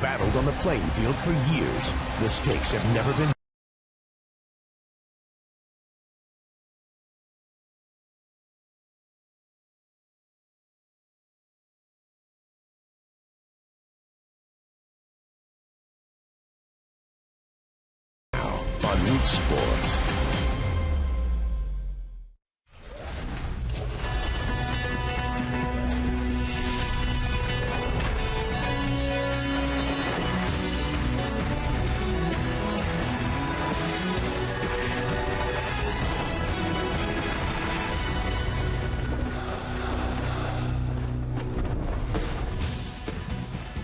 battled on the playing field for years. The stakes have never been on Root Sports.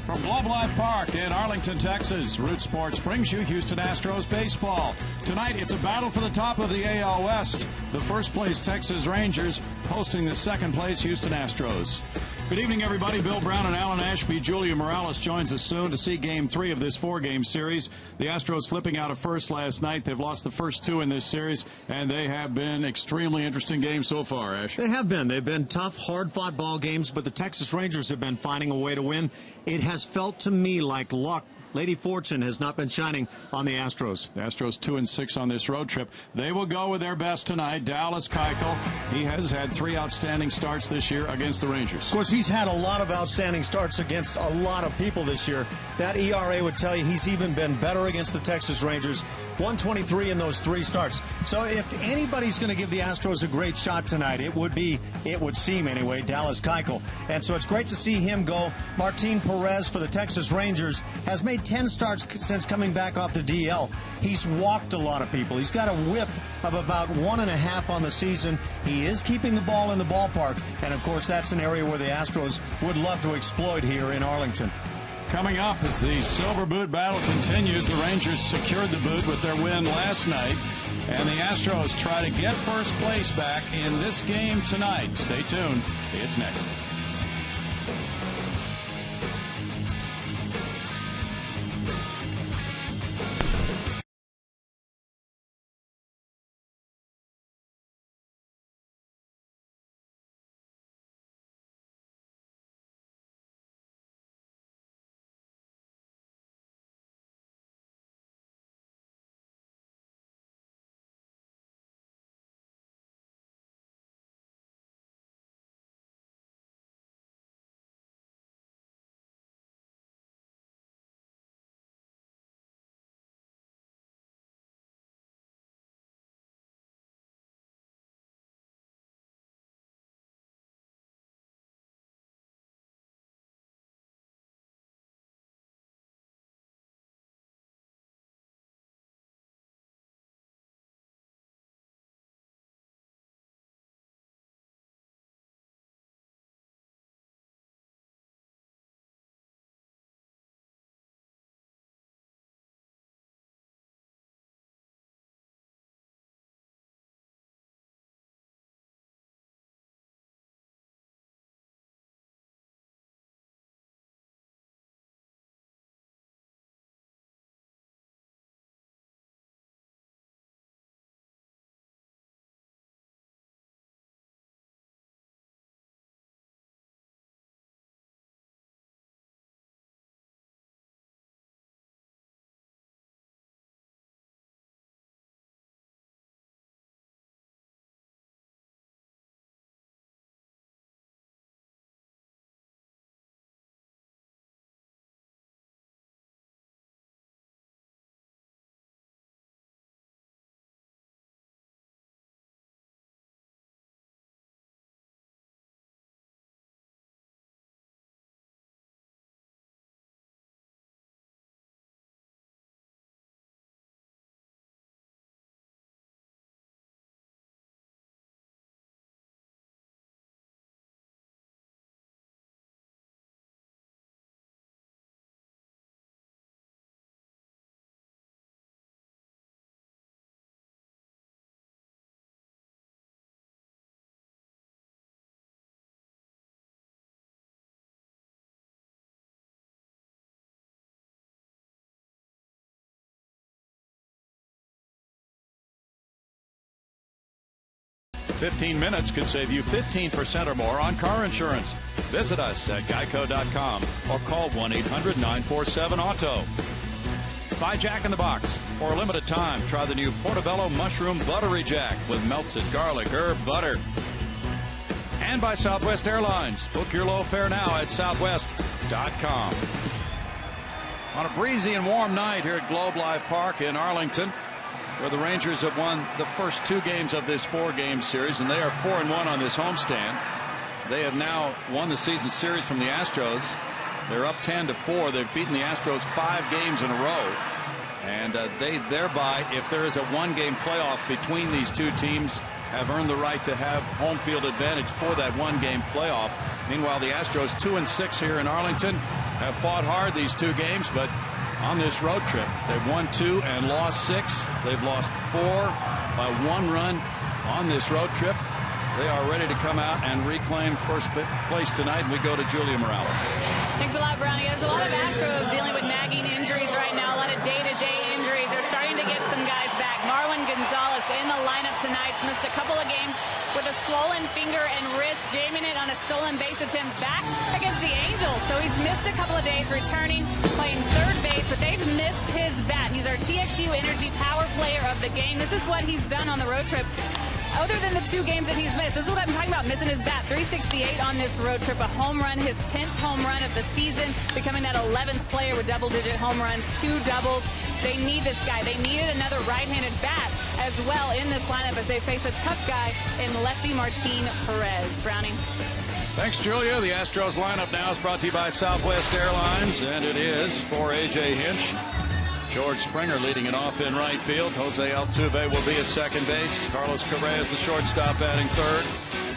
From Globe Life Park in Arlington, Texas, Root Sports brings you Houston Astros baseball. Tonight, it's a battle for the top of the AL West. The first place Texas Rangers hosting the second place Houston Astros. Good evening, everybody. Bill Brown and Alan Ashby. Julia Morales joins us soon to see Game 3 of this four-game series. The Astros slipping out of first last night. They've lost the first two in this series, and they have been extremely interesting games so far, Ash. They have been. They've been tough, hard-fought ball games, but the Texas Rangers have been finding a way to win. It has felt to me like luck. Lady Fortune has not been shining on the Astros. The Astros 2-6 on this road trip. They will go with their best tonight. Dallas Keuchel. He has had 3 outstanding starts this year against the Rangers. Of course, he's had a lot of outstanding starts against a lot of people this year. That ERA would tell you he's even been better against the Texas Rangers. 123 in those 3 starts. So if anybody's going to give the Astros a great shot tonight, it would seem anyway, Dallas Keuchel. And so it's great to see him go. Martin Perez for the Texas Rangers has made 10 starts since coming back off the DL. He's walked a lot of people. He's got a whip of about 1.5 on the season. He is keeping the ball in the ballpark. And, of course, that's an area where the Astros would love to exploit here in Arlington. Coming up as the Silver Boot battle continues, the Rangers secured the boot with their win last night, and the Astros try to get first place back in this game tonight. Stay tuned. It's next. 15 minutes could save you 15% or more on car insurance. Visit us at geico.com or call 1-800-947-AUTO. Buy Jack in the Box. For a limited time, try the new Portobello Mushroom Buttery Jack with melted garlic herb butter. And by Southwest Airlines. Book your low fare now at southwest.com. On a breezy and warm night here at Globe Life Park in Arlington, where the Rangers have won the first 2 games of this 4-game series, and they are 4-1 on this homestand. They have now won the season series from the Astros. They're up 10-4. They've beaten the Astros 5 games in a row. And they thereby, if there is a 1-game playoff between these 2 teams, have earned the right to have home field advantage for that 1-game playoff. Meanwhile, the Astros 2-6 here in Arlington have fought hard these 2 games, but on this road trip, they've won 2 and lost 6. They've lost 4 by 1 run on this road trip. They are ready to come out and reclaim first place tonight. We go to Julia Morales. Thanks a lot, Brownie. There's a lot of Astros dealing with nagging injuries right now, a lot of day-to-day injuries. They're starting to get some guys back. Marwin Gonzalez in the lineup tonight. Missed a couple of games with a swollen finger and wrist, jamming it on a stolen base attempt back against the Angels. So he's missed a couple of days, returning, playing third base, but they've missed his bat. He's our TXU Energy Power Player of the game. This is what he's done on the road trip. Other than the 2 games that he's missed, this is what I'm talking about, missing his bat. 368 on this road trip, a home run, his 10th home run of the season, becoming that 11th player with double-digit home runs, 2 doubles. They need this guy. They needed another right-handed bat as well in this lineup as they face a tough guy in lefty Martin Perez. Browning. Thanks, Julia. The Astros lineup now is brought to you by Southwest Airlines, and it is for A.J. Hinch. George Springer leading it off in right field. Jose Altuve will be at second base. Carlos Correa is the shortstop, batting third.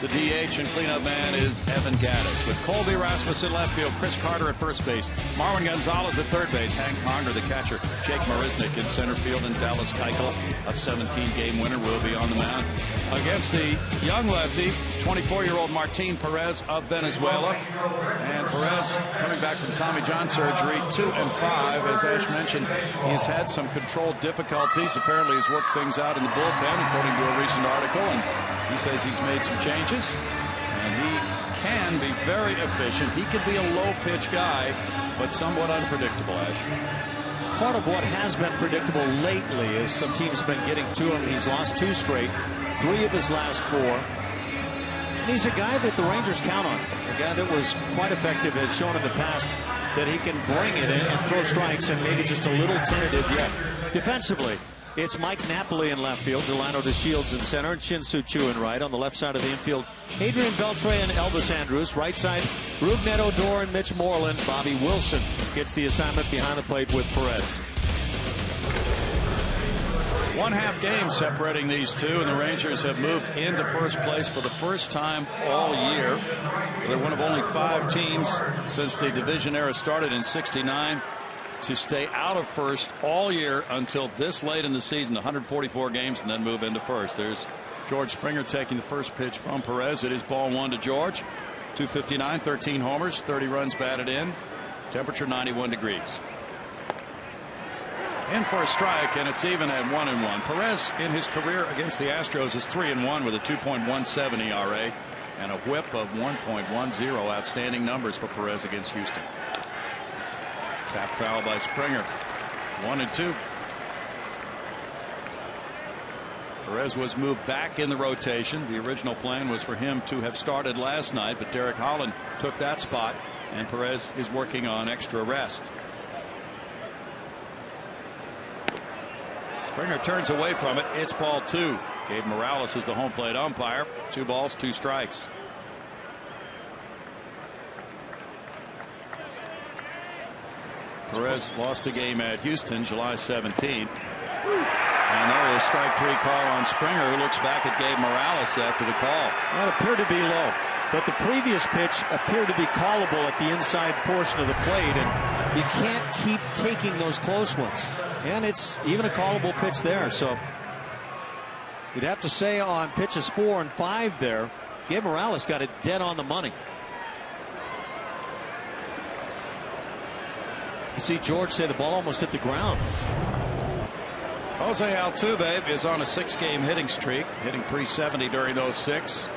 The DH and cleanup man is Evan Gattis, with Colby Rasmus in left field, Chris Carter at first base, Marwin Gonzalez at third base, Hank Conger the catcher, Jake Marisnick in center field, and Dallas Keuchel, a 17-game winner, will be on the mound against the young lefty, 24-year-old Martin Perez of Venezuela. And Perez, coming back from Tommy John surgery, 2-5. As Ash mentioned, he's had some controlled difficulties. Apparently he's worked things out in the bullpen, according to a recent article, and he says he's made some changes, and he can be very efficient. He could be a low-pitch guy, but somewhat unpredictable, Ash. Part of what has been predictable lately is some teams have been getting to him. He's lost 2 straight, 3 of his last 4. And he's a guy that the Rangers count on. A guy that was quite effective, has shown in the past that he can bring it in and throw strikes, and maybe just a little tentative yet. Defensively, it's Mike Napoli in left field, Delano DeShields in center, and Shin-Soo Choo in right. On the left side of the infield, Adrian Beltre and Elvis Andrus. Right side, Rougned Odor and Mitch Moreland. Bobby Wilson gets the assignment behind the plate with Perez. 1/2 game separating these 2, and the Rangers have moved into first place for the first time all year. They're one of only 5 teams since the division era started in '69 to stay out of first all year until this late in the season, 144 games, and then move into first. There's George Springer taking the first pitch from Perez. It is ball 1 to George. 259, 13 homers, 30 runs batted in. Temperature 91 degrees. In for a strike, and it's even at 1-1. Perez in his career against the Astros is 3-1 with a 2.17 ERA and a whip of 1.10. Outstanding numbers for Perez against Houston. Tap foul by Springer. 1-2. Perez was moved back in the rotation. The original plan was for him to have started last night, but Derek Holland took that spot, and Perez is working on extra rest. Springer turns away from it. It's ball 2. Gabe Morales is the home plate umpire. 2 balls, 2 strikes. Perez lost a game at Houston July 17th. And there is strike 3 call on Springer, who looks back at Gabe Morales after the call. That appeared to be low, but the previous pitch appeared to be callable at the inside portion of the plate, and you can't keep taking those close ones. And it's even a callable pitch there, so you'd have to say on pitches 4 and 5 there, Gabe Morales got it dead on the money. You see George say the ball almost hit the ground. Jose Altuve is on a 6-game hitting streak, hitting .370 during those 6.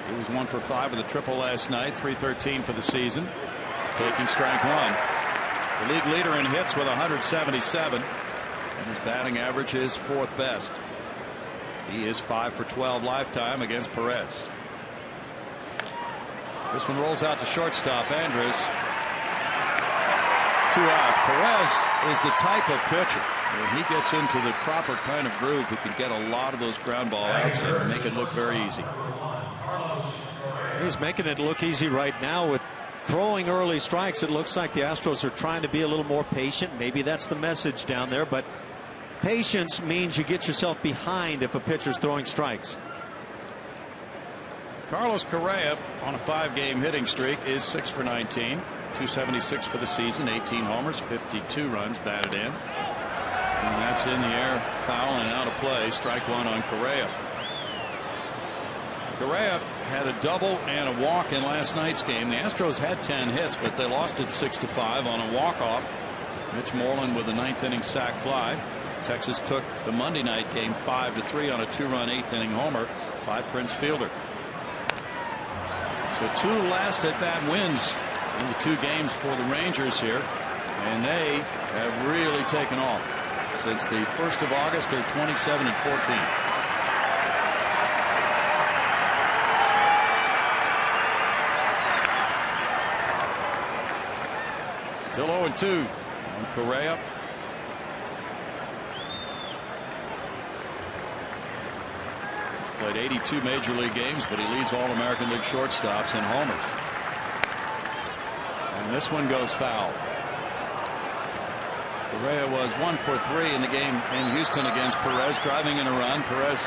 He was 1 for 5 with a triple last night, .313 for the season. Taking strike one. The league leader in hits with 177, and his batting average is 4th best. He is 5 for 12 lifetime against Perez. This one rolls out to shortstop Andrus. 2 out. Perez is the type of pitcher, when he gets into the proper kind of groove, he can get a lot of those ground ball outs and make it look very easy. He's making it look easy right now with throwing early strikes. It looks like the Astros are trying to be a little more patient. Maybe that's the message down there, but patience means you get yourself behind if a pitcher's throwing strikes. Carlos Correa on a 5-game hitting streak is 6 for 19, .276 for the season, 18 homers, 52 runs batted in. And that's in the air, foul and out of play. Strike one on Correa. Correa had a double and a walk in last night's game. The Astros had 10 hits, but they lost it 6-5 on a walk-off. Mitch Moreland with a 9th inning sac fly. Texas took the Monday night game 5-3 on a 2-run 8th inning homer by Prince Fielder. So 2 last at-bat wins in the 2 games for the Rangers here, and they have really taken off. Since the 1st of August, they're 27-14. Still 0-2 on Correa. He's played 82 Major League games, but he leads all American League shortstops in homers. And this one goes foul. Correa was 1 for 3 in the game in Houston against Perez, driving in a run. Perez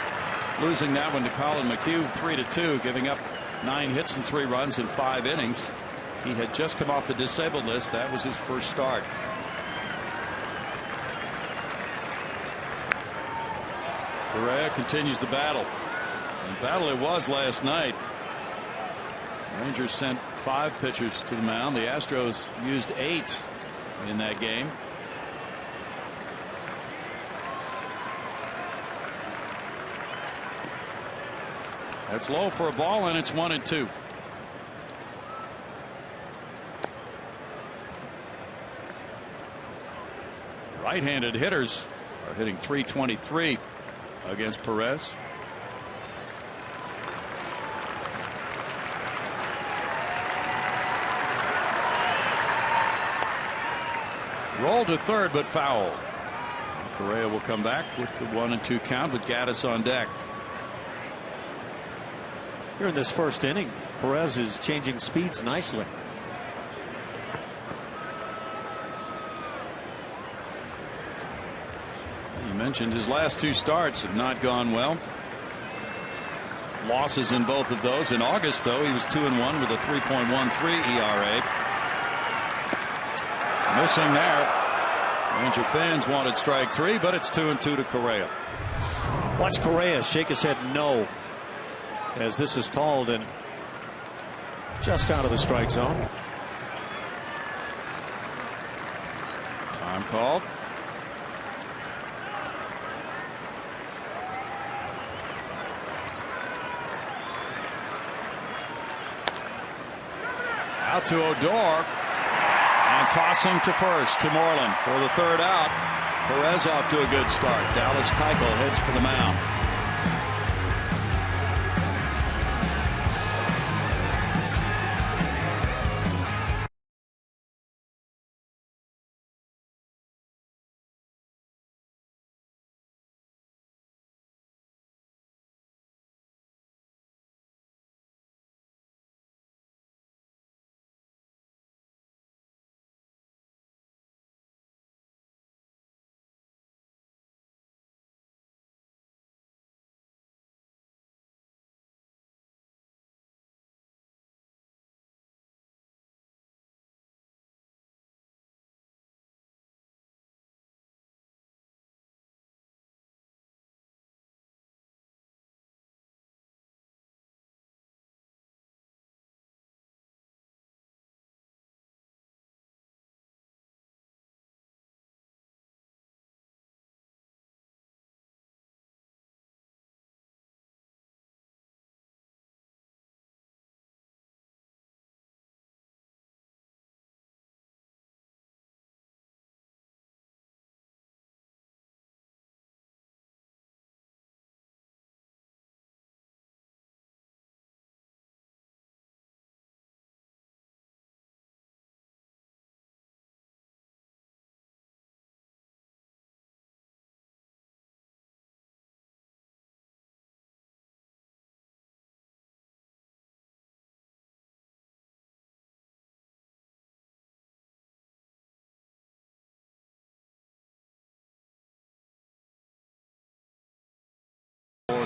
losing that one to Colin McHugh 3-2, giving up 9 hits and 3 runs in 5 innings. He had just come off the disabled list. That was his first start. Correa continues the battle. And battle it was last night. Rangers sent 5 pitchers to the mound. The Astros used 8 in that game. That's low for a ball, and it's 1-2. Right-handed hitters are hitting .323 against Perez. Roll to third, but foul. Correa will come back with the 1-2 count with Gaddis on deck. Here in this first inning, Perez is changing speeds nicely. You mentioned his last 2 starts have not gone well. Losses in both of those. In August, though, he was 2-1 with a 3.13 ERA. Missing there. Ranger fans wanted strike 3, but it's 2-2 to Correa. Watch Correa shake his head no as this is called, and just out of the strike zone. Time called. Out to Odor, and tossing to first to Moreland for the 3rd out. Perez off to a good start. Dallas Keuchel heads for the mound.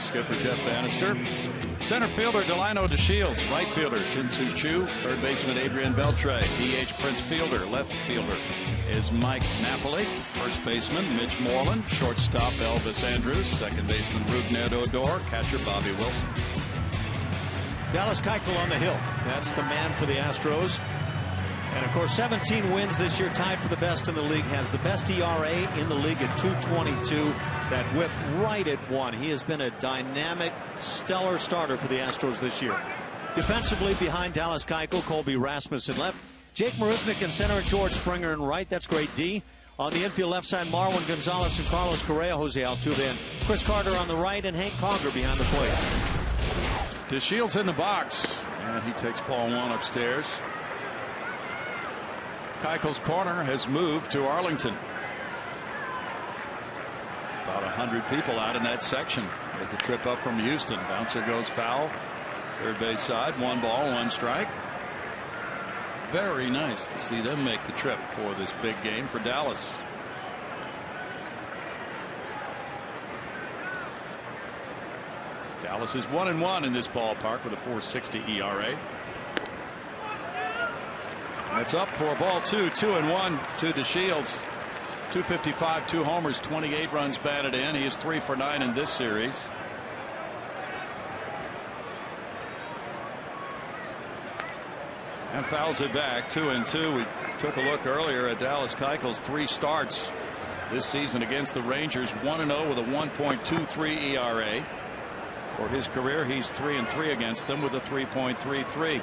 Skipper Jeff Bannister. Center fielder Delino DeShields. Right fielder Shin-Soo Choo. Third baseman Adrian Beltre. DH Prince Fielder. Left fielder is Mike Napoli. First baseman Mitch Moreland. Shortstop Elvis Andrews. Second baseman Rougned Odor. Catcher Bobby Wilson. Dallas Keuchel on the hill. That's the man for the Astros. And of course 17 wins this year, tied for the best in the league. Has the best ERA in the league at 2.22. That whip right at 1. He has been a dynamic, stellar starter for the Astros this year. Defensively behind Dallas Keuchel, Colby Rasmussen left. Jake Marisnick in center and George Springer in right. That's great D. On the infield left side, Marwin Gonzalez and Carlos Correa, Jose Altuve in. Chris Carter on the right and Hank Conger behind the plate. DeShields in the box, and he takes ball 1 upstairs. Keuchel's corner has moved to Arlington. About 100 people out in that section with the trip up from Houston. Bouncer goes foul. Third base side, 1 ball, 1 strike. Very nice to see them make the trip for this big game for Dallas. Dallas is 1-1 in this ballpark with a 4.60 ERA. That's up for a ball 2. 2-1 to DeShields. 255, 2 homers, 28 runs batted in. He is 3 for 9 in this series. And fouls it back. 2-2. We took a look earlier at Dallas Keuchel's 3 starts this season against the Rangers. 1-0 with a 1.23 ERA. For his career, he's 3-3 against them with a 3.33.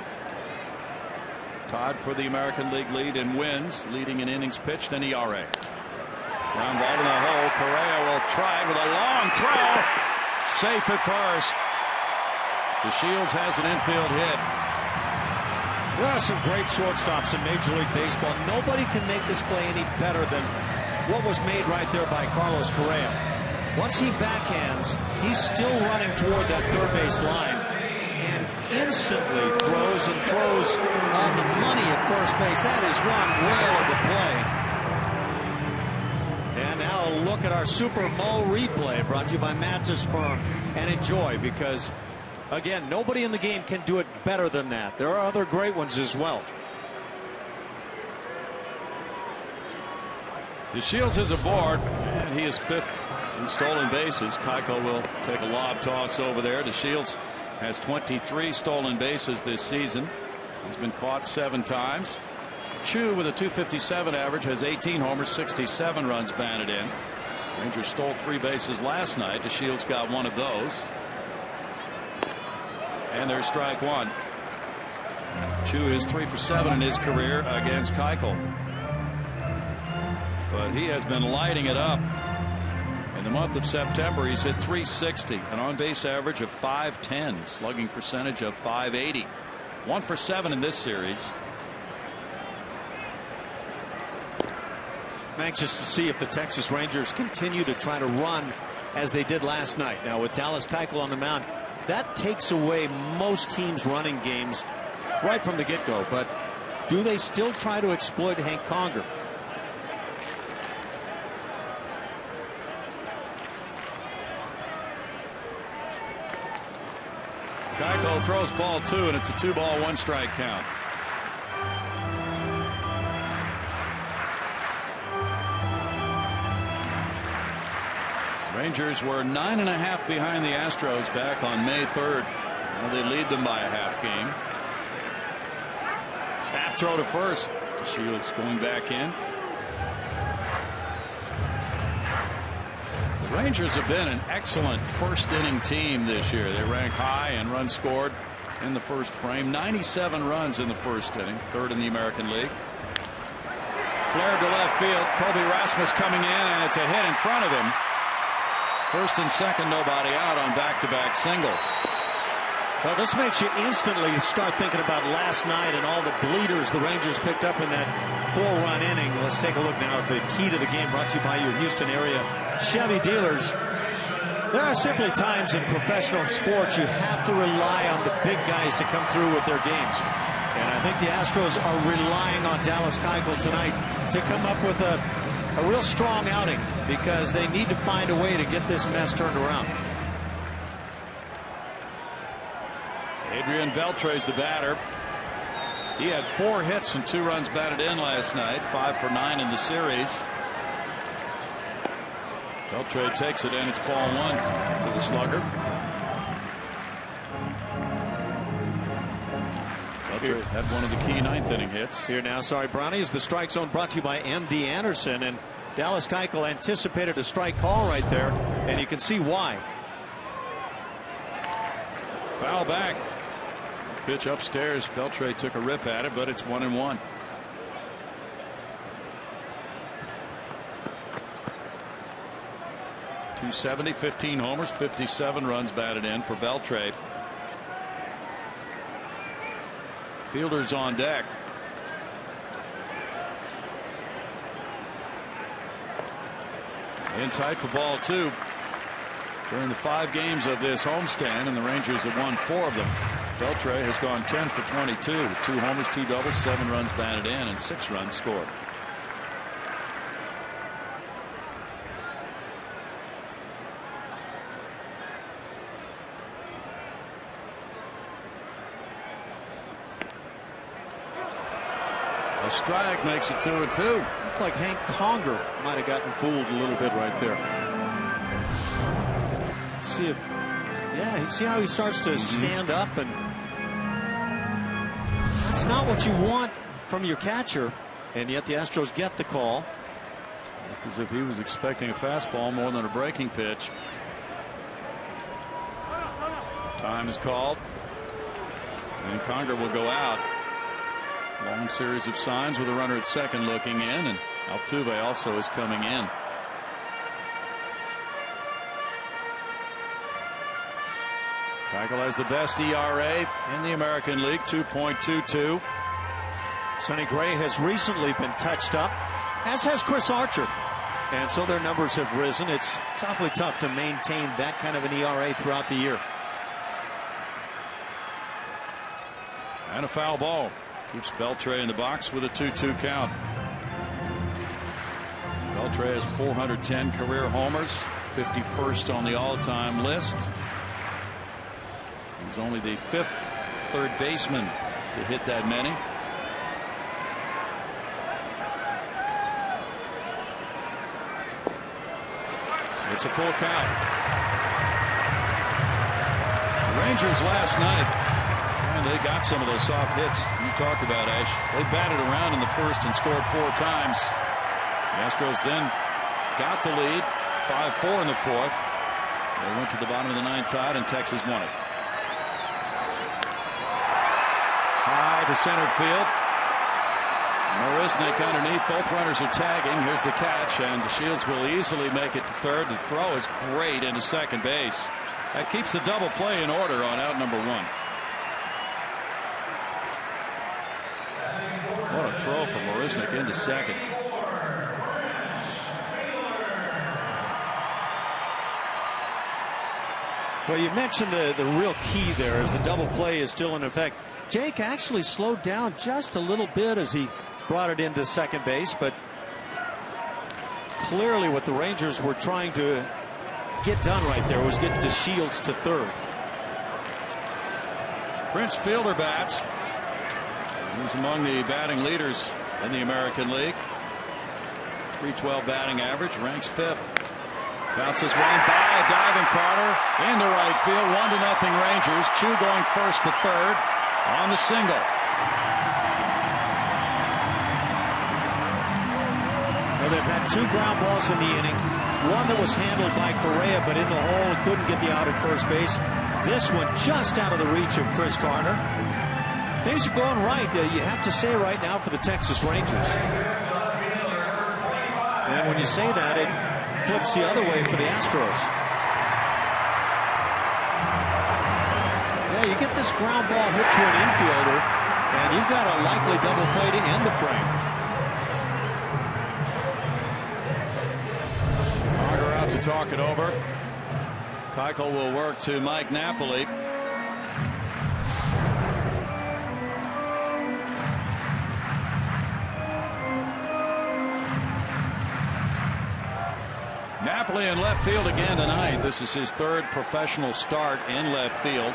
Tied for the American League lead in wins, leading in innings pitched and ERA. Ground ball in the hole. Correa will try it with a long throw. Safe at first. DeShields has an infield hit. There are some great shortstops in Major League Baseball. Nobody can make this play any better than what was made right there by Carlos Correa. Once he backhands, he's still running toward that third base line and instantly throws and throws on the money at first base. That is one whale of a play. And now a look at our Super Mo replay brought to you by Mattress Firm. And enjoy, because again, nobody in the game can do it better than that. There are other great ones as well. DeShields is aboard, and he is 5th in stolen bases. Keuchel will take a lob toss over there. DeShields has 23 stolen bases this season. He's been caught 7 times. Choo with a 257 average has 18 homers, 67 runs batted in. Rangers stole 3 bases last night. DeShields got 1 of those. And there's strike 1. Choo is 3 for 7 in his career against Keuchel. But he has been lighting it up. In the month of September, he's hit .360, an on-base average of .510, slugging percentage of .580. 1 for 7 in this series. I'm anxious to see if the Texas Rangers continue to try to run as they did last night. Now with Dallas Keuchel on the mound, that takes away most teams' running games right from the get-go. But do they still try to exploit Hank Conger? Keuchel throws ball 2, and it's a 2-ball, 1-strike count. Rangers were 9.5 behind the Astros back on May 3rd. Now they lead them by a half game. Snap throw to first. DeShields going back in. The Rangers have been an excellent first-inning team this year. They rank high in runs scored in the first frame. 97 runs in the first inning, 3rd in the American League. Flared to left field. Colby Rasmus coming in, and it's a hit in front of him. First and second, nobody out on back-to-back singles. Well, this makes you instantly start thinking about last night and all the bleeders the Rangers picked up in that 4-run inning. Let's take a look now at the key to the game, brought to you by your Houston area Chevy dealers. There are simply times in professional sports you have to rely on the big guys to come through with their games. And I think the Astros are relying on Dallas Keuchel tonight to come up with a real strong outing, because they need to find a way to get this mess turned around. Adrian Beltre's the batter. He had 4 hits and 2 runs batted in last night, 5 for 9 in the series. Beltre takes it, and it's ball 1 to the slugger. Beltre had one of the key 9th inning hits. Here now, sorry, Brownies. The strike zone brought to you by M.D. Anderson, and Dallas Keuchel anticipated a strike call right there, and you can see why. Foul back. Pitch upstairs. Beltre took a rip at it, but it's 1-1. .270, 15 homers, 57 runs batted in for Beltre. Fielders on deck. In tight for ball 2. During the 5 games of this homestand, and the Rangers have won 4 of them. Beltre has gone 10 for 22, 2 homers, 2 doubles, 7 runs batted in, and 6 runs scored. A strike makes it 2-2. Looked like Hank Conger might have gotten fooled a little bit right there. See if, yeah, see how he starts to stand up, and that's not what you want from your catcher, and yet the Astros get the call. As if he was expecting a fastball more than a breaking pitch. Time is called, and Conger will go out. Long series of signs with a runner at second looking in, and Altuve also is coming in. Keuchel has the best ERA in the American League, 2.22. Sonny Gray has recently been touched up, as has Chris Archer, and so their numbers have risen. It's awfully tough to maintain that kind of an ERA throughout the year. And a foul ball keeps Beltre in the box with a 2-2 count. Beltre has 410 career homers, 51st on the all-time list. He's only the 5th third baseman to hit that many. It's a full count. The Rangers last night, and they got some of those soft hits you talked about, Ash. They batted around in the first and scored 4 times. The Astros then got the lead, 5-4 in the 4th. They went to the bottom of the 9th, tied, and Texas won it. High to center field. Marisnick underneath. Both runners are tagging. Here's the catch, and Shields will easily make it to third. The throw is great into second base. That keeps the double play in order on out number 1. What a throw from Marisnick into second. Well, you mentioned the real key there is the double play is still in effect. Jake actually slowed down just a little bit as he brought it into second base, but clearly what the Rangers were trying to get done right there was get to Shields to third. Prince Fielder bats. He's among the batting leaders in the American League. .312 batting average, ranks 5th. Bounces one by a diving Carter into right field. 1-0 Rangers. Chu going first to third on the single. Well, they've had 2 ground balls in the inning. One that was handled by Correa, but in the hole, couldn't get the out at first base. This one just out of the reach of Chris Carter. Things are going right, you have to say right now, for the Texas Rangers. And when you say that, it flips the other way for the Astros. Yeah, you get this ground ball hit to an infielder, and you've got a likely double play to end the frame. Carter out to talk it over. Keuchel will work to Mike Napoli. Napoli in left field again tonight. This is his 3rd professional start in left field.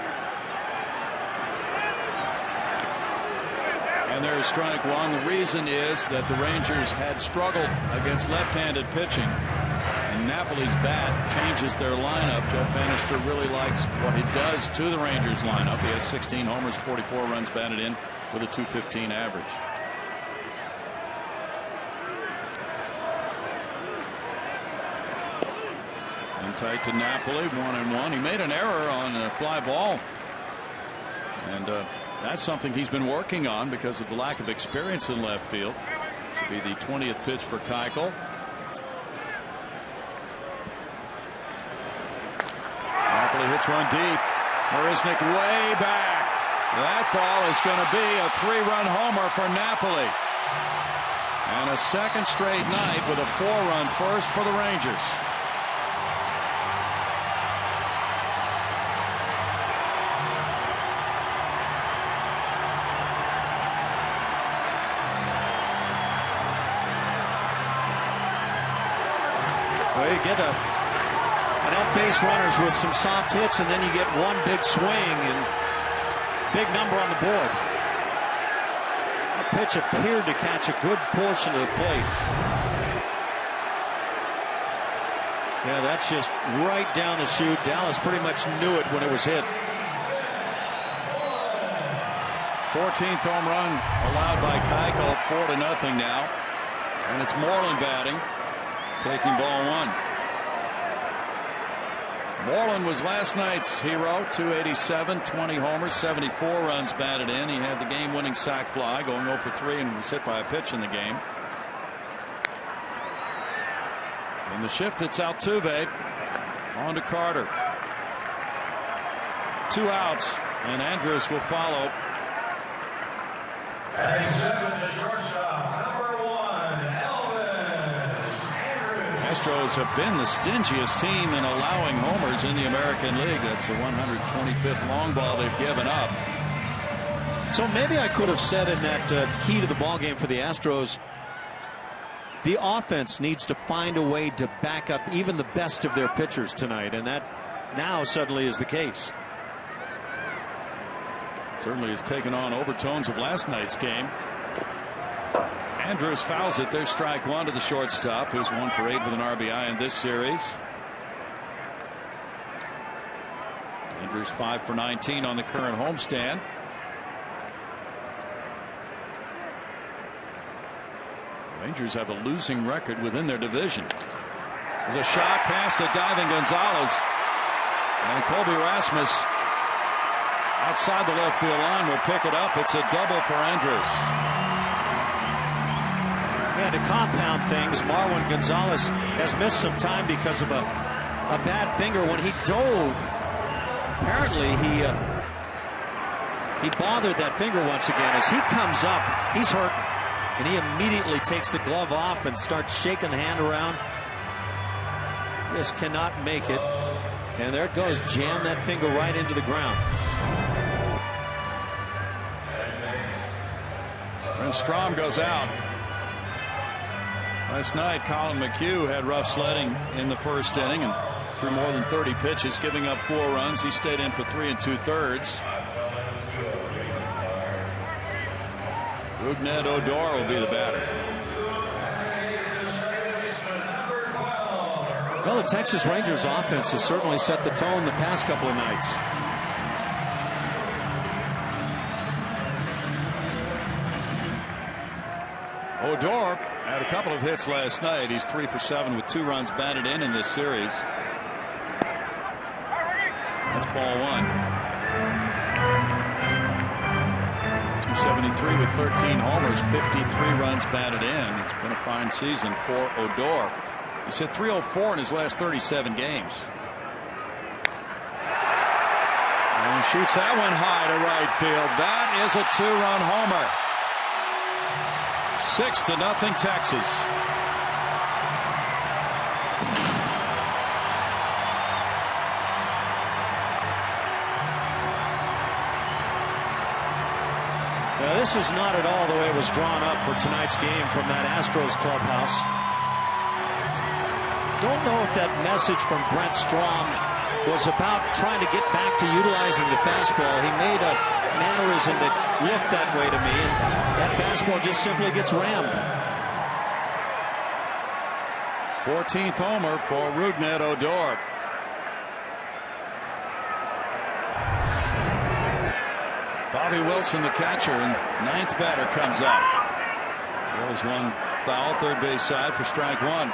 And there's strike one. The reason is that the Rangers had struggled against left-handed pitching. And Napoli's bat changes their lineup. Joe Bannister really likes what he does to the Rangers lineup. He has 16 homers, 44 runs batted in with a .215 average. And tight to Napoli, 1-1. He made an error on a fly ball. And that's something he's been working on because of the lack of experience in left field. This will be the 20th pitch for Keuchel. Napoli hits one deep. Marisnik way back. That ball is going to be a 3-run homer for Napoli. And a second straight night with a 4-run first for the Rangers. Well, you get enough base runners with some soft hits, and then you get one big swing and big number on the board. The pitch appeared to catch a good portion of the plate. Yeah, that's just right down the chute. Dallas pretty much knew it when it was hit. 14th home run allowed by Keuchel, 4-0 now. And it's Moreland batting, taking ball one. Moreland was last night's hero, 287, 20 homers, 74 runs batted in. He had the game-winning sac fly, going 0 for 3, and was hit by a pitch in the game. In the shift, it's Altuve. On to Carter. 2 outs, and Andrus will follow. Batting 7, the shortstop, number 1, Astros have been the stingiest team in allowing homers in the American League. That's the 125th long ball they've given up. So maybe I could have said in that key to the ball game for the Astros, the offense needs to find a way to back up even the best of their pitchers tonight, and that now suddenly is the case. Certainly has taken on overtones of last night's game. Andrus fouls it. There's strike one to the shortstop, who's 1 for 8 with an RBI in this series. Andrus 5 for 19 on the current homestand. Rangers have a losing record within their division. There's a shot past the diving Gonzalez, and Colby Rasmus outside the left field line will pick it up. It's a double for Andrus. Yeah, to compound things, Marwin Gonzalez has missed some time because of a bad finger when he dove. Apparently he bothered that finger once again. As he comes up, he's hurt, and he immediately takes the glove off and starts shaking the hand around. Just cannot make it. And there it goes. Jam that finger right into the ground. And Strom goes out. Last night, Colin McHugh had rough sledding in the first inning and threw more than 30 pitches, giving up 4 runs. He stayed in for 3 2/3. Rougned Odor will be the batter. Well, the Texas Rangers offense has certainly set the tone the past couple of nights. Odor had a couple of hits last night. He's 3 for 7 with 2 runs batted in this series. That's ball one. 273 with 13 homers, 53 runs batted in. It's been a fine season for Odor. He's hit .304 in his last 37 games. And shoots that one high to right field. That is a 2-run homer. 6-0 Texas. Now, this is not at all the way it was drawn up for tonight's game from that Astros clubhouse. Don't know if that message from Brent Strom was about trying to get back to utilizing the fastball. He made a mannerism that looked that way to me, and that fastball just simply gets rammed. 14th homer for Rougned Odor. Bobby Wilson, the catcher, and ninth batter comes up. There was one foul, third base side for strike one.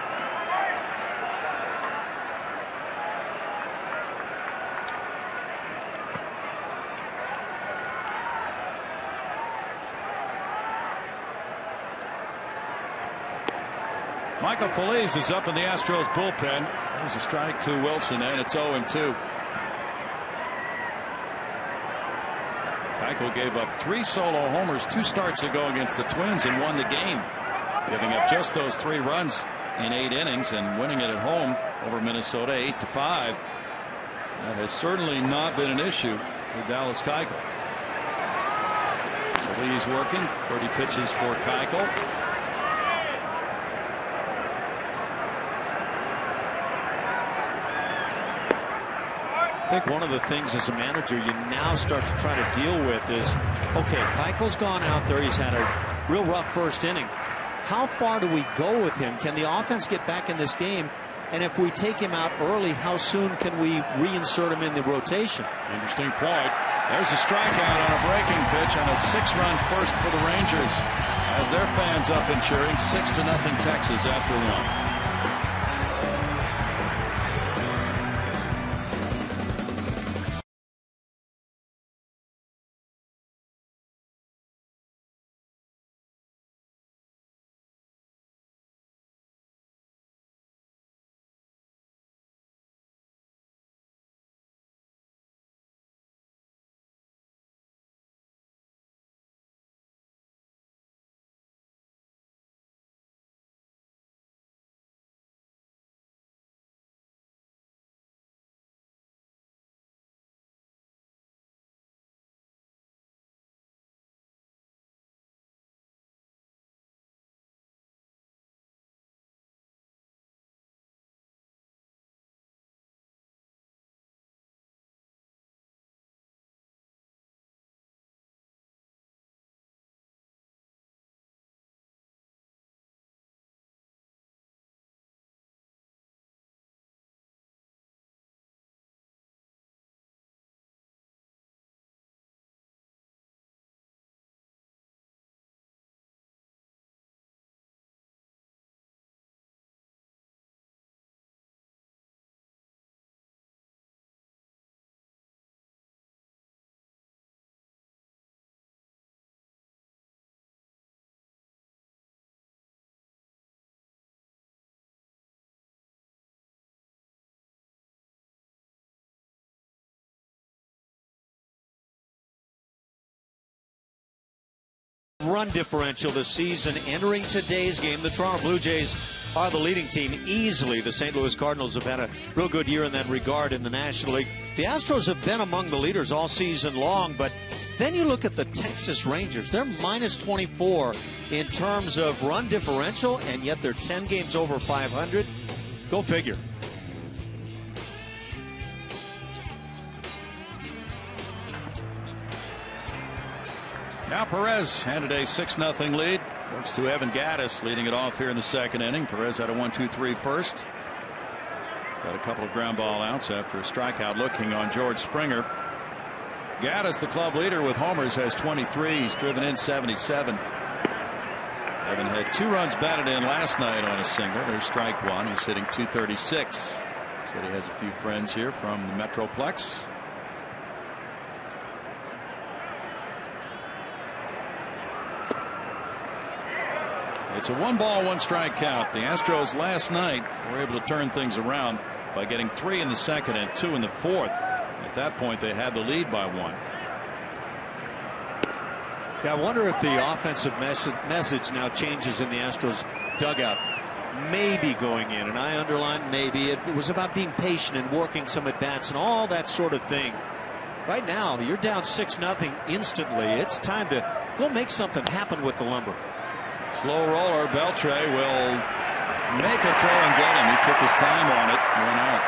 Michael Phillies is up in the Astros bullpen. There's a strike to Wilson, and it's 0-2. Keuchel gave up 3 solo homers 2 starts ago against the Twins and won the game, giving up just those 3 runs in 8 innings and winning it at home over Minnesota 8-5. That has certainly not been an issue with Dallas Keuchel. Phillies working, 30 pitches for Keuchel. I think one of the things as a manager you now start to try to deal with is, okay, Keuchel's gone out there. He's had a real rough first inning. How far do we go with him? Can the offense get back in this game? And if we take him out early, how soon can we reinsert him in the rotation? Interesting point. There's a strikeout on a breaking pitch on a 6-run first for the Rangers, as their fans up and cheering. 6-0 Texas after 1. Run differential this season entering today's game. The Toronto Blue Jays are the leading team easily. The St. Louis Cardinals have had a real good year in that regard in the National League. The Astros have been among the leaders all season long, but then you look at the Texas Rangers. They're minus 24 in terms of run differential, and yet they're 10 games over 500. Go figure. Now Perez handed a 6-0 lead. Works to Evan Gattis leading it off here in the second inning. Perez had a 1-2-3 first. Got a couple of ground ball outs after a strikeout looking on George Springer. Gattis, the club leader with homers, has 23. He's driven in 77. Evan had 2 runs batted in last night on a single. There's strike 1. He's hitting .236. Said he has a few friends here from the Metroplex. It's a 1-ball, 1-strike count. The Astros last night were able to turn things around by getting 3 in the second and 2 in the fourth. At that point, they had the lead by 1. Yeah, I wonder if the offensive message now changes in the Astros dugout. Maybe going in, and I underline maybe. It was about being patient and working some at-bats and all that sort of thing. Right now, you're down 6-0 instantly. It's time to go make something happen with the lumber. Slow roller. Beltre will make a throw and get him. He took his time on it. Went out.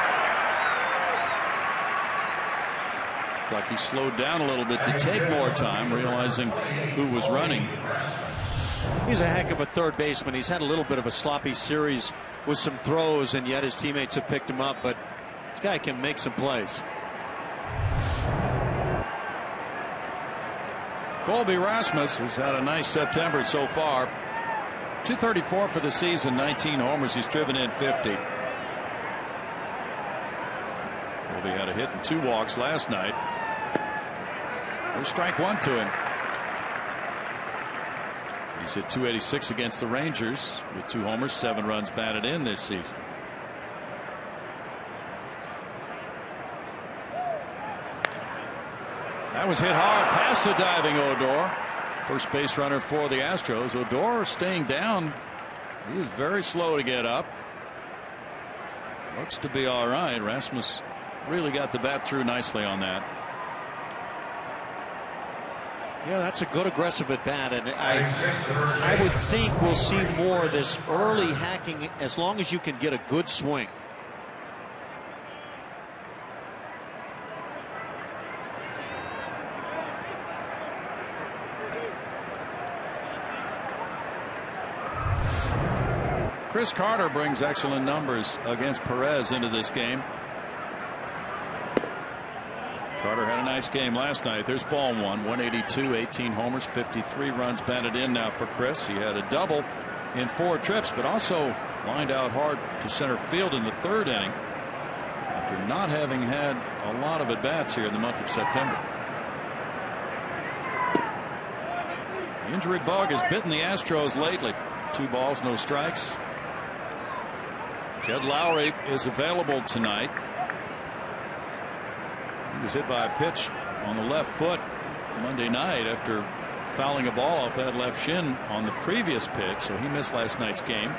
Like he slowed down a little bit to take more time, realizing who was running. He's a heck of a third baseman. He's had a little bit of a sloppy series with some throws, and yet his teammates have picked him up. But this guy can make some plays. Colby Rasmus has had a nice September so far. 234 for the season, 19 homers. He's driven in 50. Colby had a hit and 2 walks last night. There's strike 1 to him. He's hit .286 against the Rangers with 2 homers, 7 runs batted in this season. That was hit hard past the diving Odor. First base runner for the Astros. Odor staying down. He is very slow to get up. Looks to be all right. Rasmus really got the bat through nicely on that. Yeah, that's a good aggressive at bat, and I would think we'll see more of this early hacking as long as you can get a good swing. Chris Carter brings excellent numbers against Perez into this game. Carter had a nice game last night. There's ball 1, 182, 18 homers, 53 runs batted in now for Chris. He had a double in 4 trips, but also lined out hard to center field in the 3rd inning after not having had a lot of at-bats here in the month of September. The injury bug has bitten the Astros lately. 2 balls, no strikes. Jed Lowry is available tonight. He was hit by a pitch on the left foot Monday night after fouling a ball off that left shin on the previous pitch, so he missed last night's game.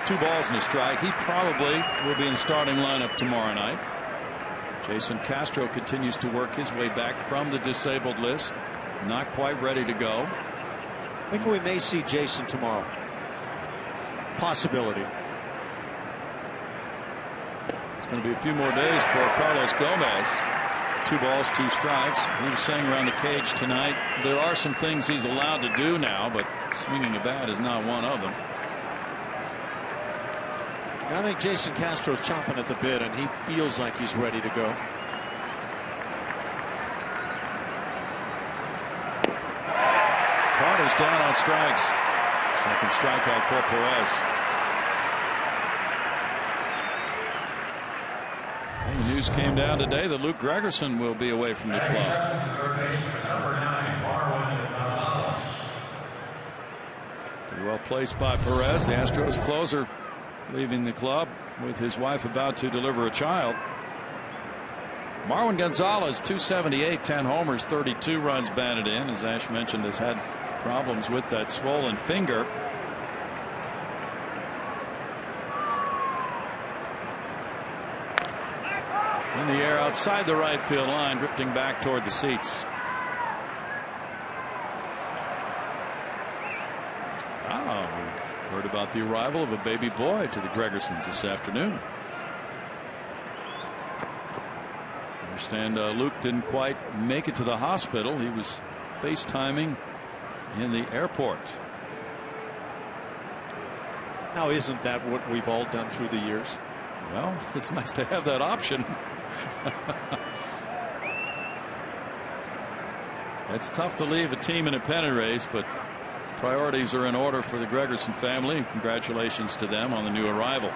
2 balls and a strike. He probably will be in the starting lineup tomorrow night. Jason Castro continues to work his way back from the disabled list. Not quite ready to go. I think we may see Jason tomorrow. Possibility. It's going to be a few more days for Carlos Gomez. 2 balls, 2 strikes. He was saying around the cage tonight there are some things he's allowed to do now, but swinging a bat is not one of them. I think Jason Castro's chomping at the bit, and he feels like he's ready to go. Carter's down on strikes. Second strikeout for Perez. And the news came down today that Luke Gregerson will be away from the club. Pretty well placed by Perez. The Astros closer leaving the club with his wife about to deliver a child. Marwin Gonzalez, 278, 10 homers, 32 runs batted in. As Ash mentioned, has had problems with that swollen finger. In the air outside the right field line, drifting back toward the seats. We heard about the arrival of a baby boy to the Gregersons this afternoon. I understand Luke didn't quite make it to the hospital. He was FaceTiming in the airport. Now, isn't that what we've all done through the years? Well, it's nice to have that option. It's tough to leave a team in a pennant race, but priorities are in order for the Gregerson family. Congratulations to them on the new arrival.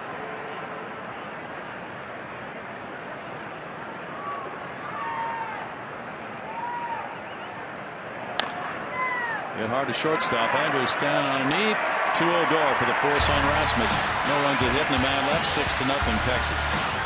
Hit hard to shortstop. Andrews down on a knee to Odor for the force on Rasmus. No runs a hit and a man left. 6-0 Texas.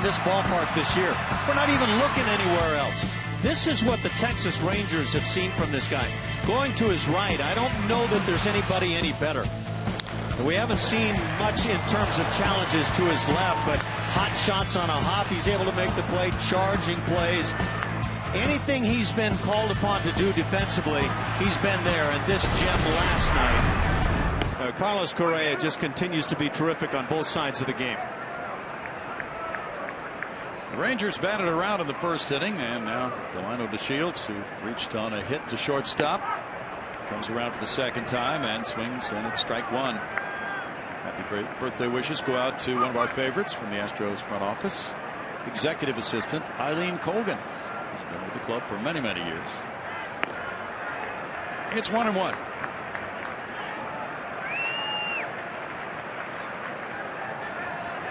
in this ballpark this year. We're not even looking anywhere else. This is what the Texas Rangers have seen from this guy. Going to his right, I don't know that there's anybody any better. We haven't seen much in terms of challenges to his left, but hot shots on a hop. He's able to make the play, charging plays. Anything he's been called upon to do defensively, he's been there. And this gem last night, Carlos Correa just continues to be terrific on both sides of the game. The Rangers batted around in the first inning, and now Delino DeShields, who reached on a hit to shortstop, comes around for the second time and swings, and it's strike one. Happy birthday wishes go out to one of our favorites from the Astros front office, executive assistant Eileen Colgan, who's been with the club for many, many years. It's 1-1.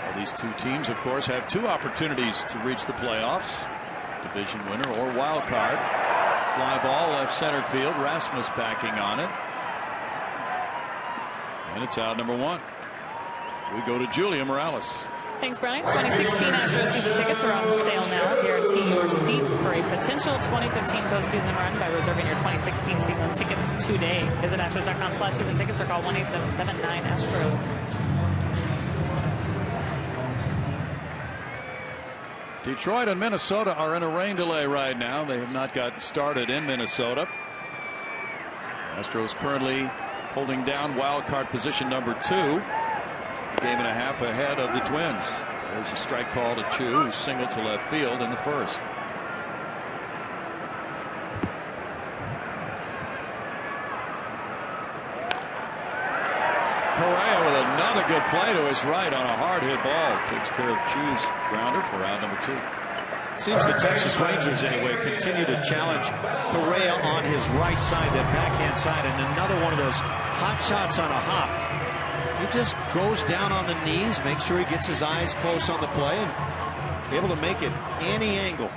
Well, these two teams, of course, have two opportunities to reach the playoffs: division winner or wild card. Fly ball left center field. Rasmus backing on it, and it's out number one. We go to Julia Morales. Thanks, Brownie. 2016 Astros season tickets are on sale now. Guarantee your seats for a potential 2015 postseason run by reserving your 2016 season tickets today. Visit Astros.com/season tickets or call 1-877-9-ASTROS. Detroit and Minnesota are in a rain delay right now. They have not gotten started in Minnesota. Astros currently holding down wild card position number 2. A game and a half ahead of the Twins. There's a strike call to Chu, who singled to left field in the first. Correa with another good play to his right on a hard hit ball. Takes care of Chu's grounder for out number 2. Seems the Texas Rangers anyway continue to challenge Correa on his right side, that backhand side, and another one of those hot shots on a hop. He just goes down on the knees, makes sure he gets his eyes close on the play, and able to make it any angle.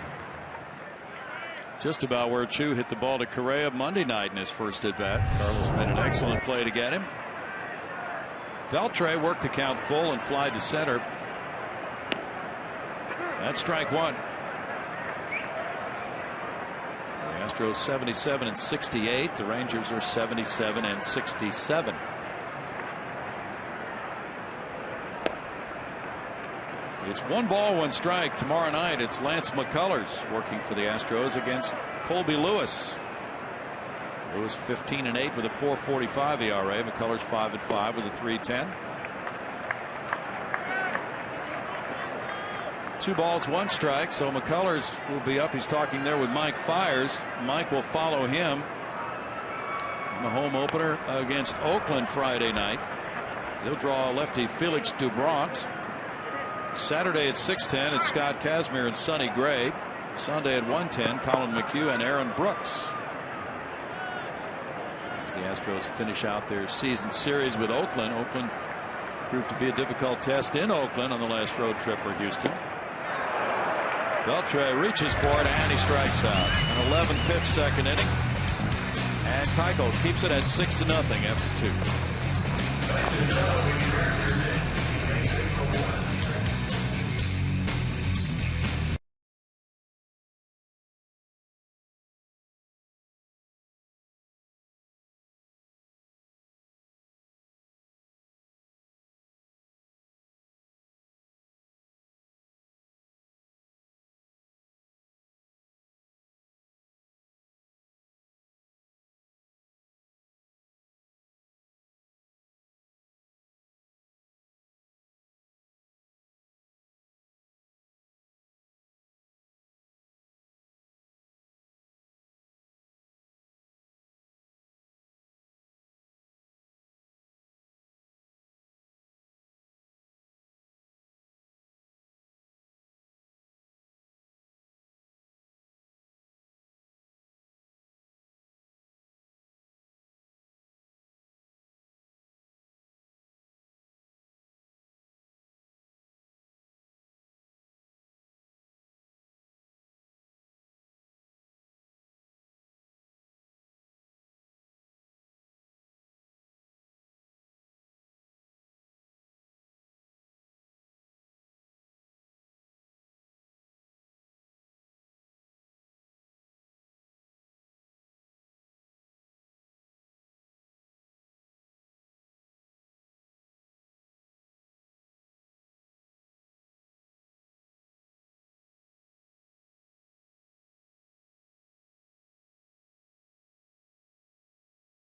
Just about where Chu hit the ball to Correa Monday night in his first at bat. Carlos made an excellent play to get him. Beltre worked the count full and fly to center. That's strike one. The Astros 77-68. The Rangers are 77-67. It's 1 ball, 1 strike. Tomorrow night it's Lance McCullers working for the Astros against Colby Lewis. Lewis 15-8 with a 4.45 ERA. McCullers 5-5 with a 3.10. 2 balls, 1 strike. So McCullers will be up. He's talking there with Mike Fiers. Mike will follow him in the home opener against Oakland Friday night. They'll draw lefty Felix Dubront. Saturday at 6:10, it's Scott Kazmir and Sonny Gray. Sunday at 1:10, Colin McHugh and Aaron Brooks. As the Astros finish out their season series with Oakland. Oakland proved to be a difficult test in Oakland on the last road trip for Houston. Beltre reaches for it and he strikes out. An 11-pitch second inning. And Keiko keeps it at 6-0 after 2.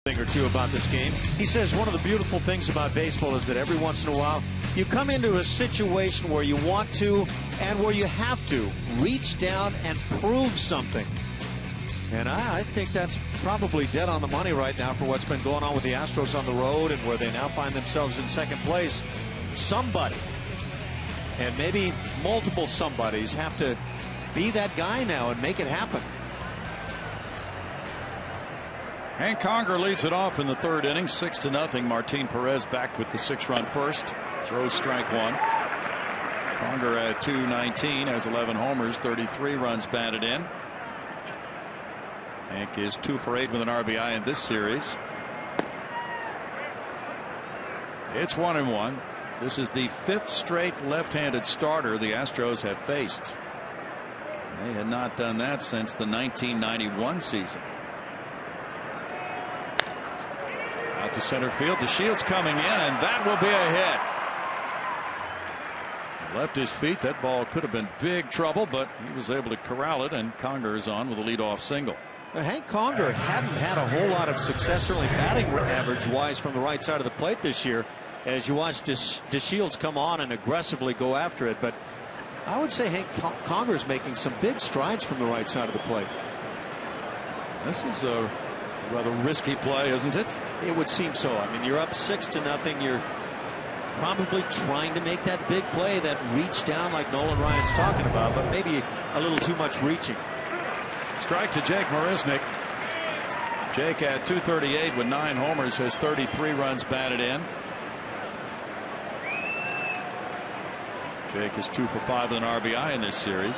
thing or two about this game. He says one of the beautiful things about baseball is that every once in a while you come into a situation where you want to and where you have to reach down and prove something. And I think that's probably dead on the money right now for what's been going on with the Astros on the road and where they now find themselves in second place. Somebody, and maybe multiple somebodies, have to be that guy now and make it happen. Hank Conger leads it off in the third inning, 6-0. Martin Perez back with the 6-run first. Throws strike one. Conger at .219 has 11 homers, 33 runs batted in. Hank is 2 for 8 with an RBI in this series. It's 1-1. This is the 5th straight left-handed starter the Astros have faced. They had not done that since the 1991 season. Out to center field. DeShields coming in, and that will be a hit. Left his feet. That ball could have been big trouble, but he was able to corral it, and Conger is on with a leadoff single. Hank Conger hadn't had a whole lot of success, certainly batting average wise, from the right side of the plate this year, as you watch DeShields come on and aggressively go after it. But I would say Hank Conger is making some big strides from the right side of the plate. This is a rather risky play, isn't it? It would seem so. I mean, you're up 6-0. You're probably trying to make that big play, that reach down like Nolan Ryan's talking about, but maybe a little too much reaching. Strike to Jake Marisnick. Jake at .238 with 9 homers has 33 runs batted in. Jake is 2 for 5 with an RBI in this series.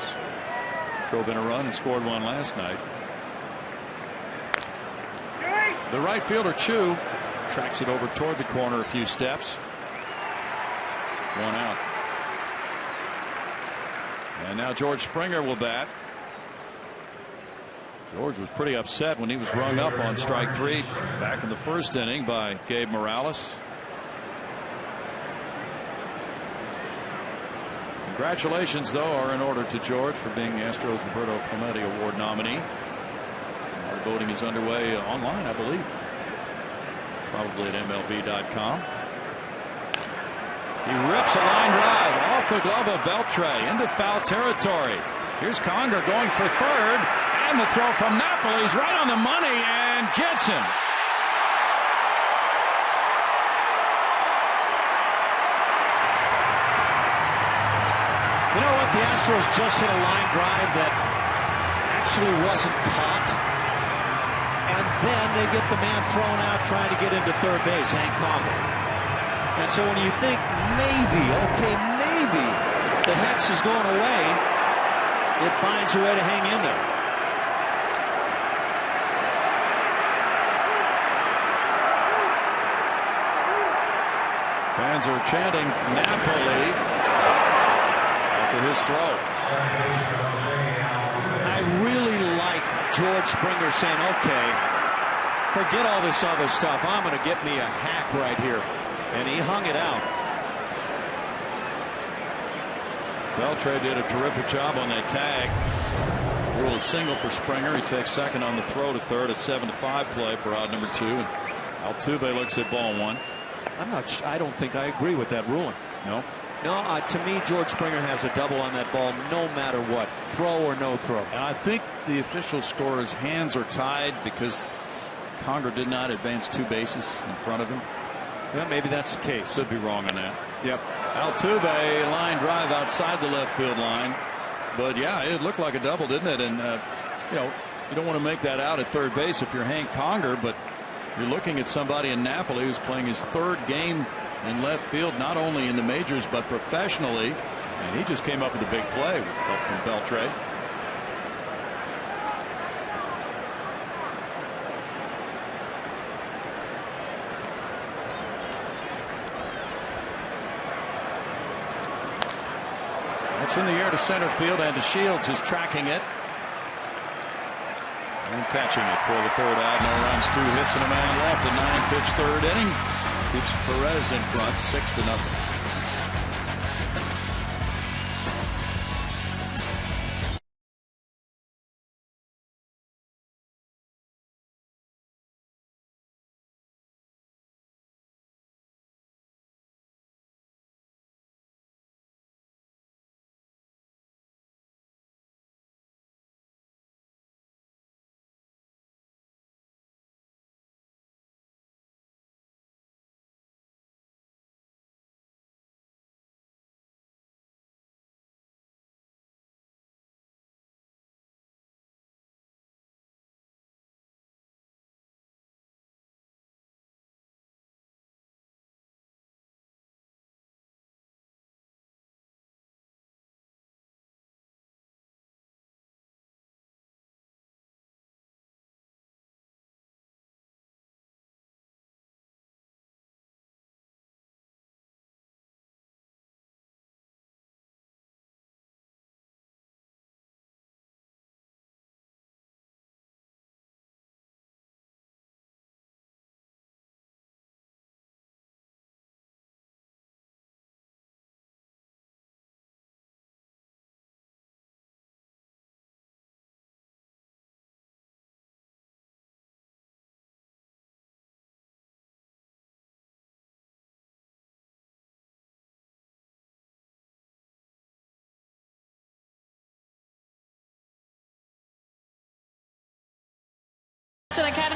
Drove in a run and scored one last night. The right fielder Chu tracks it over toward the corner a few steps. 1 out. And now George Springer will bat. George was pretty upset when he was rung up on strike 3 back in the first inning by Gabe Morales. Congratulations, though, are in order to George for being Astros Roberto Clemente Award nominee. The voting is underway online, I believe. Probably at MLB.com. He rips a line drive off the glove of Beltre into foul territory. Here's Conger going for third, and the throw from Napoli's right on the money and gets him. You know what? The Astros just hit a line drive that actually wasn't caught. And then they get the man thrown out trying to get into third base, Hank Conger. And so when you think maybe, okay, maybe the hex is going away, it finds a way to hang in there. Fans are chanting Napoli after his throw. I really like George Springer saying, okay, forget all this other stuff. I'm going to get me a hack right here. And he hung it out. Beltre did a terrific job on that tag. Rule a single for Springer. He takes second on the throw to third. A 7-5 play for odd number 2. And Altuve looks at ball 1. I don't think I agree with that ruling. No. No, to me, George Springer has a double on that ball no matter what, throw or no throw. And I think the official scorer's hands are tied because Conger did not advance 2 bases in front of him. Yeah, maybe that's the case. Could be wrong on that. Yep. Altuve line drive outside the left field line. But yeah, it looked like a double, didn't it? And you know, you don't want to make that out at third base if you're Hank Conger, but you're looking at somebody in Napoli who's playing his 3rd game in left field, not only in the majors but professionally, and he just came up with a big play with help from Beltre. That's in the air to center field, and DeShields is tracking it and catching it for the 3rd out. No runs, 2 hits, and a man left. A 9-pitch 3rd inning keeps Perez in front, 6-0.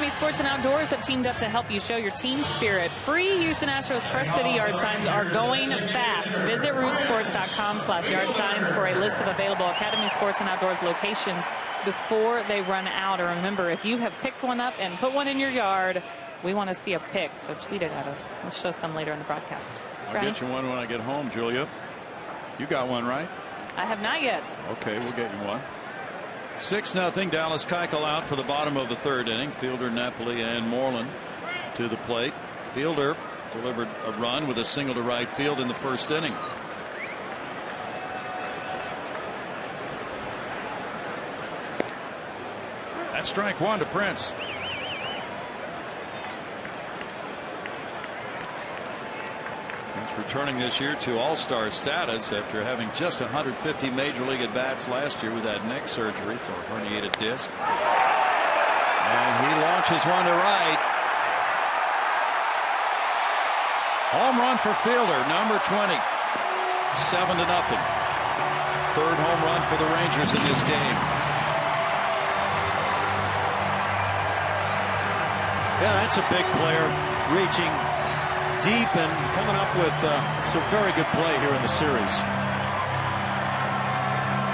Academy Sports and Outdoors have teamed up to help you show your team spirit. Free Houston Astros Crush City yard signs are going fast. Visit rootsports.com/yard signs for a list of available Academy Sports and Outdoors locations before they run out. And remember, if you have picked one up and put one in your yard, we want to see a pic, so tweet it at us. We'll show some later in the broadcast. I'll get you one when I get home, Julia. You got one, right? I have not yet. Okay, we'll get you one. 6-0. Dallas Keuchel out for the bottom of the third inning. Fielder, Napoli, and Moreland to the plate. Fielder delivered a run with a single to right field in the first inning. That's strike one to Prince. Returning this year to all-star status after having just 150 major league at-bats last year with that neck surgery for a herniated disc. And he launches one to right. Home run for Fielder, number 20. 7-0. Third home run for the Rangers in this game. Yeah, that's a big player, reaching deep and coming up with some very good play here in the series.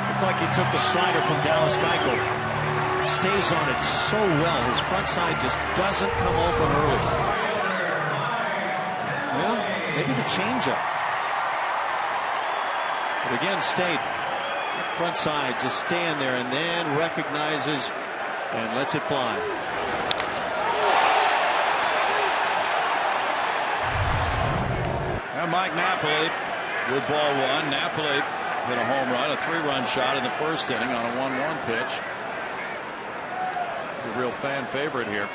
Looked like he took the slider from Dallas Keuchel. Stays on it so well. His front side just doesn't come open early. Well, maybe the changeup. But again, stayed. Front side just staying there and then recognizes and lets it fly. Mike Napoli with ball one. Napoli hit a home run, a 3-run shot in the first inning on a 1-1 pitch. He's a real fan favorite here.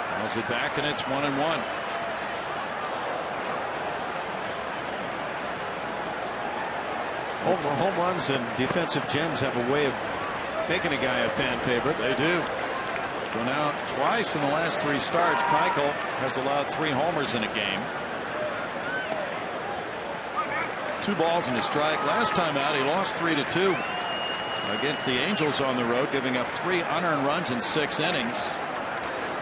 Fouls it back and it's 1-1. Home runs and defensive gems have a way of making a guy a fan favorite. They do. So now twice in the last 3 starts, Keuchel has allowed 3 homers in a game. 2 balls and a strike. Last time out he lost 3-2 against the Angels on the road, giving up 3 unearned runs in 6 innings.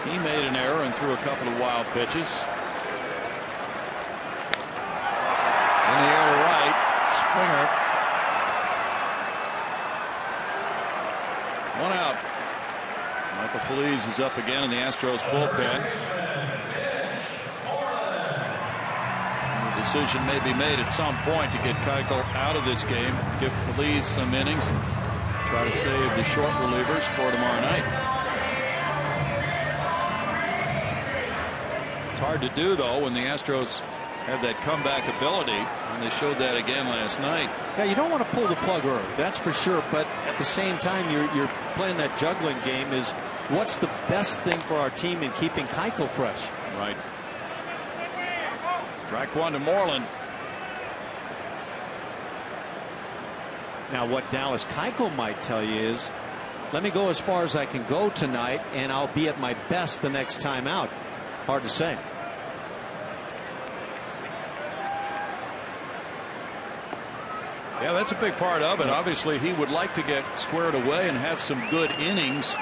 He made an error and threw a couple of wild pitches. In the air to right, Springer. 1 out. Michael Phillies is up again in the Astros bullpen. The decision may be made at some point to get Keuchel out of this game, give Phillies some innings, and try to save the short relievers for tomorrow night. It's hard to do, though, when the Astros have that comeback ability, and they showed that again last night. Yeah, you don't want to pull the plug early, that's for sure, but at the same time you're playing that juggling game. Is what's the best thing for our team in keeping Keuchel fresh? Right. Strike one to Moreland. Now what Dallas Keuchel might tell you is, let me go as far as I can go tonight and I'll be at my best the next time out. Hard to say. Yeah, that's a big part of it. Obviously he would like to get squared away and have some good innings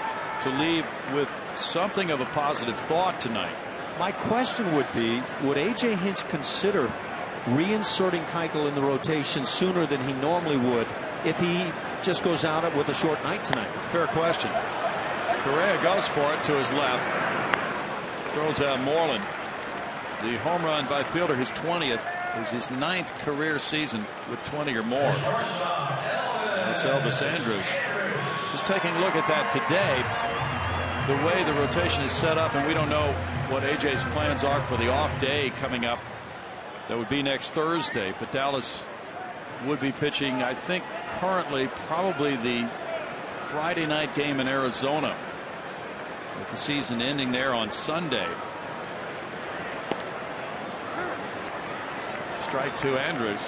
to leave with something of a positive thought tonight. My question would be, would A.J. Hinch consider reinserting Keuchel in the rotation sooner than he normally would if he just goes out with a short night tonight? It's a fair question. Correa goes for it to his left. Throws out Moreland. The home run by Fielder, his 20th, is his 9th career season with 20 or more. That's Elvis Andrus. Just taking a look at that today, the way the rotation is set up, and we don't know what AJ's plans are for the off day coming up. That would be next Thursday, but Dallas would be pitching, I think, currently probably the Friday night game in Arizona, with the season ending there on Sunday. Strike to Andrus.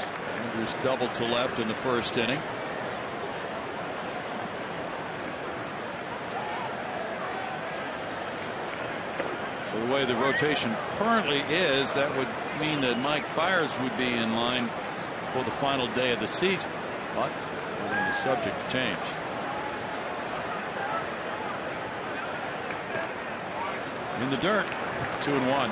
Andrus doubled to left in the first inning. So the way the rotation currently is, that would mean that Mike Fiers would be in line for the final day of the season, but that is subject to change. in the dirt. 2-1.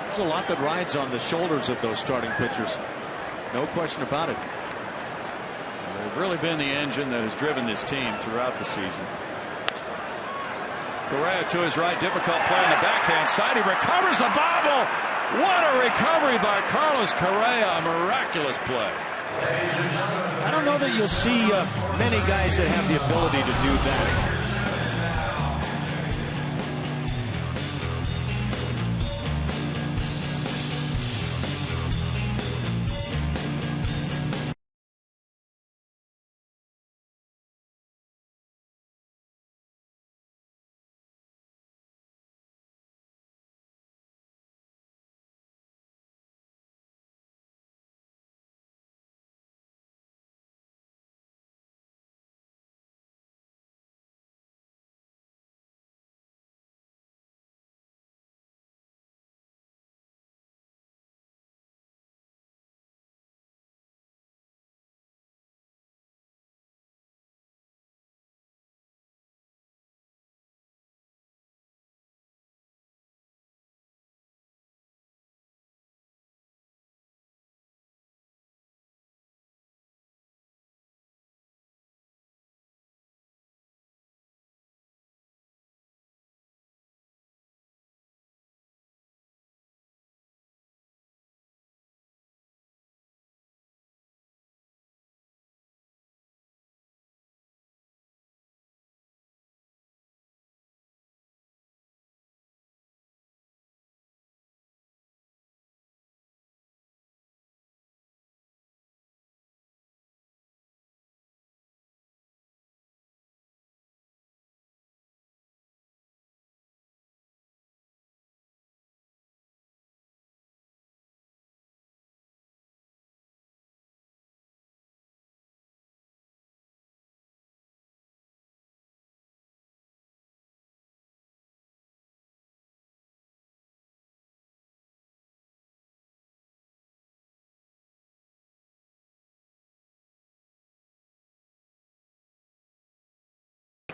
There's a lot that rides on the shoulders of those starting pitchers. No question about it. They've really been the engine that has driven this team throughout the season. Correa to his right, difficult play on the backhand side. He recovers the bobble. What a recovery by Carlos Correa. A miraculous play. I don't know that you'll see many guys that have the ability to do that.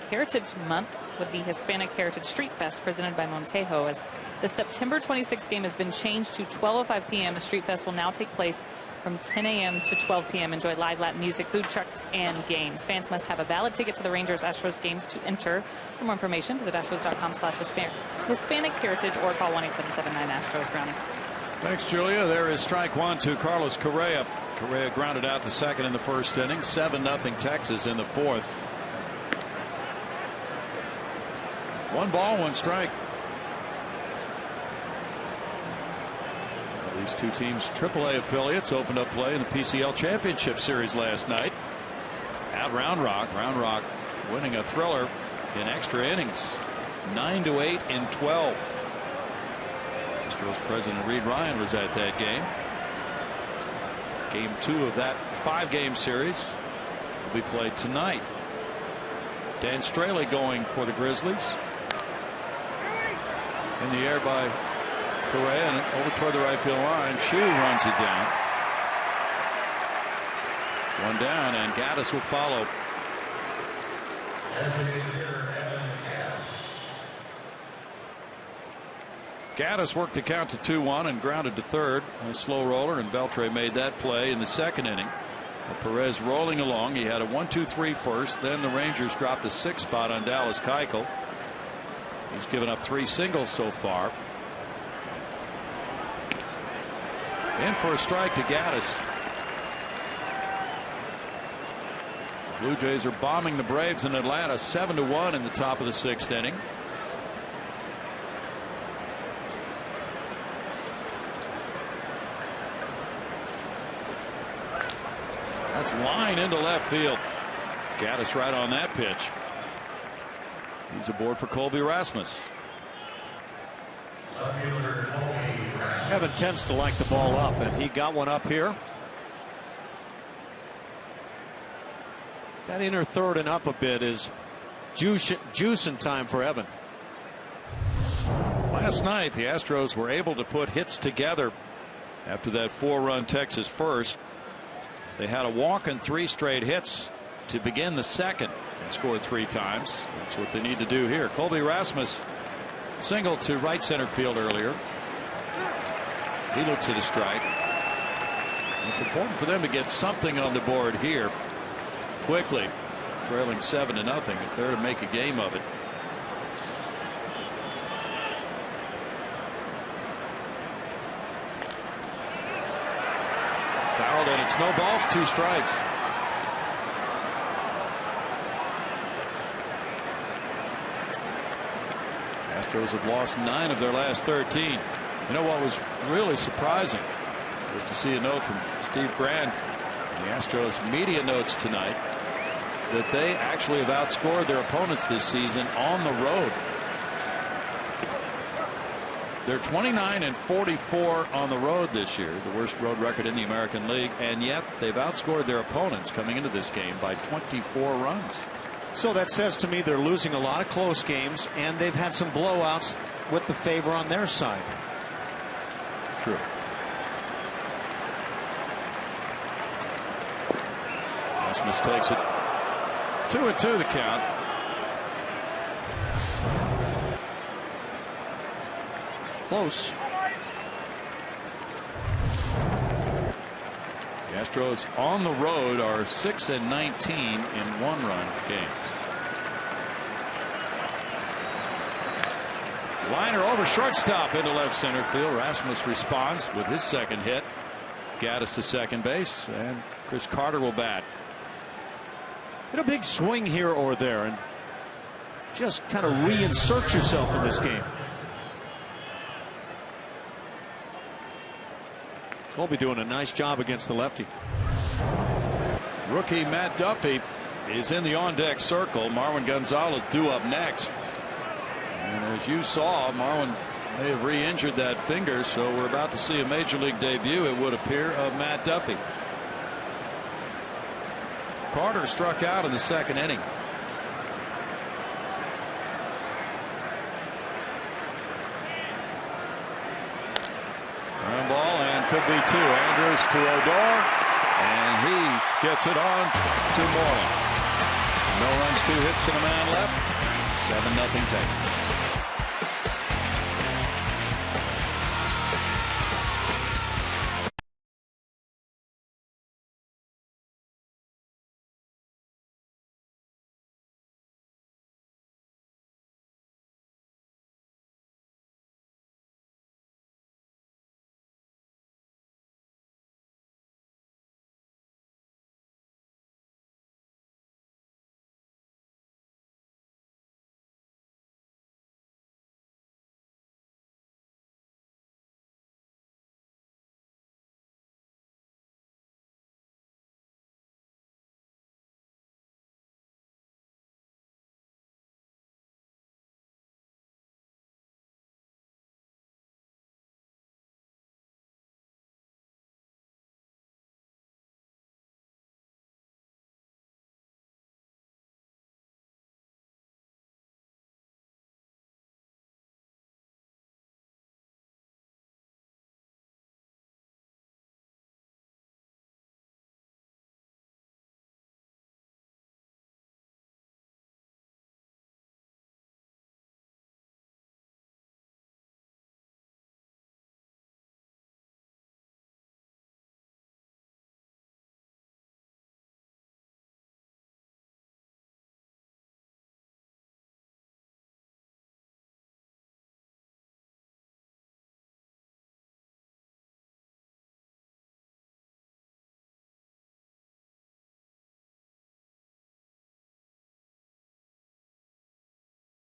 Heritage Month with the Hispanic Heritage Street Fest presented by Montejo. As the September 26th game has been changed to 12:05 p.m., the Street Fest will now take place from 10 a.m. to 12 p.m. Enjoy live Latin music, food trucks, and games. Fans must have a valid ticket to the Rangers-Astros games to enter. For more information, visit astros.com/Hispanic Heritage or call 1-877-9-ASTROS. Brownie. Thanks, Julia. There is strike one to Carlos Correa. Correa grounded out to second in the first inning. 7-0 Texas in the fourth. 1 ball, 1 strike. Well, these two teams, AAA affiliates, opened up play in the PCL Championship Series last night at Round Rock. Round Rock winning a thriller in extra innings, 9-8 in 12. Astros President Reed Ryan was at that game. Game 2 of that 5-game series will be played tonight. Dan Straley going for the Grizzlies. In the air by Correa and over toward the right field line. HOU runs it down. 1 down, and Gaddis will follow. Gaddis worked the count to 2-1 and grounded to third. A slow roller, and Beltre made that play in the second inning. Perez rolling along. He had a 1-2-3 first. Then the Rangers dropped a 6th spot on Dallas Keuchel. He's given up 3 singles so far. In for a strike to Gaddis. The Blue Jays are bombing the Braves in Atlanta 7-1 in the top of the 6th inning. That's line into left field. Gaddis right on that pitch. He's aboard for Colby Rasmus. Evan tends to like the ball up, and he got one up here. That inner third and up a bit is juicing time for Evan. Last night, the Astros were able to put hits together after that 4-run Texas first. They had a walk and 3 straight hits to begin the second and scored 3 times. That's what they need to do here. Colby Rasmus singled to right center field earlier. He looks at a strike. It's important for them to get something on the board here quickly, trailing 7-0 if they're to make a game of it. Fouled, and it's no balls, 2 strikes. Astros have lost 9 of their last 13. You know what was really surprising was to see a note from Steve Grant in the Astros media notes tonight that they actually have outscored their opponents this season on the road. They're 29-44 on the road this year, the worst road record in the American League, and yet they've outscored their opponents coming into this game by 24 runs. So that says to me they're losing a lot of close games, and they've had some blowouts with the favor on their side. True. Rasmus takes it. 2-2 the count. Close. The Astros on the road are 6-19 in 1-run games. Liner over shortstop into left center field. Rasmus responds with his second hit. Gaddis to second base, and Chris Carter will bat. Get a big swing here or there and just kind of reinsert yourself in this game. Colby doing a nice job against the lefty. Rookie Matt Duffy is in the on-deck circle. Marwin Gonzalez due up next. And as you saw, Marwin may have re-injured that finger, so we're about to see a major league debut, it would appear, of Matt Duffy. Carter struck out in the second inning. Ground ball, and could be 2. Andrews to Odor, and he gets it on to Moreland. No runs, 2 hits, and a man left. 7-0 Texas.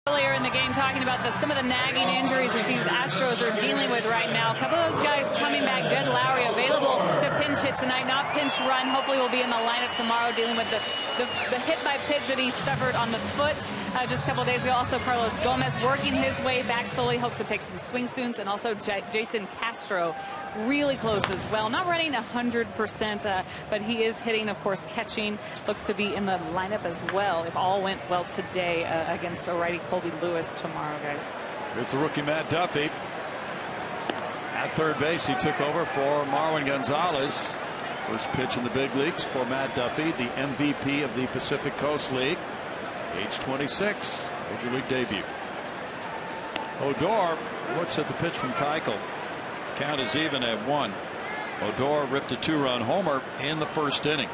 Earlier in the game, talking about some of the nagging injuries that these Astros are dealing with right now. A couple of those guys coming back. Jed Lowry available to pinch hit tonight, not pinch run. Hopefully will be in the lineup tomorrow, dealing with the hit by pitch that he suffered on the foot just a couple of days ago. Also, Carlos Gomez working his way back slowly, hopes to take some swing soon, and also Jason Castro really close as well. Not running 100%, but he is hitting, of course, catching. Looks to be in the lineup as well, if all went well today against a righty Colby Lewis tomorrow, guys. Here's the rookie Matt Duffy. At third base, he took over for Marwin Gonzalez First pitch in the big leagues for Matt Duffy, the MVP of the Pacific Coast League. Age 26, Major League debut. Odor looks at the pitch from Keuchel. Count is even at 1. Odor ripped a 2-run homer in the first inning.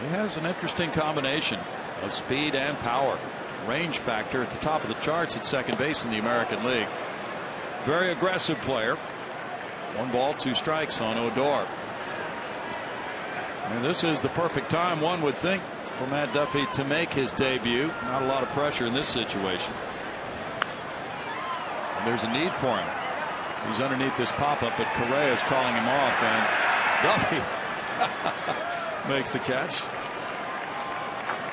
He has an interesting combination of speed and power. Range factor at the top of the charts at second base in the American League. Very aggressive player. 1 ball, 2 strikes on Odor. And this is the perfect time, one would think, for Matt Duffy to make his debut. Not a lot of pressure in this situation. And there's a need for him. He's underneath this pop-up, but Correa is calling him off, and Duffy makes the catch.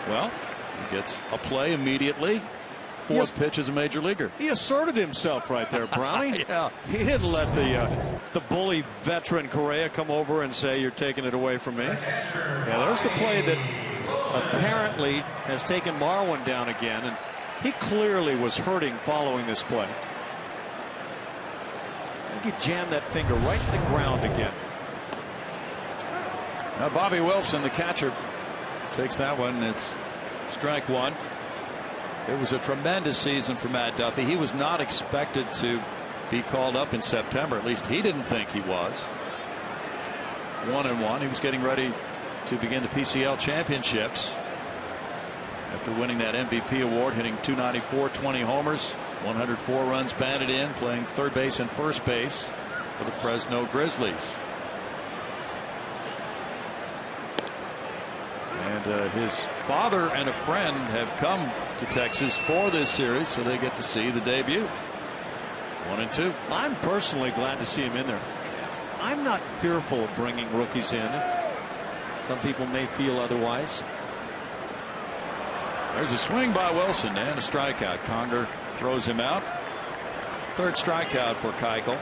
Well, he gets a play immediately. Fourth pitch as a major leaguer. He asserted himself right there, Brownie. Yeah. He didn't let the bully veteran Correa come over and say, "You're taking it away from me." Yeah, there's the play that apparently has taken Marwin down again, and he clearly was hurting following this play. I think he jammed that finger right in the ground again. Now Bobby Wilson, the catcher, takes that one. It's strike 1. It was a tremendous season for Matt Duffy. He was not expected to be called up in September. At least he didn't think he was. 1-1. He was getting ready to begin the PCL championships after winning that MVP award, hitting .294, 20 homers, 104 runs batted in, playing third base and first base for the Fresno Grizzlies. And his father and a friend have come to Texas for this series, so they get to see the debut. 1-2. I'm personally glad to see him in there. I'm not fearful of bringing rookies in. Some people may feel otherwise. There's a swing by Wilson and a strikeout. Conger throws him out. Third strikeout for Keuchel.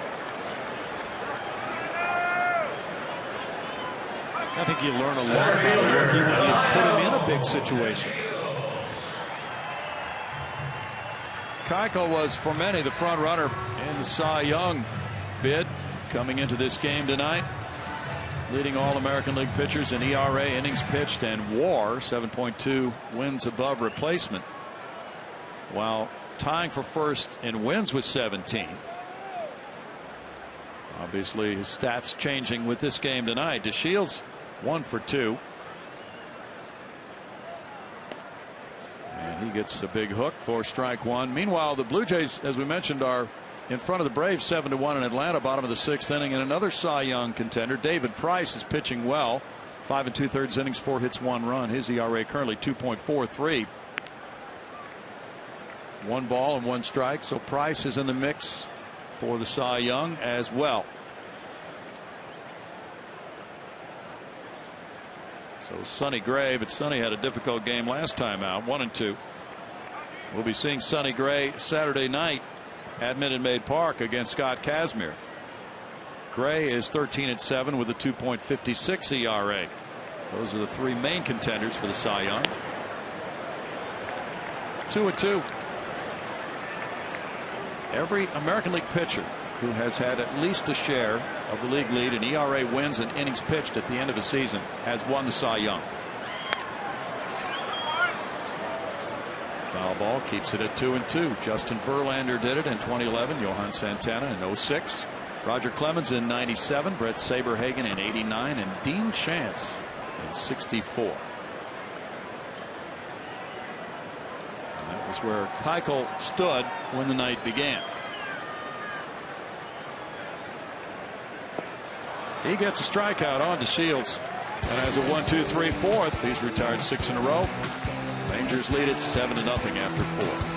I think you learn a lot about a rookie when you put him in a big situation. Keuchel was, for many, the front runner in the Cy Young bid coming into this game tonight. Leading all American League pitchers in ERA, innings pitched, and WAR, 7.2 wins above replacement, while tying for first in wins with 17. Obviously his stats changing with this game tonight. DeShields 1 for 2. And he gets a big hook for strike 1. Meanwhile, the Blue Jays, as we mentioned, are in front of the Braves 7-1 in Atlanta, bottom of the 6th inning. And another Cy Young contender, David Price, is pitching well. 5 2/3 innings, 4 hits, 1 run. His ERA currently 2.43. 1 ball and 1 strike. So Price is in the mix for the Cy Young as well. So Sonny Gray, but Sonny had a difficult game last time out. 1-2. We'll be seeing Sonny Gray Saturday night at Minute Maid Park against Scott Kazmir. Gray is 13-7 with a 2.56 ERA. Those are the 3 main contenders for the Cy Young. 2-2. Every American League pitcher who has had at least a share of the league lead in ERA, wins, and innings pitched at the end of a season has won the Cy Young. Foul ball keeps it at 2-2. Justin Verlander did it in 2011. Johan Santana in 06. Roger Clemens in 97. Brett Saberhagen in 89. And Dean Chance in 64. And that was where Keuchel stood when the night began. He gets a strikeout on to Shields. And has a 1-2-3-4. He's retired 6 in a row. Rangers lead it 7-0 after 4.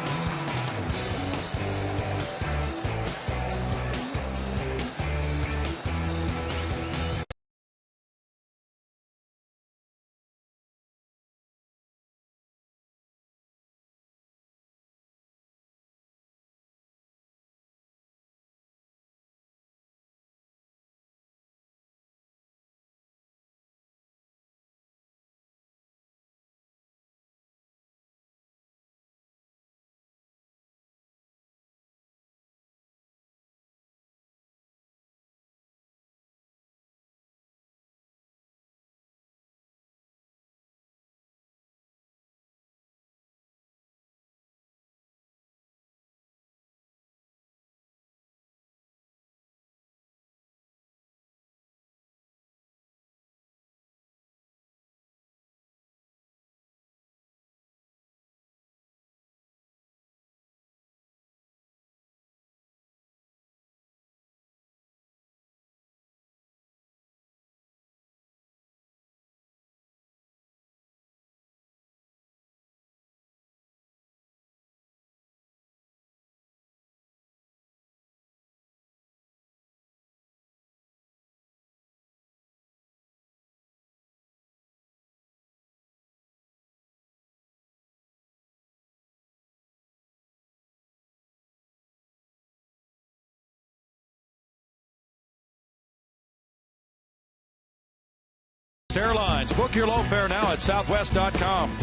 Airlines. Book your low fare now at southwest.com.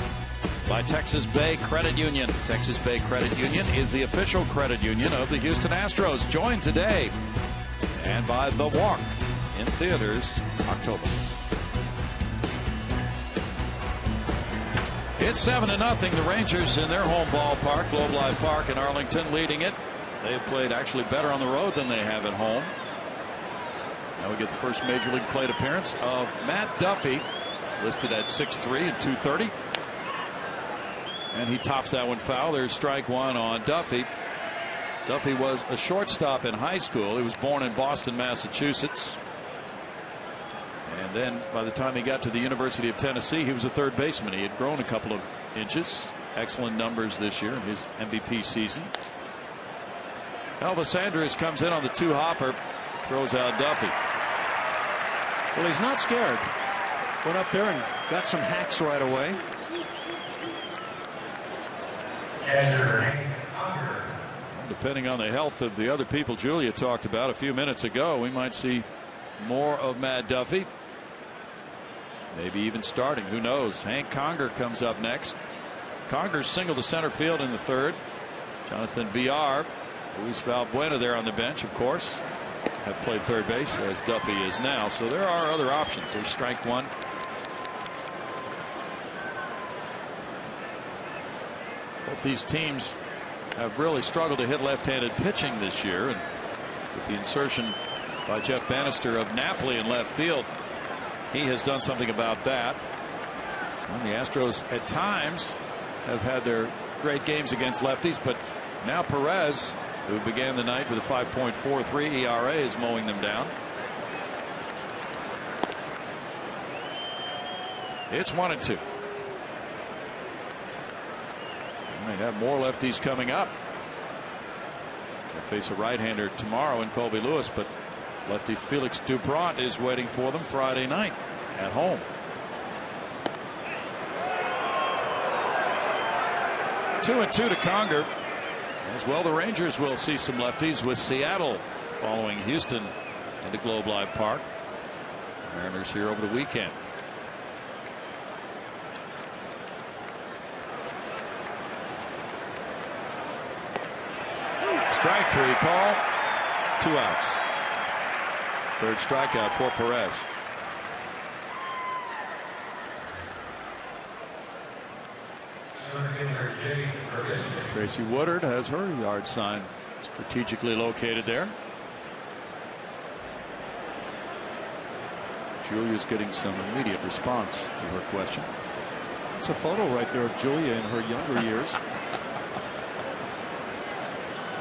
By Texas Bay Credit Union. Texas Bay Credit Union is the official credit union of the Houston Astros. Join today. And by The Walk in theaters October. It's 7-0. The Rangers in their home ballpark, Globe Life Park in Arlington, leading it. They have played actually better on the road than they have at home. Now we get the first Major League plate appearance of Matt Duffy, listed at 6'3" and 230. And he tops that one foul. There's strike one on Duffy. Duffy was a shortstop in high school. He was born in Boston, Massachusetts. And then by the time he got to the University of Tennessee, he was a third baseman. He had grown a couple of inches. Excellent numbers this year in his MVP season. Elvis Andrus comes in on the two-hopper, throws out Duffy. Well, he's not scared. Went up there and got some hacks right away. Depending on the health of the other people Julia talked about a few minutes ago, we might see more of Matt Duffy. Maybe even starting. Who knows? Hank Conger comes up next. Conger's single to center field in the third. Jonathan Villar, Luis Valbuena there on the bench, of course, have played third base as Duffy is now. So there are other options. There's strike one. Both these teams have really struggled to hit left-handed pitching this year, and with the insertion by Jeff Bannister of Napoli in left field, he has done something about that. And the Astros at times have had their great games against lefties, but now Perez, who began the night with a 5.43 ERA, is mowing them down. It's 1-2. And they have more lefties coming up. They'll face a right-hander tomorrow in Colby Lewis, but lefty Felix Dubron is waiting for them Friday night at home. Two and two to Conger. As well, the Rangers will see some lefties with Seattle following Houston into Globe Life Park. Mariners here over the weekend. Strike three call. 2 outs. Third strikeout for Perez. Tracy Woodard has her yard sign strategically located there. Julia's getting some immediate response to her question. It's a photo right there of Julia in her younger years.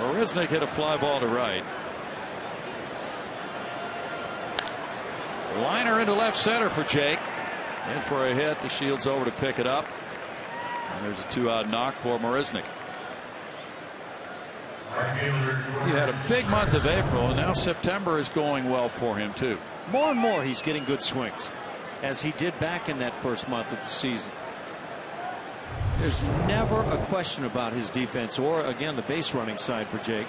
Marisnick hit a fly ball to right. Liner into left center for Jake. In for a hit. The Shields over to pick it up. And there's a 2-out knock for Marisnick. He had a big month of April, and now September is going well for him too. More and more he's getting good swings, as he did back in that first month of the season. There's never a question about his defense or, again, the base running side for Jake.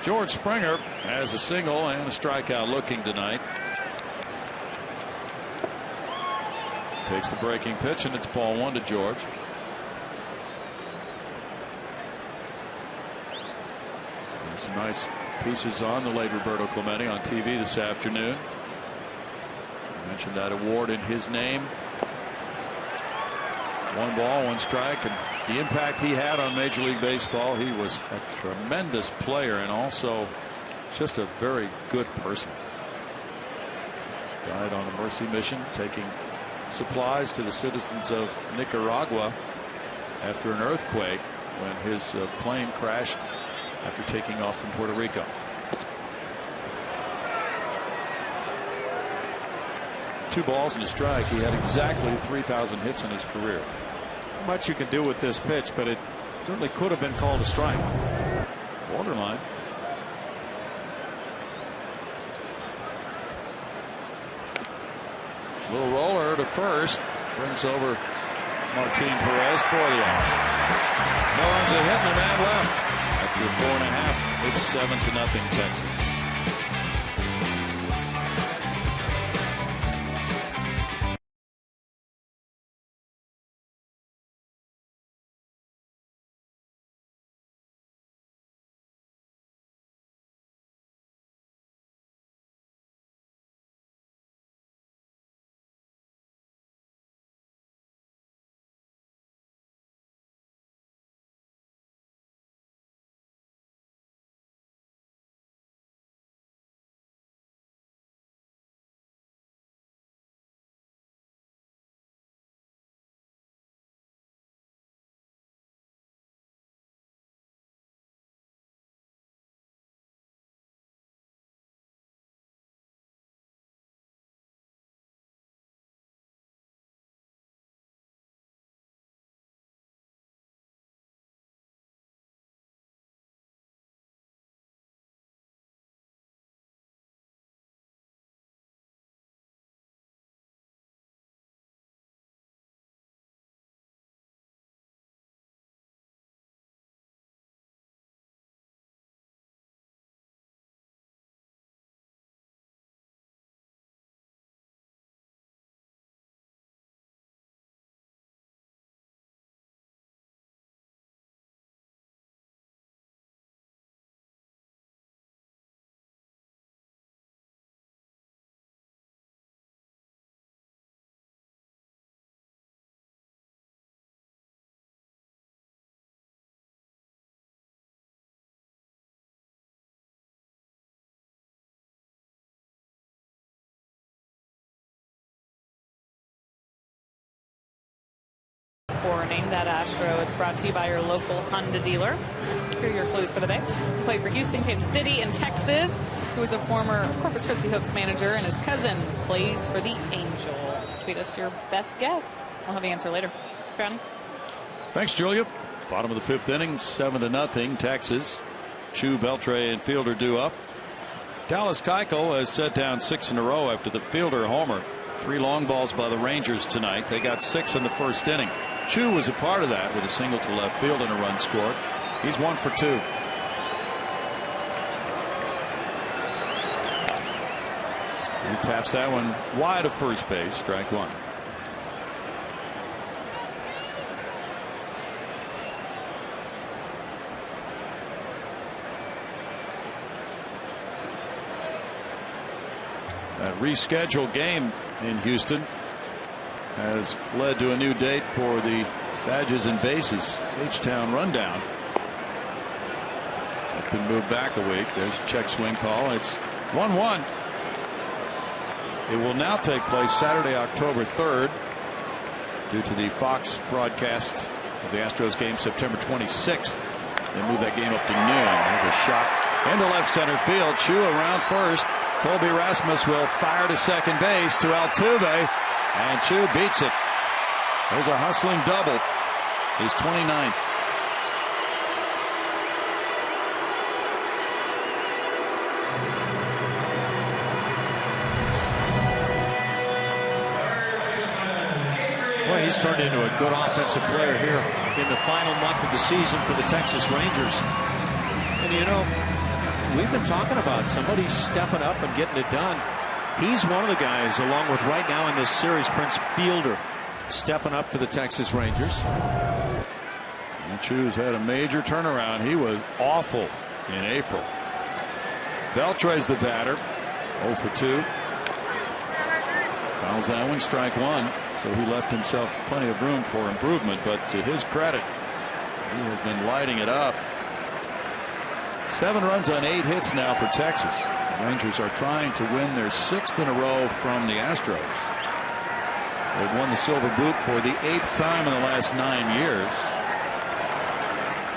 George Springer has a single and a strikeout looking tonight. Takes the breaking pitch, and it's ball one to George. There's some nice pieces on the late Roberto Clemente on TV this afternoon. I mentioned that award in his name. 1 ball, 1 strike, and the impact he had on Major League Baseball. He was a tremendous player and also just a very good person. Died on a mercy mission, taking supplies to the citizens of Nicaragua after an earthquake when his plane crashed after taking off from Puerto Rico. Two balls and a strike. He had exactly 3,000 hits in his career. Not much you can do with this pitch, but it certainly could have been called a strike. Borderline. Little roller to first, brings over Martin Perez for the out. No runs a hit and a man left. After 4.5, it's 7-0 Texas. for Name That Astro. It's brought to you by your local Honda dealer. Here are your clues for the day. He played for Houston, Kansas City, and Texas, who is a former Corpus Christi Hooks manager, and his cousin plays for the Angels. Tweet us your best guess. We'll have the answer later. Brownie. Thanks, Julia. Bottom of the 5th inning, 7-0 Texas. Chu, Beltre, and Fielder due up. Dallas Keuchel has set down 6 in a row after the Fielder homer. 3 long balls by the Rangers tonight. They got 6 in the 1st inning. Chu was a part of that with a single to left field and a run scored. He's 1 for 2. He taps that one wide of first base. Strike 1. That rescheduled game in Houston has led to a new date for the Badges and Bases H-Town Rundown. It's been moved back a week. There's a check swing call. It's 1-1. It will now take place Saturday, October 3rd, due to the Fox broadcast of the Astros game September 26th. They move that game up to noon. There's a shot into left center field. Chu around first. Colby Rasmus will fire to second base to Altuve, and Chu beats it. There's a hustling double. His 29th. Well, he's turned into a good offensive player here in the final month of the season for the Texas Rangers. And you know, we've been talking about somebody stepping up and getting it done. He's one of the guys, along with right now in this series, Prince Fielder, stepping up for the Texas Rangers. And Chu's had a major turnaround. He was awful in April. Beltre's the batter. 0 for 2. Fouls that one, strike 1. So he left himself plenty of room for improvement. But to his credit, he has been lighting it up. 7 runs on 8 hits now for Texas. The Rangers are trying to win their 6th in a row from the Astros. They've won the Silver Boot for the 8th time in the last 9 years.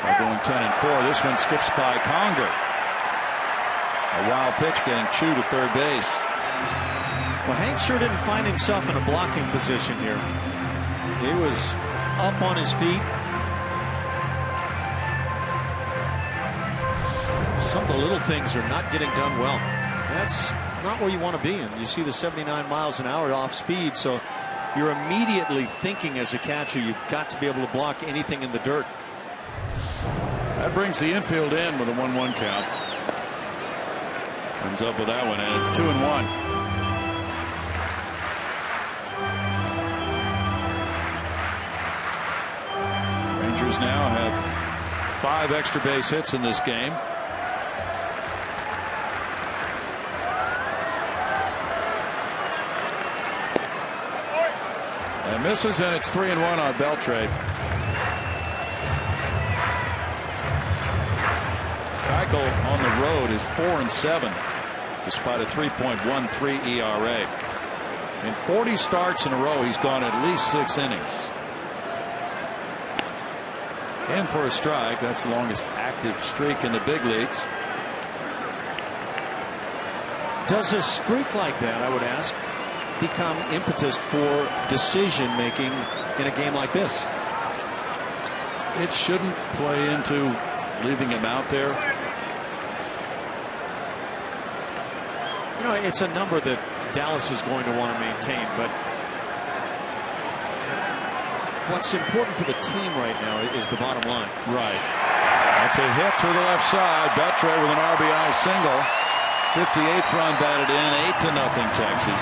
They're going 10-4. This one skips by Conger. A wild pitch getting Chu to third base. Well, Hank sure didn't find himself in a blocking position here. He was up on his feet. Some of the little things are not getting done well. That's not where you want to be. And you see the 79 miles an hour off speed. So you're immediately thinking as a catcher, you've got to be able to block anything in the dirt. That brings the infield in with a 1-1 count. Comes up with that one, and it's 2-1. Rangers now have 5 extra base hits in this game. And misses, and it's 3-1 on Beltre. Keuchel on the road is 4-7, despite a 3.13 ERA. In 40 starts in a row, he's gone at least 6 innings. And for a strike, that's the longest active streak in the big leagues. Does a streak like that, I would ask, become impetus for decision making in a game like this? It shouldn't play into leaving him out there. You know, it's a number that Dallas is going to want to maintain, but what's important for the team right now is the bottom line. Right. That's a hit to the left side. Beltre with an RBI single. 58th run batted in. 8-0 Texas.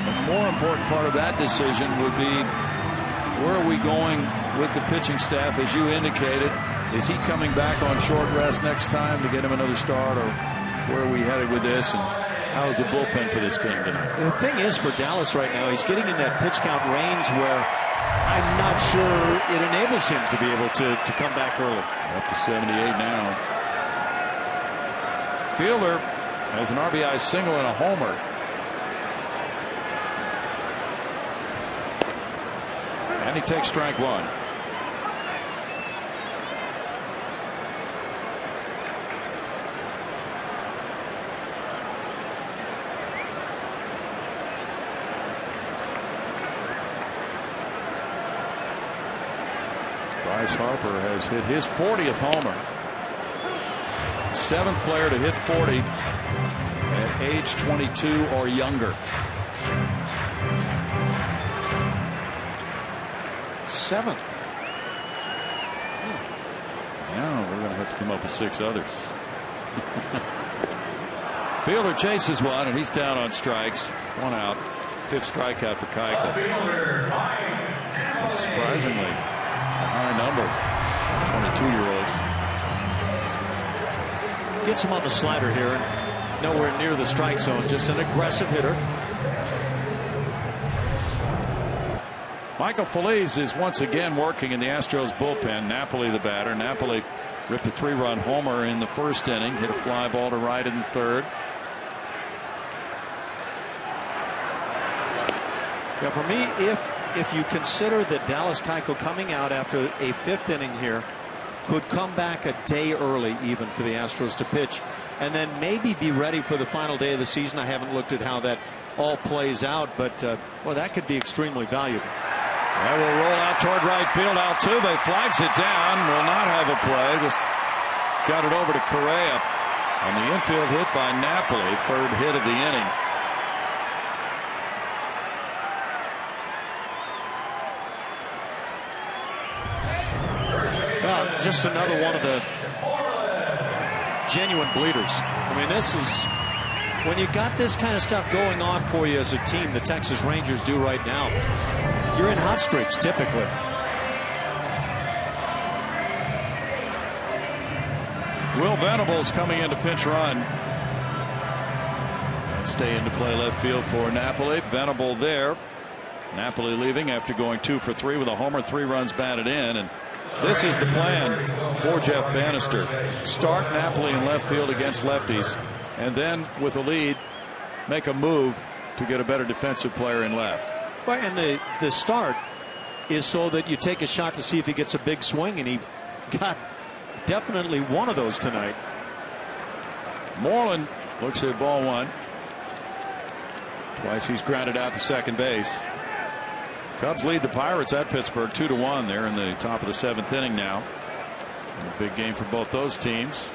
The more important part of that decision would be, where are we going with the pitching staff? As you indicated, is he coming back on short rest next time to get him another start, or where are we headed with this, and how is the bullpen for this game tonight? The thing is, for Dallas right now, he's getting in that pitch count range where I'm not sure it enables him to be able to come back early. Up to 78 now. Fielder has an RBI single and a homer. And he takes strike one. Bryce Harper has hit his 40th homer. 7th player to hit 40 at age 22 or younger. 7th. Now we're going to have to come up with 6 others. Fielder chases one, and he's down on strikes. 1 out. 5th strikeout for Keuchel. Surprisingly, a high number. 22-year-olds. Gets him on the slider here, and nowhere near the strike zone. Just an aggressive hitter. Michael Feliz is once again working in the Astros bullpen. Napoli the batter. Napoli ripped a 3-run homer in the 1st inning. Hit a fly ball to right in the 3rd. Yeah, for me, if you consider that Dallas Keuchel coming out after a 5th inning here could come back a day early even for the Astros to pitch and then maybe be ready for the final day of the season. I haven't looked at how that all plays out, but well, that could be extremely valuable. That will roll out toward right field. Altuve flags it down. Will not have a play. Just got it over to Correa on the infield hit by Napoli. 3rd hit of the inning. Just another one of the genuine bleeders. I mean, this is when you got this kind of stuff going on for you as a team, the Texas Rangers do right now. You're in hot streaks typically. Will Venables coming in to pinch run. And stay in to play left field for Napoli. Venable there. Napoli leaving after going 2 for 3 with a homer, 3 runs batted in. And this is the plan for Jeff Bannister. Start Napoli in left field against lefties, and then with a lead make a move to get a better defensive player in left. Well, and the start is so that you take a shot to see if he gets a big swing, and he got definitely one of those tonight. Moreland looks at ball 1. Twice he's grounded out to second base. Cubs lead the Pirates at Pittsburgh 2-1. They're in the top of the 7th inning now. And a big game for both those teams.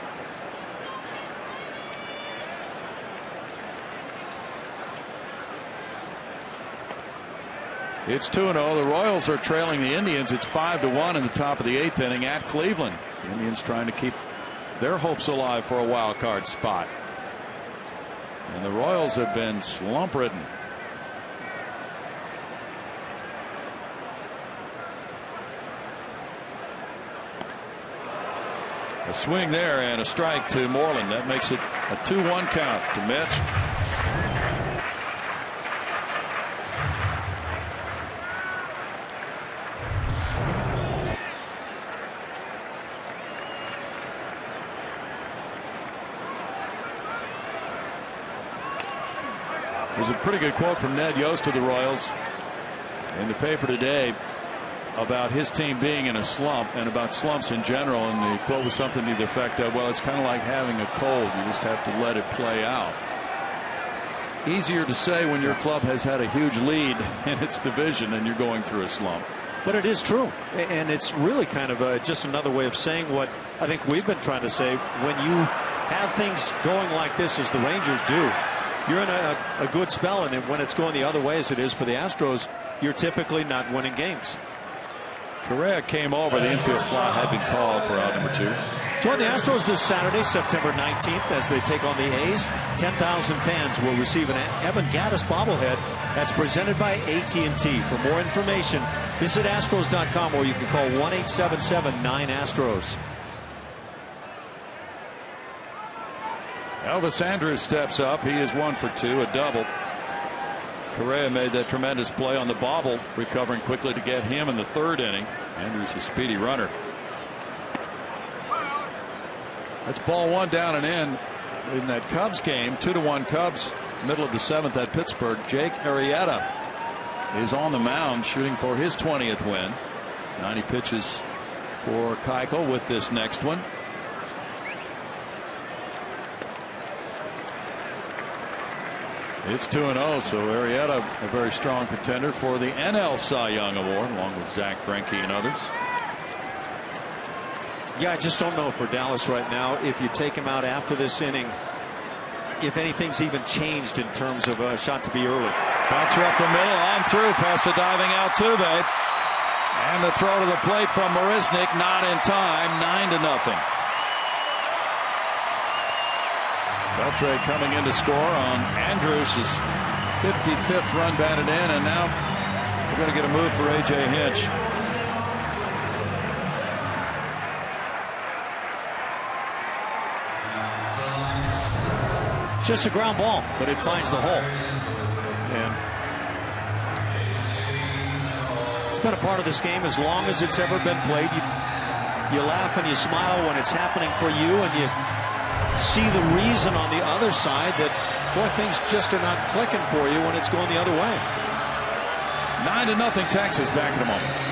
It's 2-0. The Royals are trailing the Indians. It's 5-1 in the top of the 8th inning at Cleveland. The Indians trying to keep their hopes alive for a wild card spot. And the Royals have been slump ridden. A swing there and a strike to Moreland. That makes it a 2-1 count to Mitch. There's a pretty good quote from Ned Yost of the Royals in the paper today about his team being in a slump and about slumps in general, and the quote was something to the effect of, well, it's kind of like having a cold. You just have to let it play out. Easier to say when your club has had a huge lead in its division and you're going through a slump. But it is true, and it's really kind of just another way of saying what I think we've been trying to say. When you have things going like this, as the Rangers do, you're in a good spell, and when it's going the other way as it is for the Astros, you're typically not winning games. Correa came over. The infield fly had been called for out number 2. Join the Astros this Saturday, September 19th, as they take on the A's. 10,000 fans will receive an Evan Gattis bobblehead that's presented by AT&T. For more information, visit Astros.com, or you can call 1-877-9-ASTROS. Elvis Andrus steps up. He is 1 for 2, a double. Correa made that tremendous play on the bobble, recovering quickly to get him in the 3rd inning. Andrus a speedy runner. That's ball 1 down and in that Cubs game. 2-1 Cubs, middle of the 7th at Pittsburgh. Jake Arrieta is on the mound shooting for his 20th win. 90 pitches for Keuchel with this next one. It's 2-0, so Arrieta a very strong contender for the NL Cy Young Award, along with Zach Greinke and others. Yeah, I just don't know for Dallas right now, if you take him out after this inning, if anything's even changed in terms of a shot to be early. Bouncer up the middle, on through, past the diving Altuve. And the throw to the plate from Marisnick, not in time, 9-0. Beltre coming in to score on Andrews' 55th run batted in, and now we're going to get a move for A.J. Hinch. Just a ground ball, but it finds the hole. And it's been a part of this game as long as it's ever been played. You laugh and you smile when it's happening for you, and you see the reason on the other side that, boy, things just are not clicking for you when it's going the other way. 9-0 Texas. Back in a moment.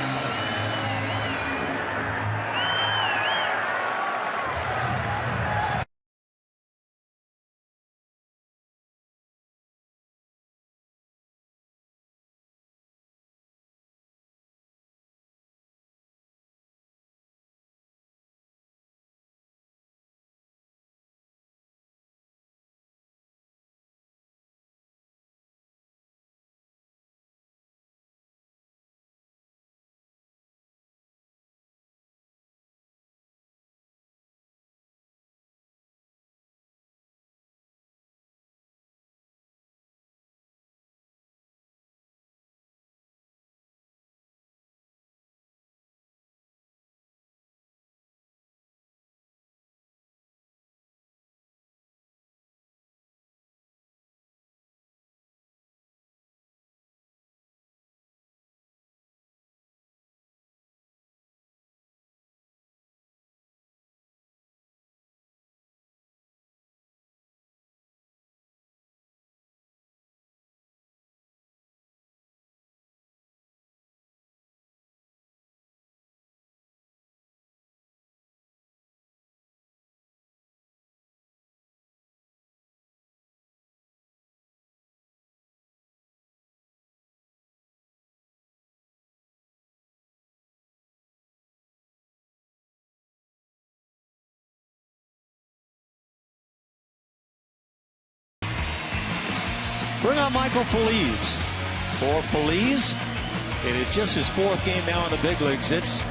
Bring on Michael Phillies. For Phillies, it is just his 4th game now in the big leagues. It's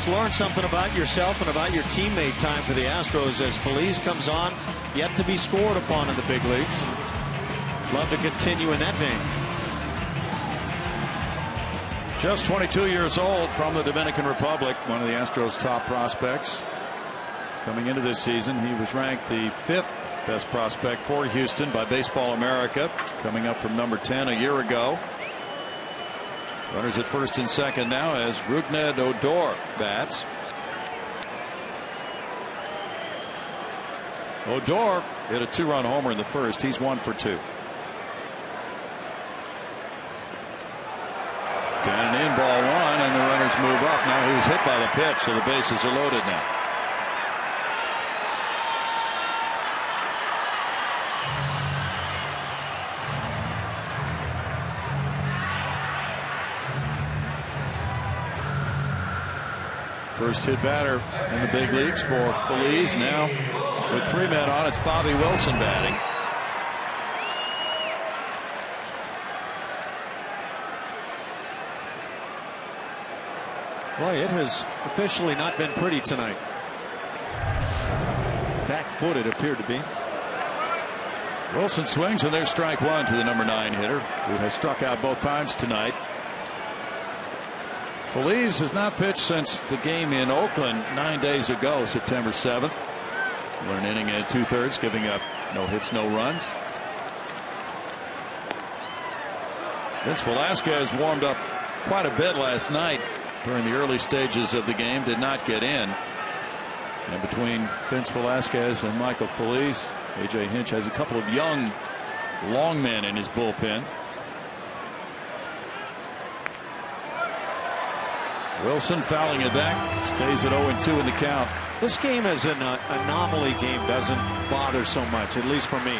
learn something about yourself and about your teammate time for the Astros as Phillies comes on, yet to be scored upon in the big leagues. Love to continue in that vein. Just 22 years old, from the Dominican Republic, one of the Astros' top prospects. Coming into this season, he was ranked the 5th best prospect for Houston by Baseball America, coming up from number 10 a year ago. Runners at first and second now as Rougned Odor bats. Odor hit a 2-run homer in the first. He's 1 for 2. Down and in, ball 1, and the runners move up. Now he was hit by the pitch, so the bases are loaded now. First hit batter in the big leagues for Phillies. Now with 3 men on, it's Bobby Wilson batting. Boy, it has officially not been pretty tonight. Back-footed appeared to be. Wilson swings, and there's strike 1 to the number 9 hitter, who has struck out both times tonight. Phillies has not pitched since the game in Oakland 9 days ago, September 7th. Won an inning and 2/3, giving up no hits, no runs. Vince Velasquez warmed up quite a bit last night during the early stages of the game, did not get in. And between Vince Velasquez and Michael Phillies, A.J. Hinch has a couple of young long men in his bullpen. Wilson fouling it back. Stays at 0-2 in the count. This game as an anomaly game doesn't bother so much, at least for me,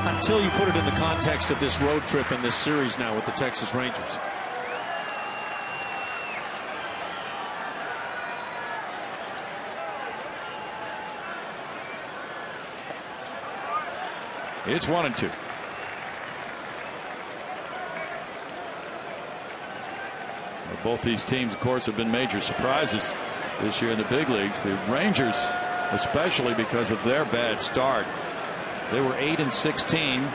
until you put it in the context of this road trip and this series now with the Texas Rangers. It's 1-2. Both these teams, of course, have been major surprises this year in the big leagues. The Rangers, especially because of their bad start. They were 8-16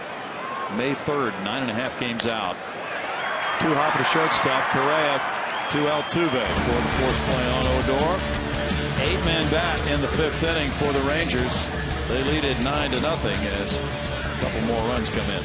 May 3rd, 9.5 games out. 2 Harper to shortstop, Correa to Altuve for the force play on Odor. 8-man bat in the 5th inning for the Rangers. They lead it 9-0 as a couple more runs come in.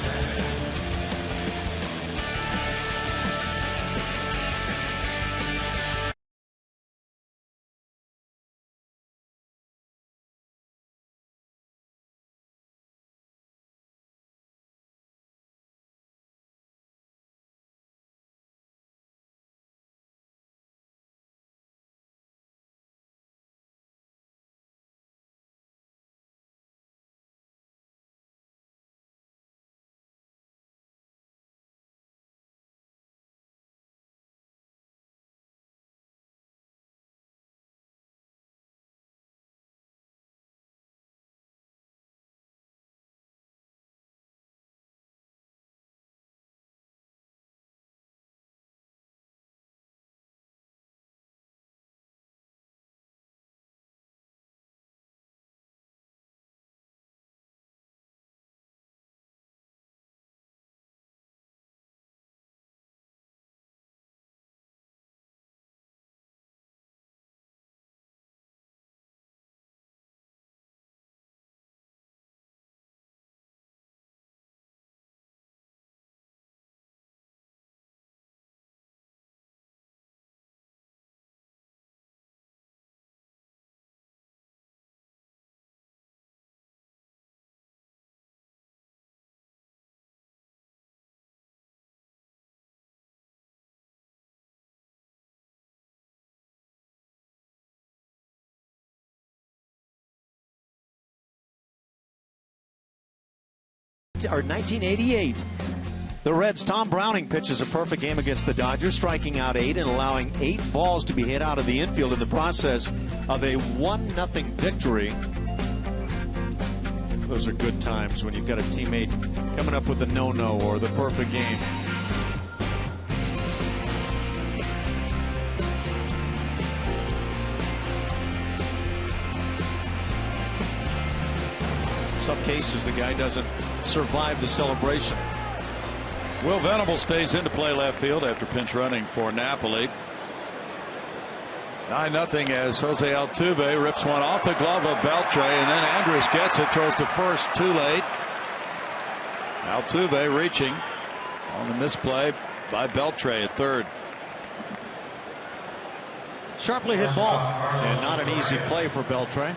Or 1988. The Reds' Tom Browning pitches a perfect game against the Dodgers, striking out 8 and allowing 8 balls to be hit out of the infield in the process of a 1-0 victory. Those are good times when you've got a teammate coming up with a no-no or the perfect game. Some cases the guy doesn't survive the celebration. Will Venable stays into play left field after pinch running for Napoli. 9-0 as Jose Altuve rips one off the glove of Beltre, and then Andrus gets it, throws to first, too late. Altuve reaching on the misplay by Beltre at third. Sharply hit ball, and not an easy play for Beltre.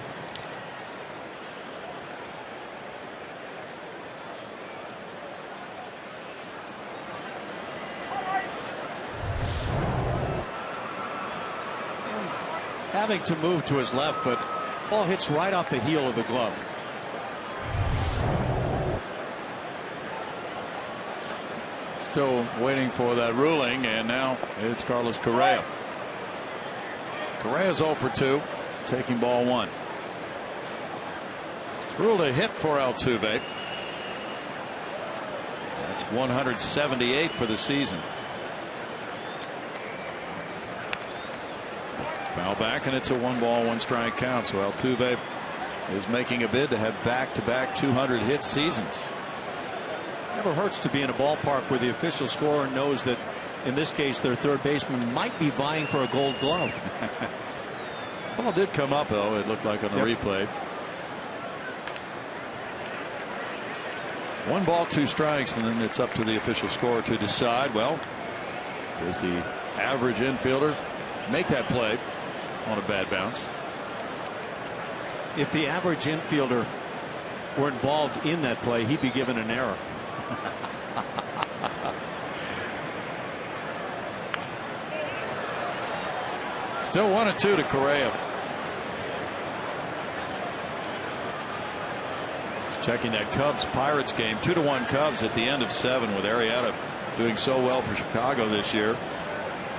Having to move to his left, but ball hits right off the heel of the glove. Still waiting for that ruling, and now it's Carlos Correa. Correa's 0 for 2, taking ball 1. It's ruled a hit for Altuve. That's 178 for the season. Foul back, and it's a 1-ball-1-strike count. So Altuve is making a bid to have back-to-back 200-hit seasons. Never hurts to be in a ballpark where the official scorer knows that, in this case, their third baseman might be vying for a Gold Glove. Ball did come up, though. It looked like on the replay. 1 ball, 2 strikes, and then it's up to the official scorer to decide. Well, does the average infielder make that play on a bad bounce? If the average infielder were involved in that play, he'd be given an error. Still 1-2 to Correa. Checking that Cubs-Pirates game. 2-1 Cubs at the end of 7 with Arrieta doing so well for Chicago this year.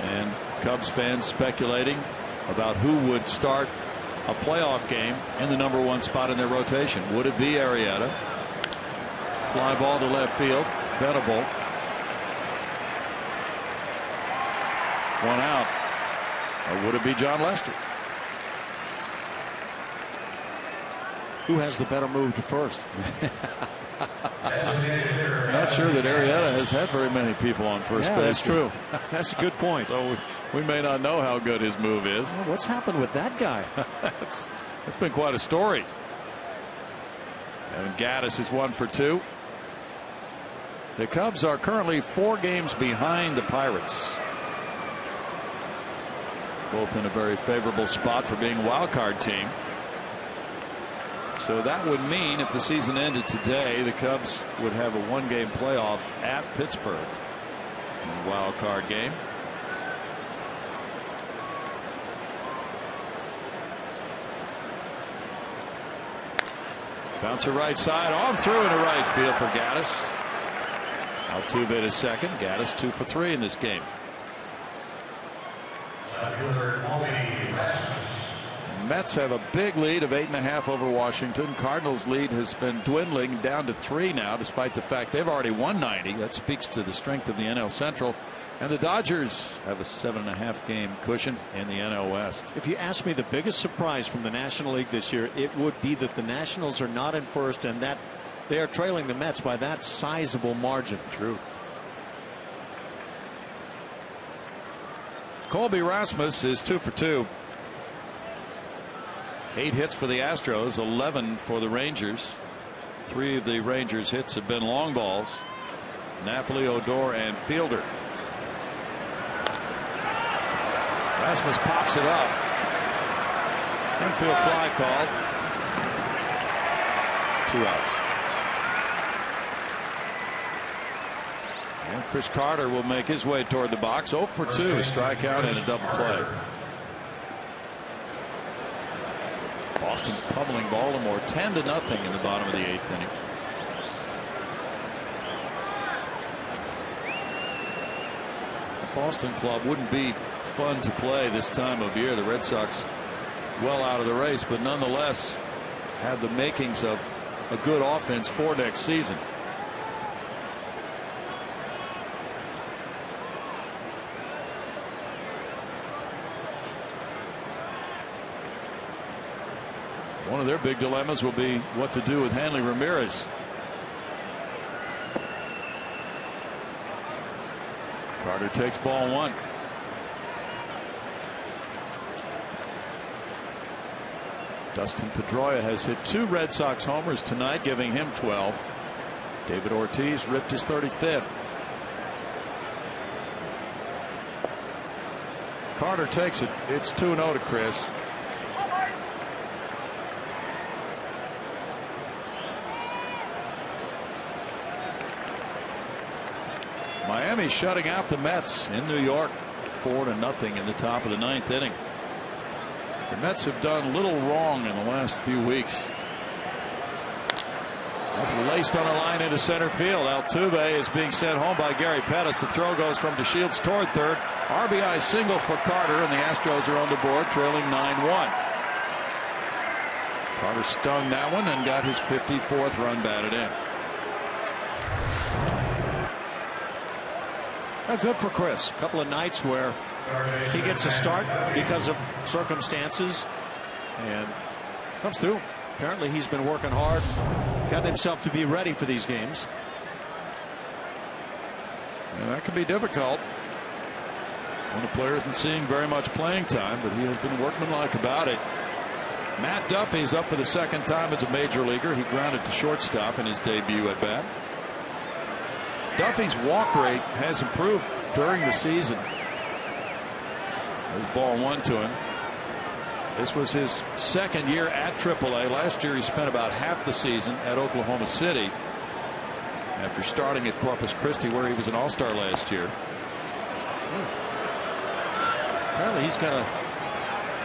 And Cubs fans speculating about who would start a playoff game in the #1 spot in their rotation. Would it be Arrieta? Fly ball to left field. Venable. 1 out. Or would it be John Lester? Who has the better move to first? Not sure that Arrieta has had very many people on first base. That's true. That's a good point. So we may not know how good his move is. Well, what's happened with that guy? It's been quite a story. And Gaddis is 1 for 2. The Cubs are currently 4 games behind the Pirates. Both in a very favorable spot for being a wild card team. So that would mean if the season ended today, the Cubs would have a 1-game playoff at Pittsburgh in the wild card game. Bouncer right side on through into right field for Gaddis. Altuve to second. Gaddis 2 for 3 in this game. Mets have a big lead of 8.5 over Washington. Cardinals lead has been dwindling down to 3 now, despite the fact they've already won 90. That speaks to the strength of the NL Central. And the Dodgers have a 7.5 game cushion in the NL West. If you ask me the biggest surprise from the National League this year, it would be that the Nationals are not in first and that they are trailing the Mets by that sizable margin. True. Colby Rasmus is 2 for 2. 8 hits for the Astros, 11 for the Rangers. 3 of the Rangers' hits have been long balls. Napoli, Odor, and Fielder. Rasmus pops it up. Infield fly called. 2 outs. And Chris Carter will make his way toward the box. 0 for 2, strikeout and a double play. Boston's pummeling Baltimore 10-0 in the bottom of the 8th inning. The Boston club wouldn't be fun to play this time of year. The Red Sox well out of the race, but nonetheless have the makings of a good offense for next season. One of their big dilemmas will be what to do with Hanley Ramirez. Carter takes ball 1. Dustin Pedroia has hit 2 Red Sox homers tonight, giving him 12. David Ortiz ripped his 35th. Carter takes it. It's 2-0 to Chris. Miami shutting out the Mets in New York 4-0 in the top of the 9th inning. The Mets have done little wrong in the last few weeks. That's laced on a line into center field. Altuve is being sent home by Gary Pettis. The throw goes from DeShields toward third. RBI single for Carter, and the Astros are on the board, trailing 9-1. Carter stung that one and got his 54th run batted in. Good for Chris. A couple of nights where he gets a start because of circumstances and comes through. Apparently he's been working hard, gotten himself to be ready for these games. And that can be difficult when the player isn't seeing very much playing time, but he has been workmanlike about it. Matt Duffy's up for the 2nd time as a major leaguer. He grounded to shortstop in his debut at bat. Duffy's walk rate has improved during the season. There's ball 1 to him. This was his 2nd year at AAA. Last year he spent about half the season at Oklahoma City after starting at Corpus Christi, where he was an all-star last year. Apparently he's got a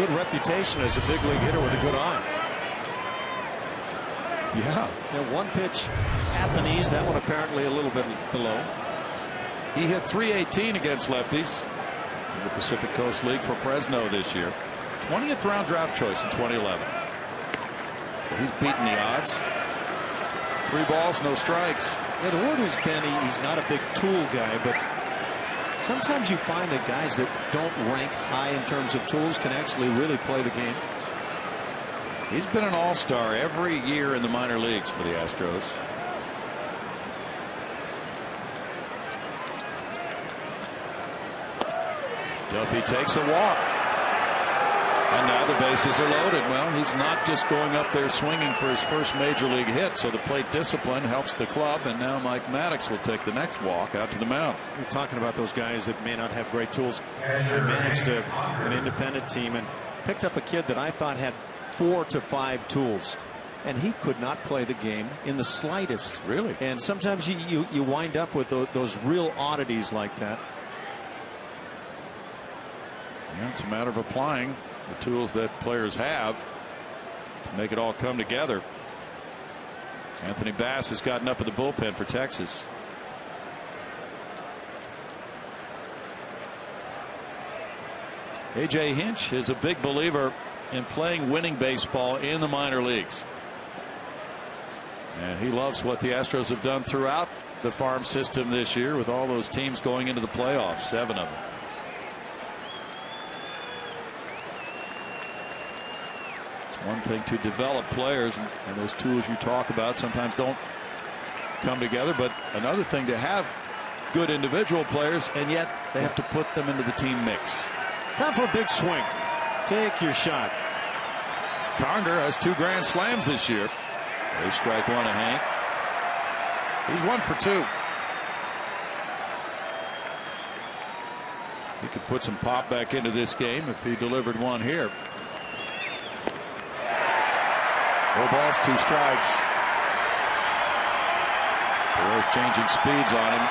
good reputation as a big league hitter with a good eye. Yeah. One pitch at the knees. That one apparently a little bit below. He hit .318 against lefties in the Pacific Coast League for Fresno this year. 20th round draft choice in 2011. So he's beaten the odds. 3 balls, no strikes. Yeah, the word has been he's not a big tool guy, but sometimes you find that guys that don't rank high in terms of tools can actually really play the game. He's been an all-star every year in the minor leagues for the Astros. Duffy takes a walk. And now the bases are loaded. Well, he's not just going up there swinging for his first major league hit, so the plate discipline helps the club, and now Mike Maddox will take the next walk out to the mound. You're talking about those guys that may not have great tools. I managed an independent team and picked up a kid that I thought had 4 to 5 tools, and he could not play the game in the slightest. Really? And sometimes you wind up with those real oddities like that. Yeah, it's a matter of applying the tools that players have to make it all come together. Anthony Bass has gotten up in the bullpen for Texas. A.J. Hinch is a big believer in playing winning baseball in the minor leagues. And he loves what the Astros have done throughout the farm system this year with all those teams going into the playoffs, 7 of them. One thing to develop players, and those tools you talk about sometimes don't come together, but another thing to have good individual players, and yet they have to put them into the team mix. Time for a big swing. Take your shot. Conger has 2 grand slams this year. They strike 1 to Hank. He's 1 for 2. He could put some pop back into this game if he delivered 1 here. 4 balls, 2 strikes. Perez changing speeds on him.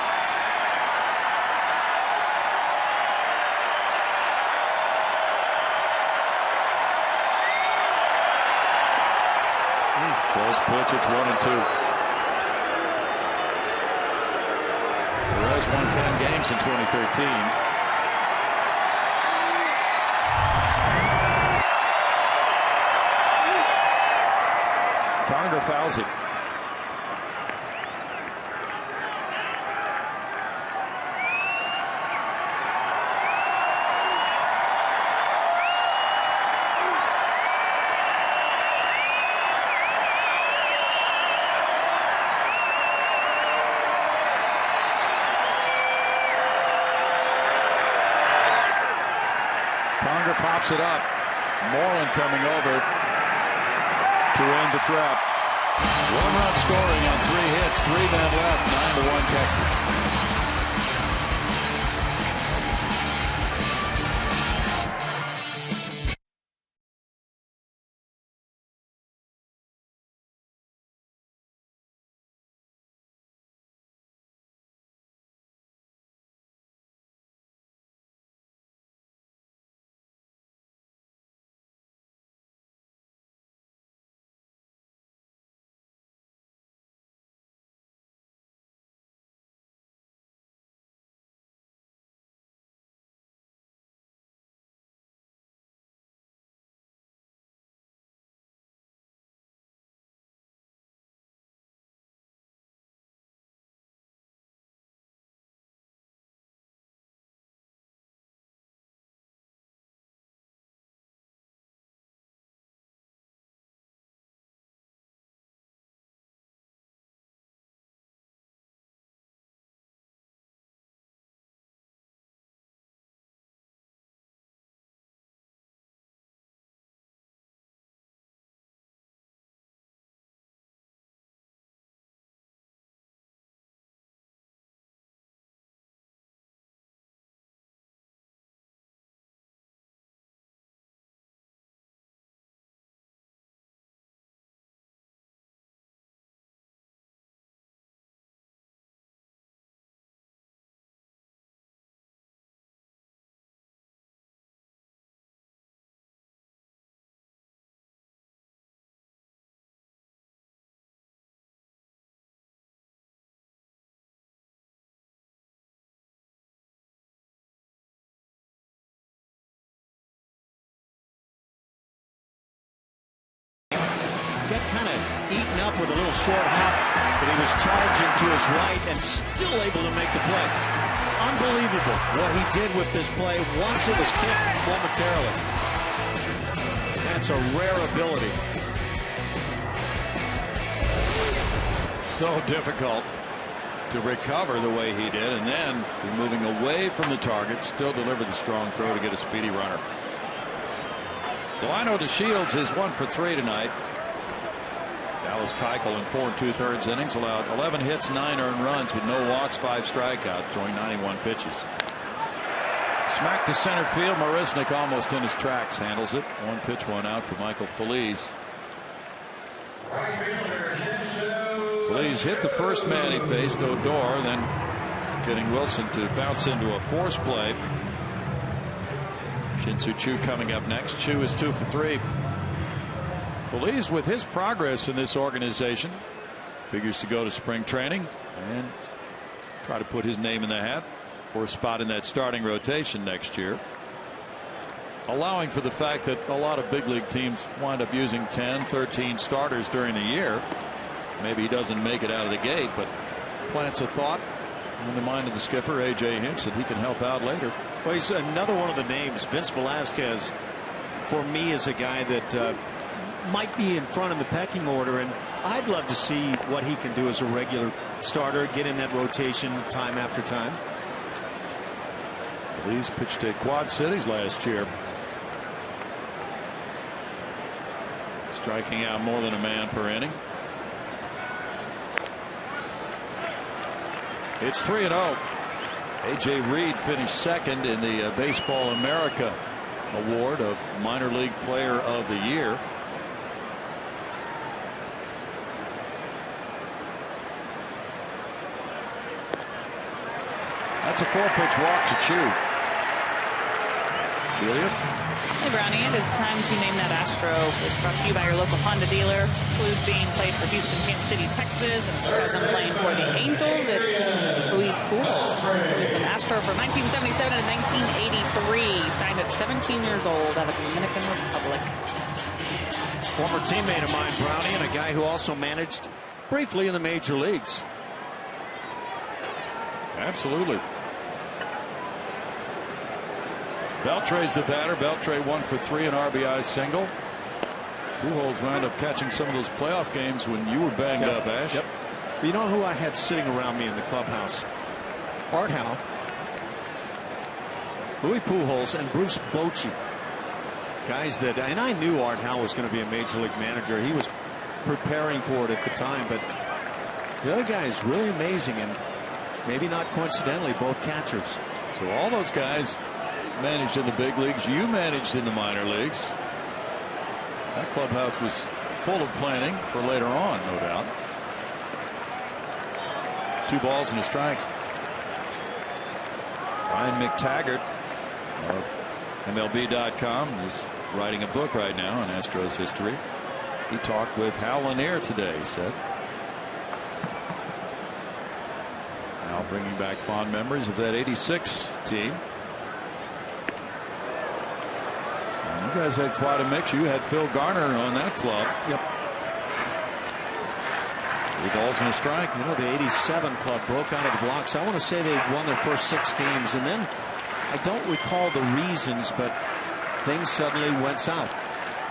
Close pitch. It's 1-2. Perez won 10 games in 2013. Conger fouls it. Conger pops it up. Moreland coming over to end the threat. 1-run scoring on 3 hits, 3 men left, 9-1 Texas. got kind of eaten up with a little short hop, but he was charging to his right and still able to make the play. Unbelievable what he did with this play once it was kicked momentarily. That's a rare ability. So difficult to recover the way he did, and then moving away from the target, still delivered the strong throw to get a speedy runner. Delino to Shields is 1 for 3 tonight. Dallas Keuchel in 4 2/3 innings allowed 11 hits, 9 earned runs with no walks, 5 strikeouts, throwing 91 pitches. Smack to center field. Marisnik almost in his tracks, handles it. 1 pitch, 1 out for Michael Phillies. Phillies hit the first man he faced, Odor, then getting Wilson to bounce into a force play. Shin-Soo Choo coming up next. Choo is 2 for 3. Phillies, with his progress in this organization, figures to go to spring training and try to put his name in the hat for a spot in that starting rotation next year, allowing for the fact that a lot of big league teams wind up using 10, 13 starters during the year. Maybe he doesn't make it out of the gate, but plants a thought in the mind of the skipper, A.J. Hinch, that he can help out later. Well, he's another one of the names. Vince Velasquez, for me, is a guy that might be in front of the pecking order, and I'd love to see what he can do as a regular starter, get in that rotation time after time. Phillies pitched at Quad Cities last year, striking out more than a man per inning. It's 3-0. A.J. Reed finished second in the Baseball America Award of Minor League Player of the Year. That's a 4-pitch walk to Choo. Julia? Hey, Brownie, it is time to name that Astro. It's brought to you by your local Honda dealer. Who's being played for Houston, Kansas City, Texas, and present playing for the Angels. It's Luis Pujols, who's an Astro from 1977 to 1983. Signed at 17 years old out of the Dominican Republic. Former teammate of mine, Brownie, and a guy who also managed briefly in the major leagues. Absolutely. Beltre's the batter. Beltre 1 for 3, an RBI single. Pujols wound up catching some of those playoff games when you were banged up, Ash. Yep. You know who I had sitting around me in the clubhouse? Art Howe, Louis Pujols, and Bruce Bochy. Guys that, and I knew Art Howe was going to be a major league manager. He was preparing for it at the time, but the other guy is really amazing, and maybe not coincidentally, both catchers. So all those guys managed in the big leagues. You managed in the minor leagues. That clubhouse was full of planning for later on, no doubt. 2 balls and a strike. Ryan McTaggart of MLB.com is writing a book right now on Astros history. He talked with Hal Lanier today, he said. Now bringing back fond memories of that '86 team. And you guys had quite a mix. You had Phil Garner on that club. Yep. 3 balls and a strike. You know, the '87 club broke out of the blocks. I want to say they won their first 6 games, and then I don't recall the reasons, but things suddenly went south.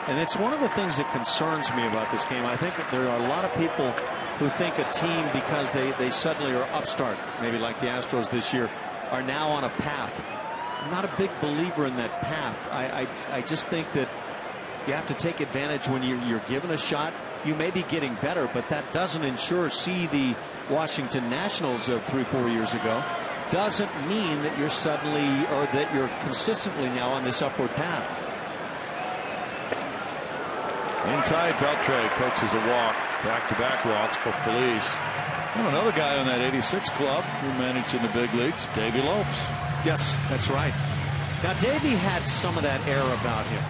And it's one of the things that concerns me about this game. I think that there are a lot of people who think a team, because they suddenly are upstart, maybe like the Astros this year, are now on a path. I'm not a big believer in that path. I just think that you have to take advantage when you're given a shot. You may be getting better, but that doesn't ensure. See the Washington Nationals of 3-4 years ago. Doesn't mean that you're suddenly, or that you're consistently now on this upward path. In tight, Beltre coaxes a walk. Back-to-back walks for Feliz. And another guy on that '86 club who managed in the big leagues, Davey Lopes. Yes, that's right. Now, Davey had some of that air about him.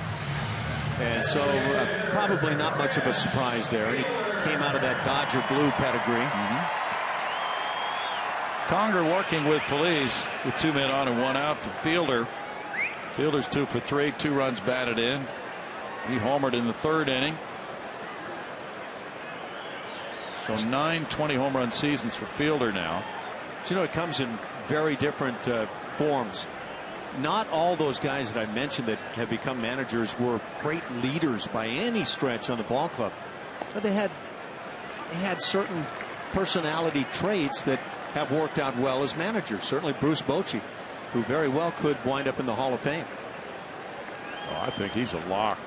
And so probably not much of a surprise there. And he came out of that Dodger blue pedigree. Conger working with Feliz with 2 men on and 1 out for Fielder. Fielder's 2 for 3, 2 runs batted in. He homered in the 3rd inning. So 9 20-home run seasons for Fielder now. But, you know, it comes in very different forms. Not all those guys that I mentioned that have become managers were great leaders by any stretch on the ball club. But they had certain personality traits that have worked out well as managers. Certainly Bruce Bochy, who very well could wind up in the Hall of Fame. Oh, I think he's a lock.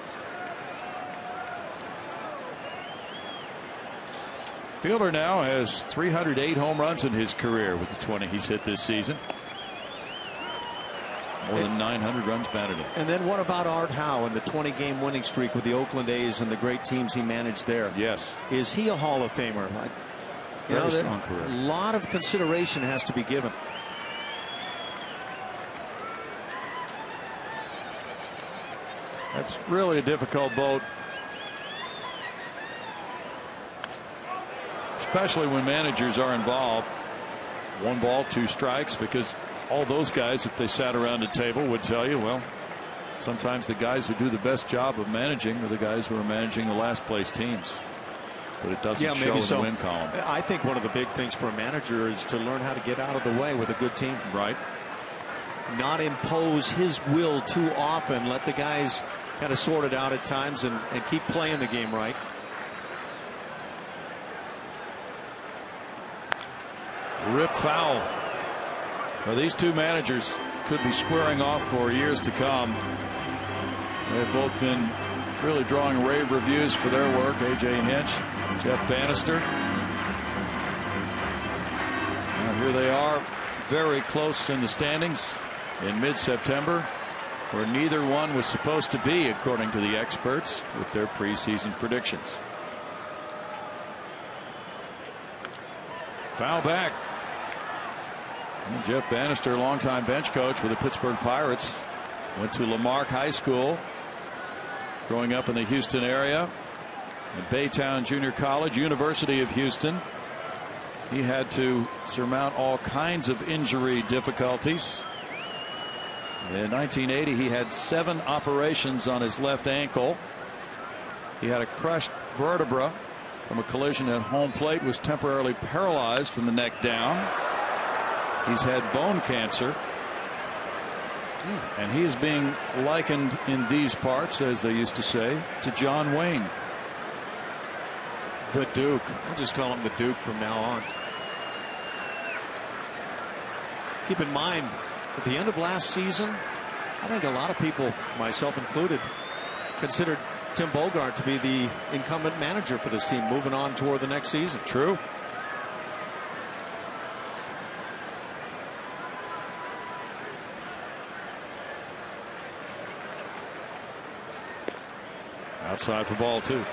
Fielder now has 308 home runs in his career with the 20 he's hit this season. More than 900 runs batted in. And then what about Art Howe and the 20-game winning streak with the Oakland A's and the great teams he managed there? Yes. Is he a Hall of Famer? You know, strong career. A lot of consideration has to be given. That's really a difficult boat, especially when managers are involved. 1 ball, 2 strikes, because all those guys, if they sat around a table, would tell you, well, sometimes the guys who do the best job of managing are the guys who are managing the last place teams. But it doesn't show in the win column. I think one of the big things for a manager is to learn how to get out of the way with a good team. Right. Not impose his will too often. Let the guys kind of sort it out at times and keep playing the game right. Rip foul. Well, these two managers could be squaring off for years to come. They've both been really drawing rave reviews for their work. A.J. Hinch, Jeff Bannister. Now here they are, very close in the standings in mid-September, where neither one was supposed to be, according to the experts, with their preseason predictions. Foul back. And Jeff Bannister, longtime bench coach with the Pittsburgh Pirates, went to Lamarck High School, growing up in the Houston area, at Baytown Junior College, University of Houston. He had to surmount all kinds of injury difficulties. In 1980, he had 7 operations on his left ankle. He had a crushed vertebra from a collision at home plate, was temporarily paralyzed from the neck down. He's had bone cancer, and he is being likened in these parts, as they used to say, to John Wayne. The Duke. I'll just call him the Duke from now on. Keep in mind, at the end of last season, I think a lot of people, myself included, considered Tim Bogart to be the incumbent manager for this team moving on toward the next season. True. Outside for ball 2.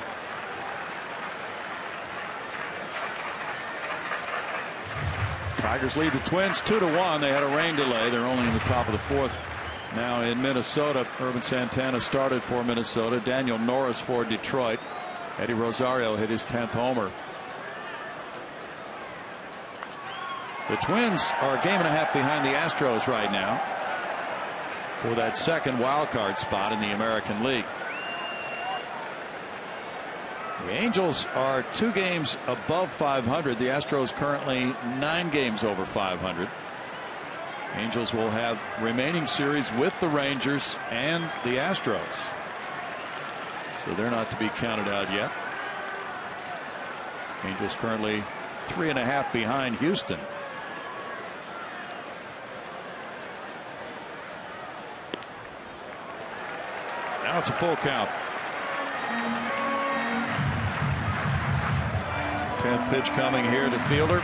Tigers lead the Twins 2-1. They had a rain delay. They're only in the top of the 4th now in Minnesota. Urban Santana started for Minnesota. Daniel Norris for Detroit. Eddie Rosario hit his 10th homer. The Twins are a game and a half behind the Astros right now for that second wild card spot in the American League. The Angels are 2 games above 500. The Astros currently 9 games over 500. Angels will have remaining series with the Rangers and the Astros, so they're not to be counted out yet. Angels currently 3.5 behind Houston. Now it's a full count. 10th pitch coming here to Fielder.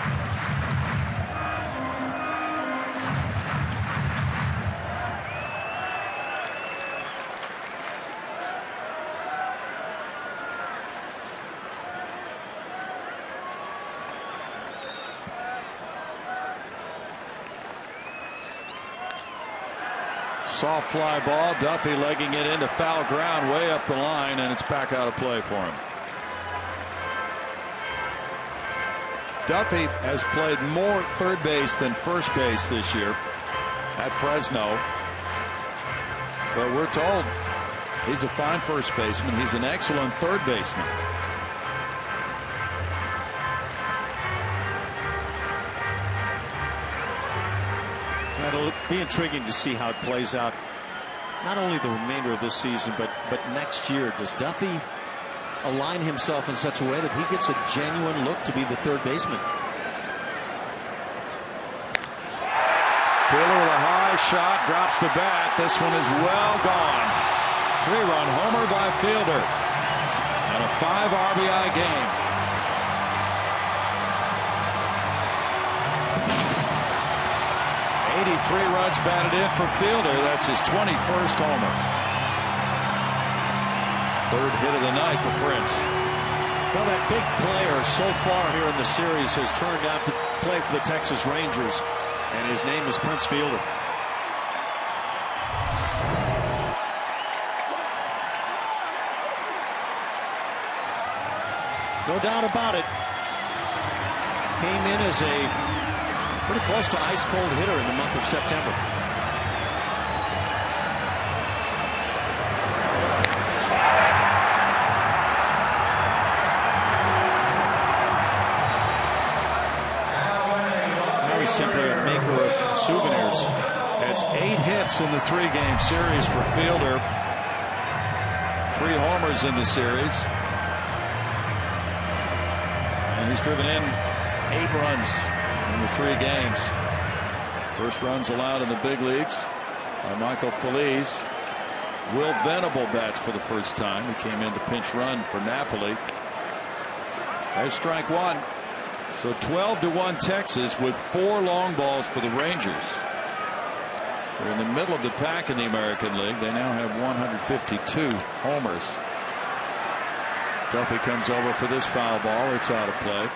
Soft fly ball. Duffy legging it into foul ground way up the line, and it's back out of play for him. Duffy has played more third base than first base this year at Fresno. But we're told he's a fine first baseman. He's an excellent third baseman. It'll be intriguing to see how it plays out. Not only the remainder of this season, but next year. Does Duffy align himself in such a way that he gets a genuine look to be the third baseman? Fielder with a high shot, drops the bat. This one is well gone. 3-run homer by Fielder. And a 5 RBI game. '83 runs batted in for Fielder. That's his 21st homer. Third hit of the night for Prince. Well, that big player so far here in the series has turned out to play for the Texas Rangers, and his name is Prince Fielder. No doubt about it. Came in as a pretty close to ice cold hitter in the month of September. Now he's simply a maker of souvenirs. That's 8 hits in the 3-game series for Fielder. 3 homers in the series. And he's driven in 8 runs in the 3 games. First runs allowed in the big leagues by Michael Phillies. Will Venable bats for the first time. He came in to pinch run for Napoli. There's strike 1. So 12-1 Texas with 4 long balls for the Rangers. They're in the middle of the pack in the American League. They now have 152 homers. Duffy comes over for this foul ball. It's out of play.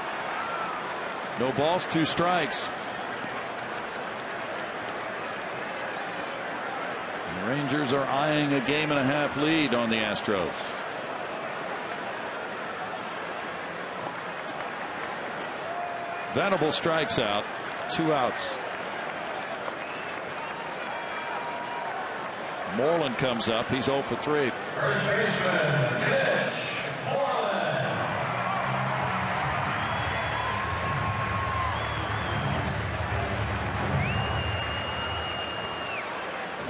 No balls, 2 strikes. The Rangers are eyeing a 1.5 game lead on the Astros. Venable strikes out. 2 outs. Moreland comes up. He's 0 for 3. First baseman,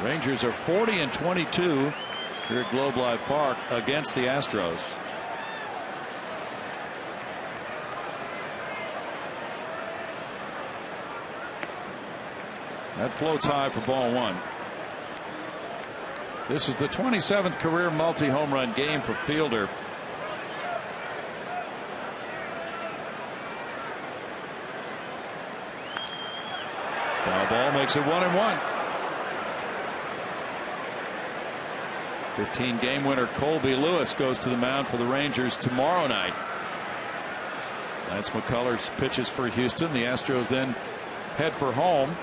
Rangers are 40-22 here at Globe Life Park against the Astros. That floats high for ball 1. This is the 27th career multi-home run game for Fielder. Foul ball makes it 1-1. 15-game winner Colby Lewis goes to the mound for the Rangers tomorrow night. Lance McCullers pitches for Houston. The Astros then head for home.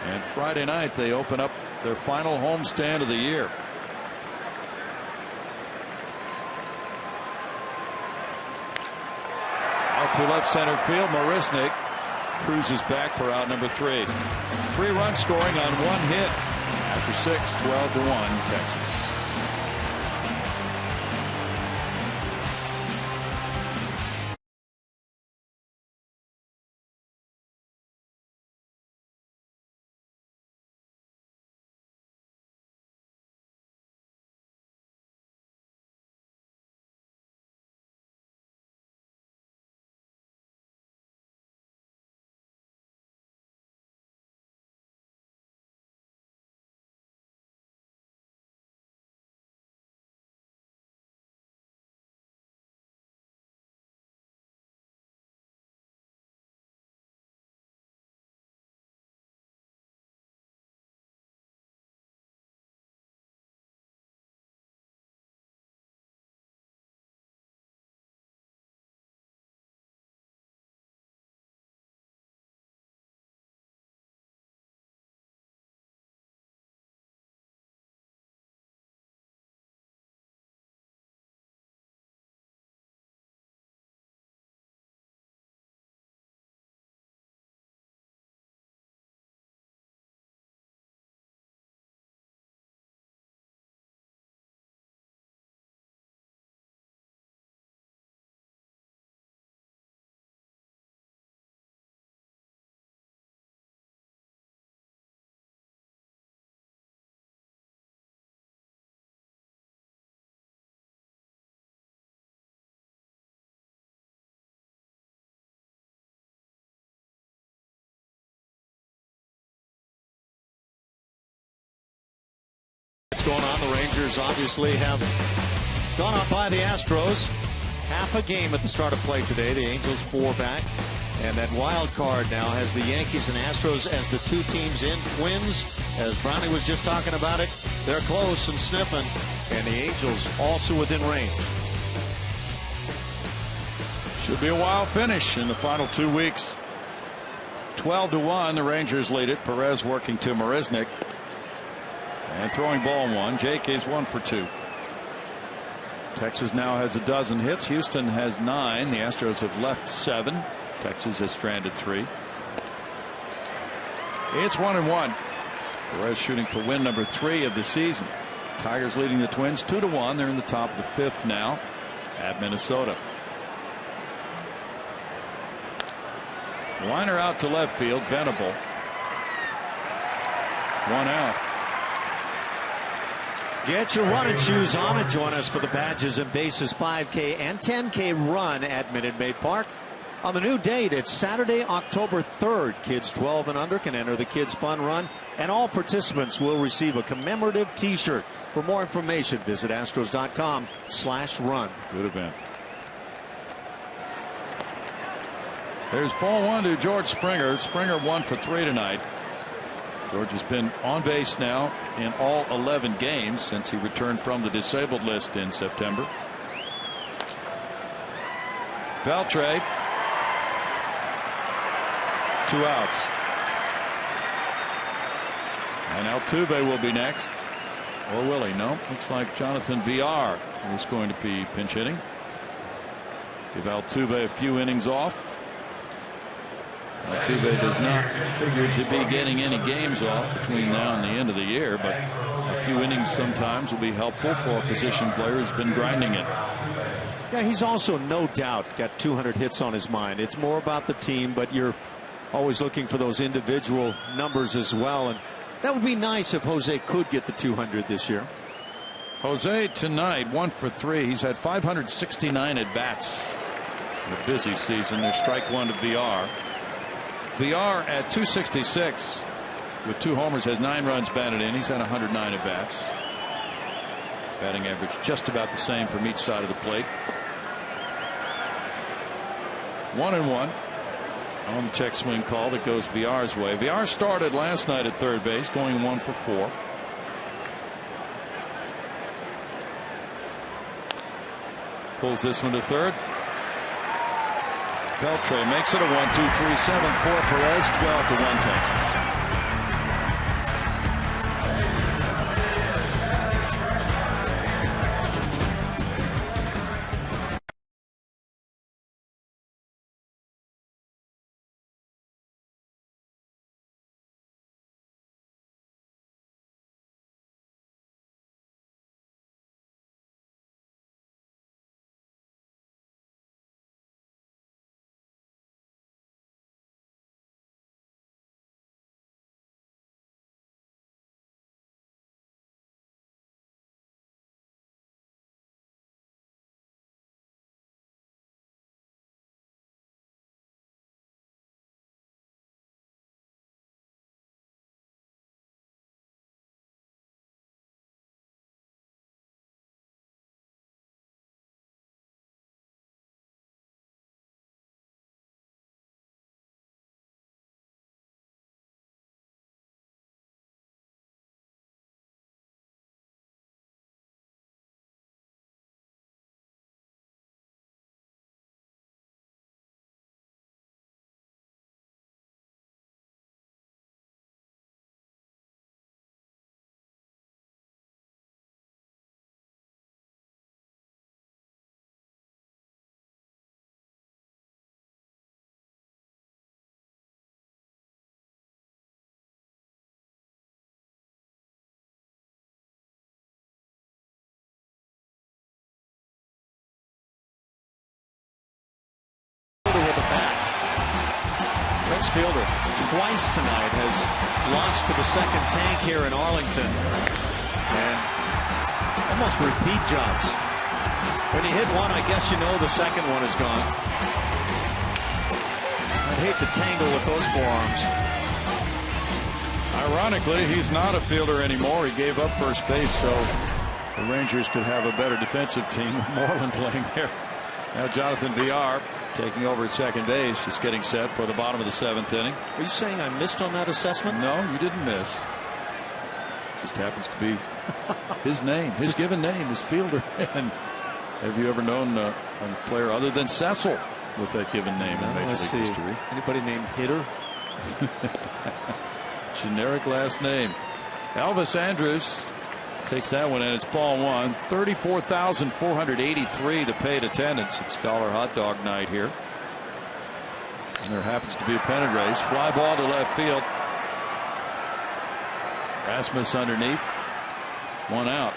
And Friday night they open up their final homestand of the year. Out to left center field. Marisnik cruises back for out number 3. 3-run scoring on 1 hit. After 6, 12-1 Texas. what's going on. The Rangers obviously have gone up by the Astros. Half a game at the start of play today. The Angels 4 back. And that wild card now has the Yankees and Astros as the two teams in. Twins, as Brownie was just talking about it, they're close and sniffing. And the Angels also within range. Should be a wild finish in the final 2 weeks. 12-1, the Rangers lead it. Perez working to Marisnik. And throwing ball 1. Jake is 1 for 2. Texas now has a dozen hits. Houston has 9. The Astros have left 7. Texas has stranded 3. It's 1-1. Perez shooting for win number 3 of the season. Tigers leading the Twins 2-1. They're in the top of the 5th now at Minnesota. Liner out to left field. Venable. 1 out. Get your running shoes on and join us for the Badges and Bases 5K and 10K run at Minute Maid Park. On the new date, it's Saturday, October 3rd. Kids 12 and under can enter the Kids Fun Run, and all participants will receive a commemorative T-shirt. For more information, visit astros.com/run. Good event. There's ball 1 to George Springer. Springer 1 for 3 tonight. George has been on base now in all 11 games since he returned from the disabled list in September. Beltre. 2 outs. And Altuve will be next. Or will he? No. Looks like Jonathan VR is going to be pinch hitting. Give Altuve a few innings off. Altuve does not figure to be getting any games off between now and the end of the year, but a few innings sometimes will be helpful for a position player who's been grinding it. Yeah, he's also no doubt got 200 hits on his mind. It's more about the team, but you're always looking for those individual numbers as well, and that would be nice if Jose could get the 200 this year. Jose tonight 1 for 3. He's had 569 at bats in a busy season. There's strike 1 to VR. VR at 266 with 2 homers has 9 runs batted in. He's had 109 at bats. Batting average just about the same from each side of the plate. 1-1 on the check swing call that goes VR's way. VR started last night at third base, going 1 for 4. Pulls this one to third. Beltre makes it a 1-2-3-7 for Perez. 12-1 Texas. Fielder twice tonight has launched to the second tank here in Arlington, and almost repeat jobs. When you hit one, I guess you know the second one is gone. I'd hate to tangle with those forearms. I Ironically, he's not a fielder anymore. He gave up first base, so the Rangers could have a better defensive team with Moreland playing there. Now Jonathan VR taking over at second base is getting set for the bottom of the 7th inning. Are you saying I missed on that assessment? No, you didn't miss. Just happens to be his name, his given name is fielder. And have you ever known a player other than Cecil with that given name in Major League history? Anybody named Hitter? Generic last name. Elvis Andrus takes that one, and it's ball one. 34,483 the paid attendance at Scholar Hot Dog Night here. And there happens to be a pennant race. Fly ball to left field. Rasmus underneath. One out.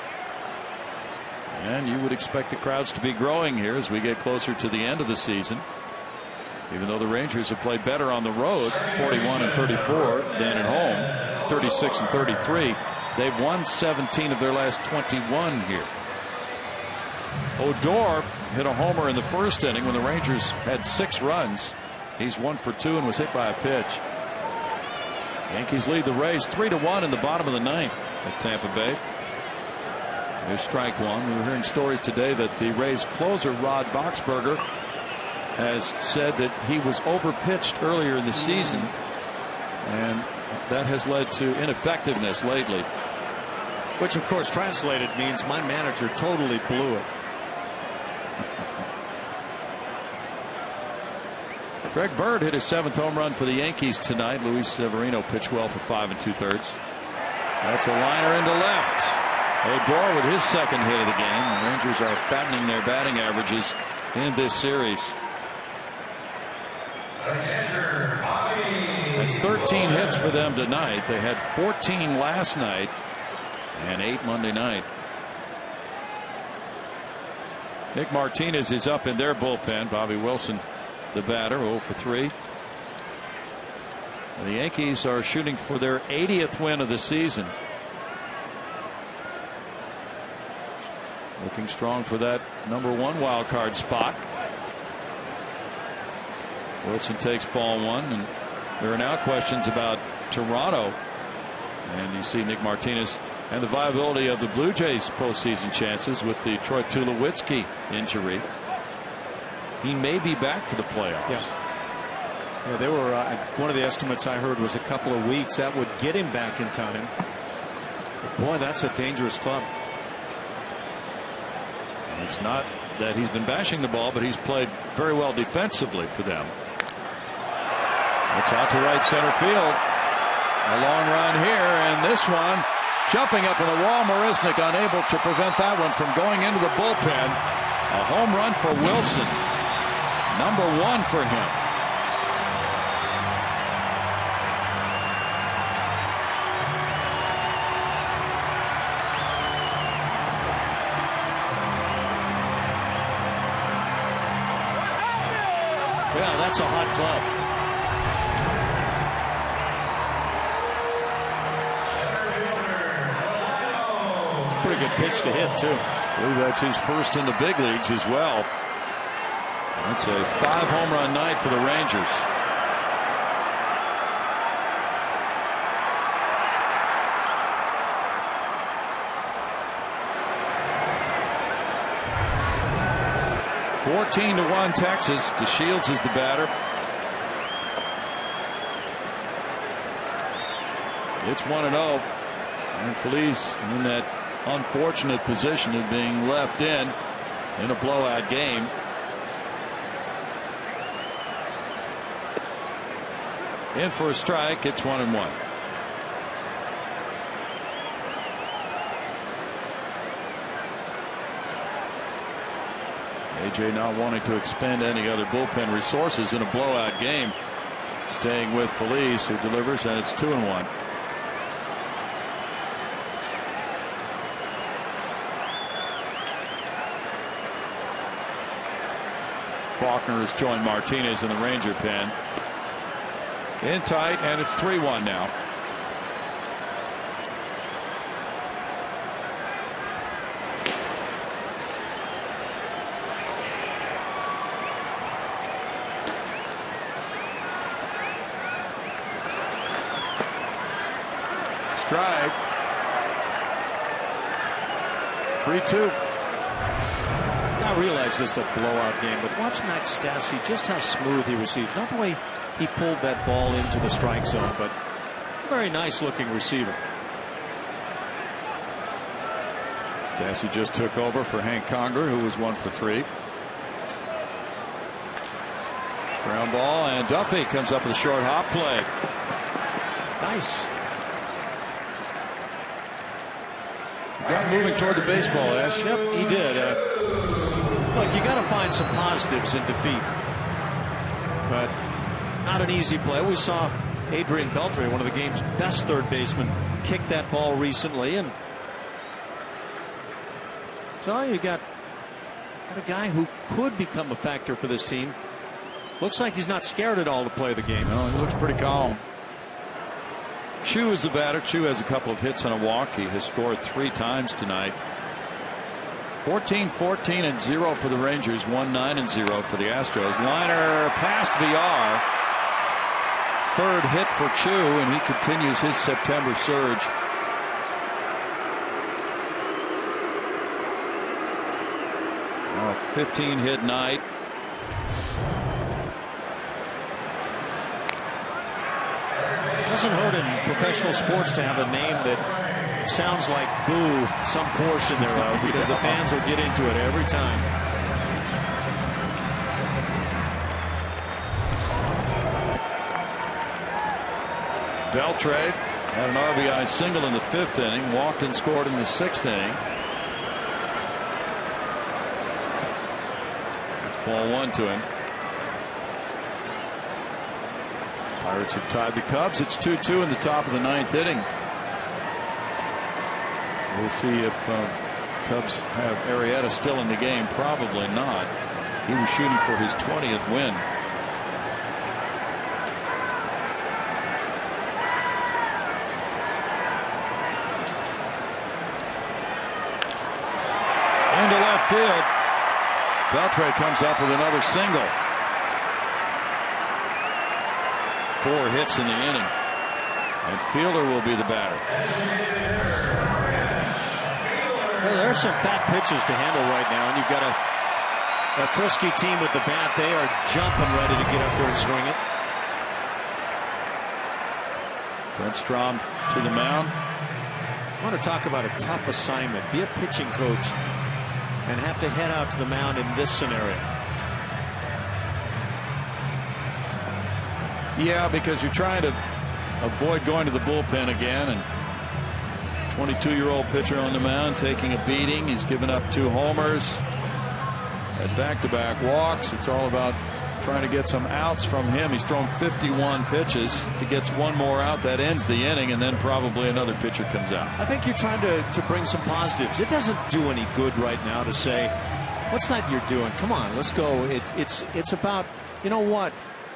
And you would expect the crowds to be growing here as we get closer to the end of the season. Even though the Rangers have played better on the road, 41-34, than at home, 36-33. They've won 17 of their last 21 here. Odor hit a homer in the first inning when the Rangers had 6 runs. He's 1 for 2 and was hit by a pitch. Yankees lead the Rays 3-1 in the bottom of the 9th at Tampa Bay. There's strike one. We were hearing stories today that the Rays closer Rod Boxberger has said that he was overpitched earlier in the season, and that has led to ineffectiveness lately. Which of course translated means my manager totally blew it. Greg Bird hit his 7th home run for the Yankees tonight. Luis Severino pitched well for 5 2/3. That's a liner into left. Odor with his 2nd hit of the game. The Rangers are fattening their batting averages in this series. That's 13 hits for them tonight. They had 14 last night and 8 Monday night. Nick Martinez is up in their bullpen. Bobby Wilson, the batter, 0 for 3. And the Yankees are shooting for their 80th win of the season. Looking strong for that #1 wild card spot. Wilson takes ball one, and there are now questions about Toronto. And you see Nick Martinez and the viability of the Blue Jays postseason chances with the Troy Tulowitzki injury. He may be back for the playoffs. Yeah, they were one of the estimates I heard was a couple of weeks. That would get him back in time. But boy, that's a dangerous club. It's not that he's been bashing the ball, but he's played very well defensively for them. It's out to right center field. A long run here, and this one jumping up in the wall. Marisnik unable to prevent that one from going into the bullpen. A home run for Wilson. #1 for him. Yeah, that's a hot club. Pretty good pitch to hit, too. I believe that's his first in the big leagues as well. That's a 5 home run night for the Rangers. (14-1) Texas. DeShields is the batter. It's 1-0, and Phillies in that unfortunate position of being left in a blowout game. In for a strike. It's 1-1. AJ not wanting to expend any other bullpen resources in a blowout game. Staying with Feliz, who delivers, and it's 2-1. Faulkner has joined Martinez in the Ranger pen. In tight, and it's 3-1 now. strike. 3-2. I realize this is a blowout game, but watch Max Stassi, just how smooth he receives. Not the way he pulled that ball into the strike zone, but a very nice looking receiver. Stassi just took over for Hank Conger, who was 1 for 3. Ground ball, and Duffy comes up with a short hop play. Nice. Got moving toward the baseball, Ash. Yep, he did. Look, you got to find some positives in defeat, but not an easy play. We saw Adrian Beltre, one of the game's best third basemen, kick that ball recently, and so you got a guy who could become a factor for this team. Looks like he's not scared at all to play the game. No, he looks pretty calm. HOU is the batter. HOU has a couple of hits and a walk. He has scored 3 times tonight. 14-14-0 for the Rangers. 1-9-0 for the Astros. Liner past VR. Third hit for HOU, and he continues his September surge. A 15-hit night. Doesn't hurt in professional sports to have a name that sounds like boo some portion thereof, because the fans will get into it every time. Beltre had an RBI single in the 5th inning, walked and scored in the 6th inning. That's ball 1 to him. Pirates have tied the Cubs. It's 2-2 in the top of the 9th inning. We'll see if Cubs have Arrieta still in the game. Probably not. He was shooting for his 20th win. Into left field. Beltre comes up with another single. 4 hits in the inning, and Fielder will be the batter. Well, there's some fat pitches to handle right now, and you've got a frisky team with the bat. They are jumping, ready to get up there and swing it. Brent Strom to the mound. I want to talk about a tough assignment. Be a pitching coach and have to head out to the mound in this scenario. Yeah, because you're trying to avoid going to the bullpen again, and 22-year-old pitcher on the mound taking a beating. He's given up 2 homers, had back-to-back walks. It's all about trying to get some outs from him. He's thrown 51 pitches. If he gets 1 more out, that ends the inning, and then probably another pitcher comes out. I think you're trying to bring some positives. It doesn't do any good right now to say, what's that you're doing? Come on, let's go. It's about, you know what?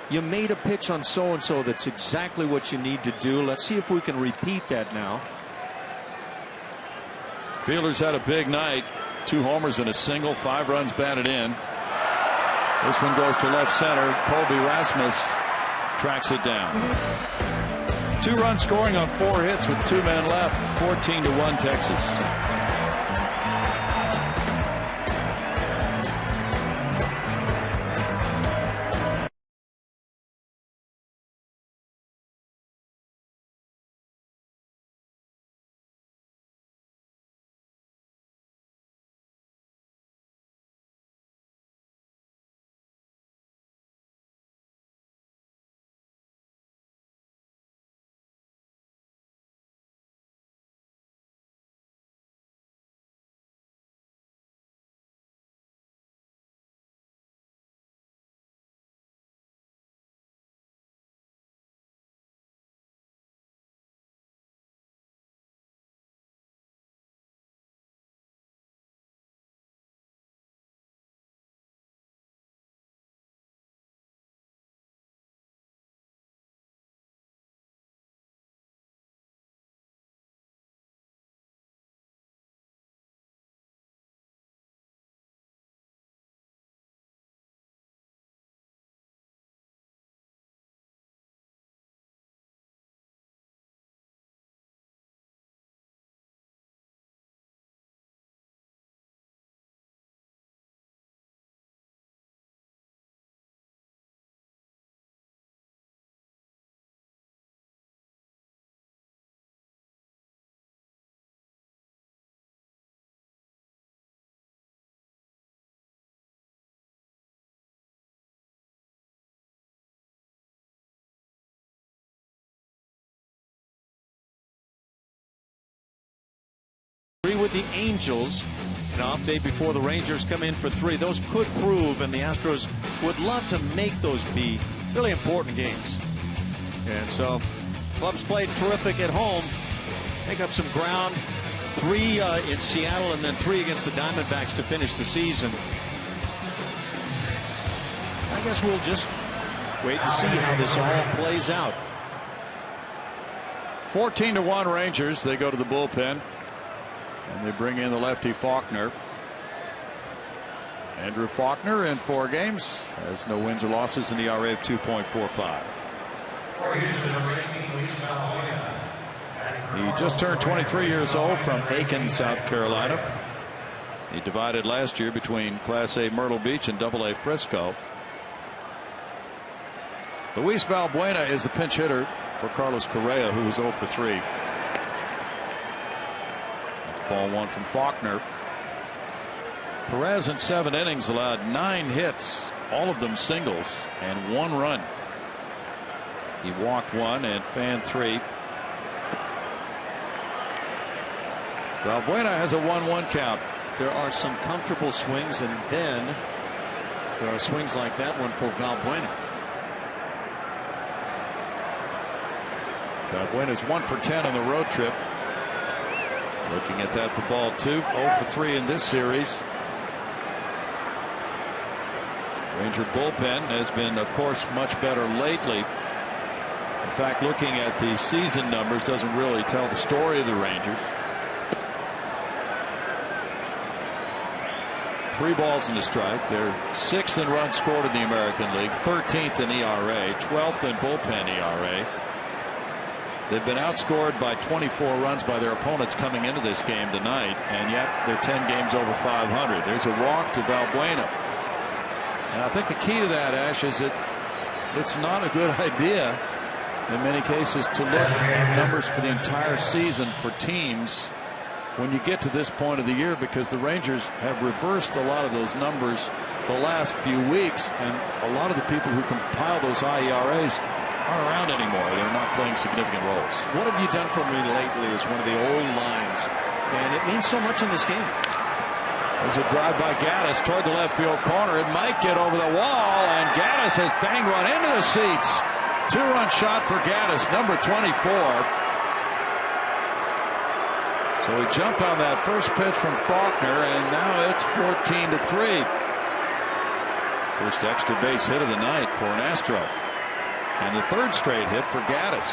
You made a pitch on so-and-so that's exactly what you need to do. Let's see if we can repeat that now. Fielder's had a big night. 2 homers and a single, 5 runs batted in. This one goes to left center. Colby Rasmus tracks it down. 2-run scoring on 4 hits with 2 men left. 14-1 Texas. with the Angels. An off day before the Rangers come in for 3. Those could prove, and the Astros would love to make those be really important games. And so, clubs played terrific at home. Make up some ground. 3 in Seattle and then 3 against the Diamondbacks to finish the season. I guess we'll just wait and see how this all plays out. 14-1 Rangers. They go to the bullpen. And they bring in the lefty Faulkner. Andrew Faulkner in 4 games has no wins or losses, an ERA of 2.45. He just turned 23 years old from Aiken, South Carolina. He divided last year between Class A Myrtle Beach and Double A Frisco. Luis Valbuena is the pinch hitter for Carlos Correa, who was 0 for 3. Ball 1 from Faulkner. Perez in 7 innings allowed 9 hits, all of them singles, and 1 run. He walked 1 and fanned 3. Valbuena has a 1-1 count. There are some comfortable swings, and then there are swings like that one for Valbuena. Valbuena's 1 for 10 on the road trip. Looking at that for ball 2. 0 for 3 in this series. Ranger bullpen has been, of course, much better lately. In fact, looking at the season numbers doesn't really tell the story of the Rangers. 3 balls and a strike. They're 6th in runs scored in the American League, 13th in ERA, 12th in bullpen ERA. They've been outscored by 24 runs by their opponents coming into this game tonight, and yet they're 10 games over 500. There's a walk to Valbuena. And I think the key to that, Ash, is that it's not a good idea in many cases to look at numbers for the entire season for teams when you get to this point of the year, because the Rangers have reversed a lot of those numbers the last few weeks, and a lot of the people who compile those high ERAs aren't around anymore. They're not playing significant roles. What have you done for me lately is one of the old lines, and it means so much in this game. There's a drive by Gaddis toward the left field corner. It might get over the wall, and Gaddis has banged one into the seats. 2-run shot for Gaddis, number 24. So he jumped on that first pitch from Faulkner, and now it's 14-3. First extra base hit of the night for an Astro. And the 3rd straight hit for Gaddis.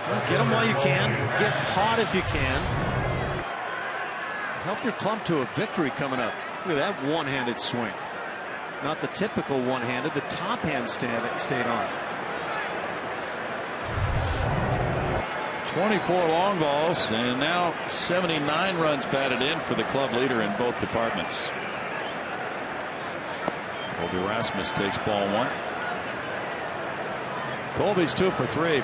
Well, get them while you can. Get hot if you can. Help your club to a victory coming up. Look at that one-handed swing. Not the typical one-handed. The top hand stayed on. 24 long balls, and now 79 runs batted in for the club leader in both departments. Colby Rasmus takes ball 1. Colby's 2 for 3.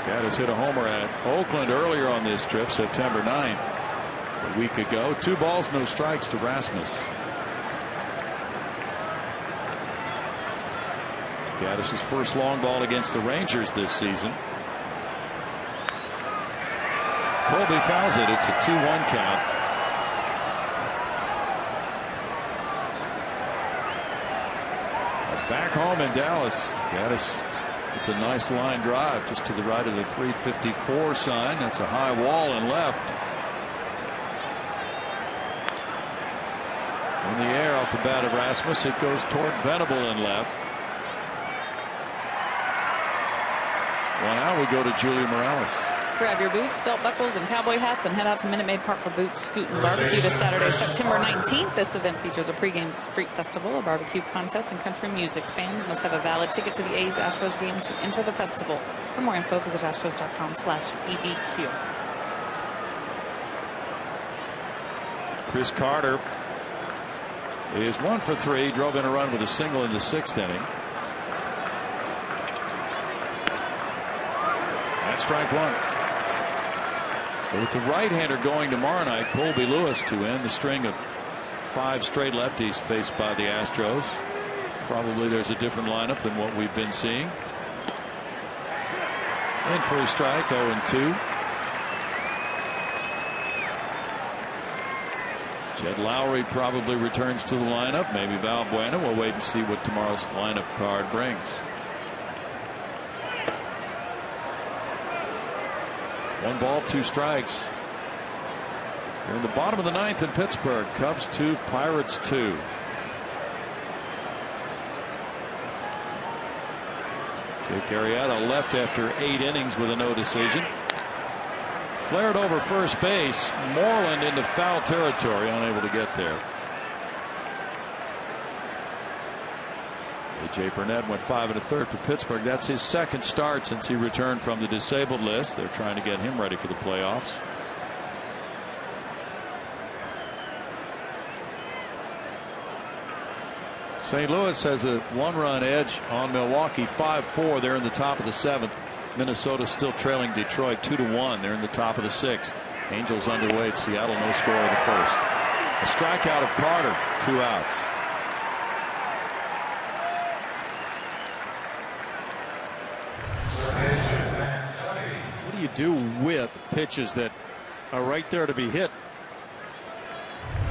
Gaddis hit a homer at Oakland earlier on this trip, September 9th. A week ago. 2 balls, no strikes to Rasmus. Gaddis' first long ball against the Rangers this season. Colby fouls it. It's a 2-1 count. Back home in Dallas. Gaddis, it's a nice line drive just to the right of the 354 sign. That's a high wall and left. In the air off the bat of Rasmus. It goes toward Venable and left. Well, now we go to Julia Morales. Grab your boots, belt buckles, and cowboy hats and head out to Minute Maid Park for Boot Scoot and Barbecue this Saturday, September 19th. This event features a pregame street festival, a barbecue contest, and country music. Fans must have a valid ticket to the A's Astros game to enter the festival. For more info, visit astros.com/BBQ. Chris Carter is 1 for 3. Drove in a run with a single in the 6th inning. That's strike 1. So with the right-hander going tomorrow night, Colby Lewis to end the string of 5 straight lefties faced by the Astros. Probably there's a different lineup than what we've been seeing. In for a strike, 0-2. Jed Lowry probably returns to the lineup. Maybe Valbuena. We'll wait and see what tomorrow's lineup card brings. 1 ball, 2 strikes. We're in the bottom of the 9th in Pittsburgh. Cubs 2, Pirates 2. Jake Arrieta left after 8 innings with a no decision. Flared over first base. Moreland into foul territory, unable to get there. A.J. Burnett went 5 1/3 for Pittsburgh. That's his 2nd start since he returned from the disabled list. They're trying to get him ready for the playoffs. St. Louis has a 1-run edge on Milwaukee, 5-4. They're in the top of the 7th. Minnesota still trailing Detroit 2-1. They're in the top of the 6th. Angels underway at Seattle, no score of the 1st. A strikeout of Carter, 2 outs. What do you do with pitches that are right there to be hit?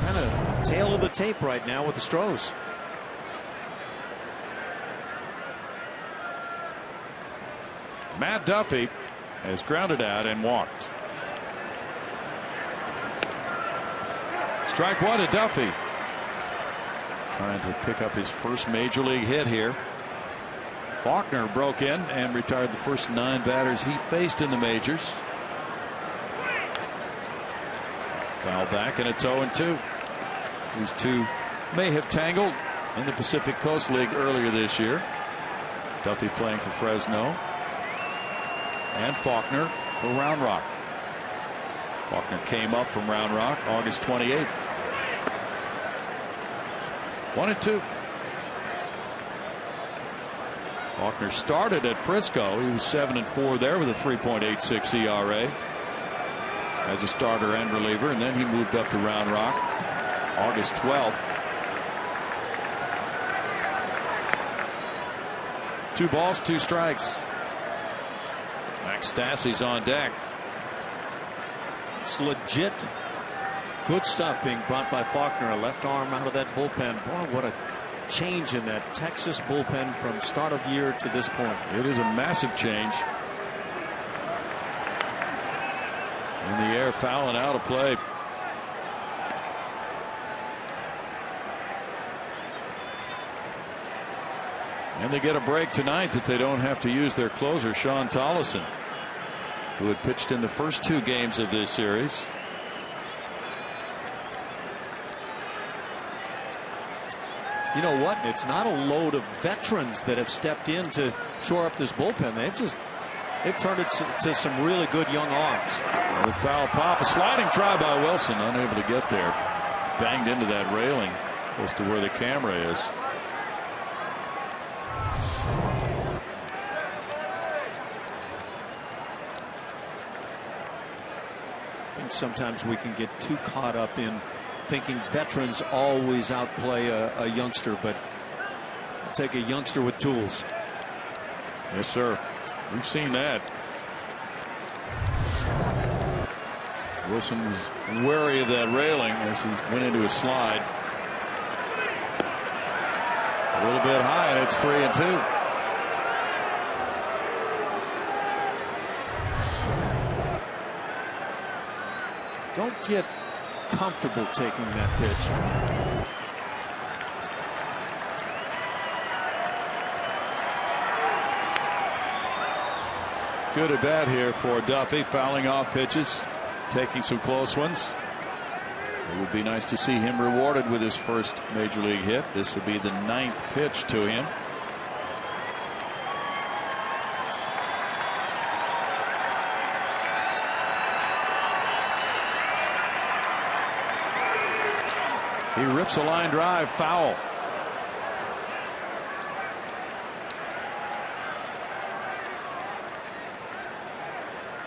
Kind of tail of the tape right now with the Astros. Matt Duffy has grounded out and walked. Strike 1 to Duffy. Trying to pick up his first major league hit here. Faulkner broke in and retired the first 9 batters he faced in the majors. Foul back, and it's 0-2. These two may have tangled in the Pacific Coast League earlier this year. Duffy playing for Fresno. And Faulkner for Round Rock. Faulkner came up from Round Rock August 28th. 1-2. Faulkner started at Frisco. He was 7-4 there with a 3.86 ERA as a starter and reliever, and then he moved up to Round Rock August 12th. 2 balls, 2 strikes. Max Stassi's on deck. It's legit good stuff being brought by Faulkner. A left arm out of that bullpen. Boy, what a change in that Texas bullpen from start of year to this point. It is a massive change. In the air, foul and out of play. And they get a break tonight that they don't have to use their closer, Sean Tollison, who had pitched in the first 2 games of this series. You know what? It's not a load of veterans that have stepped in to shore up this bullpen. They've turned it to some really good young arms. The foul pop, a sliding try by Wilson, unable to get there. Banged into that railing close to where the camera is. I think sometimes we can get too caught up in thinking veterans always outplay a youngster, but I'll take a youngster with tools. Yes, sir. We've seen that. Wilson was wary of that railing as he went into a slide. A little bit high, and it's 3-2. Don't get comfortable taking that pitch. Good at bat here for Duffy, fouling off pitches, taking some close ones. It would be nice to see him rewarded with his first major league hit. This would be the 9th pitch to him. He rips a line drive, foul.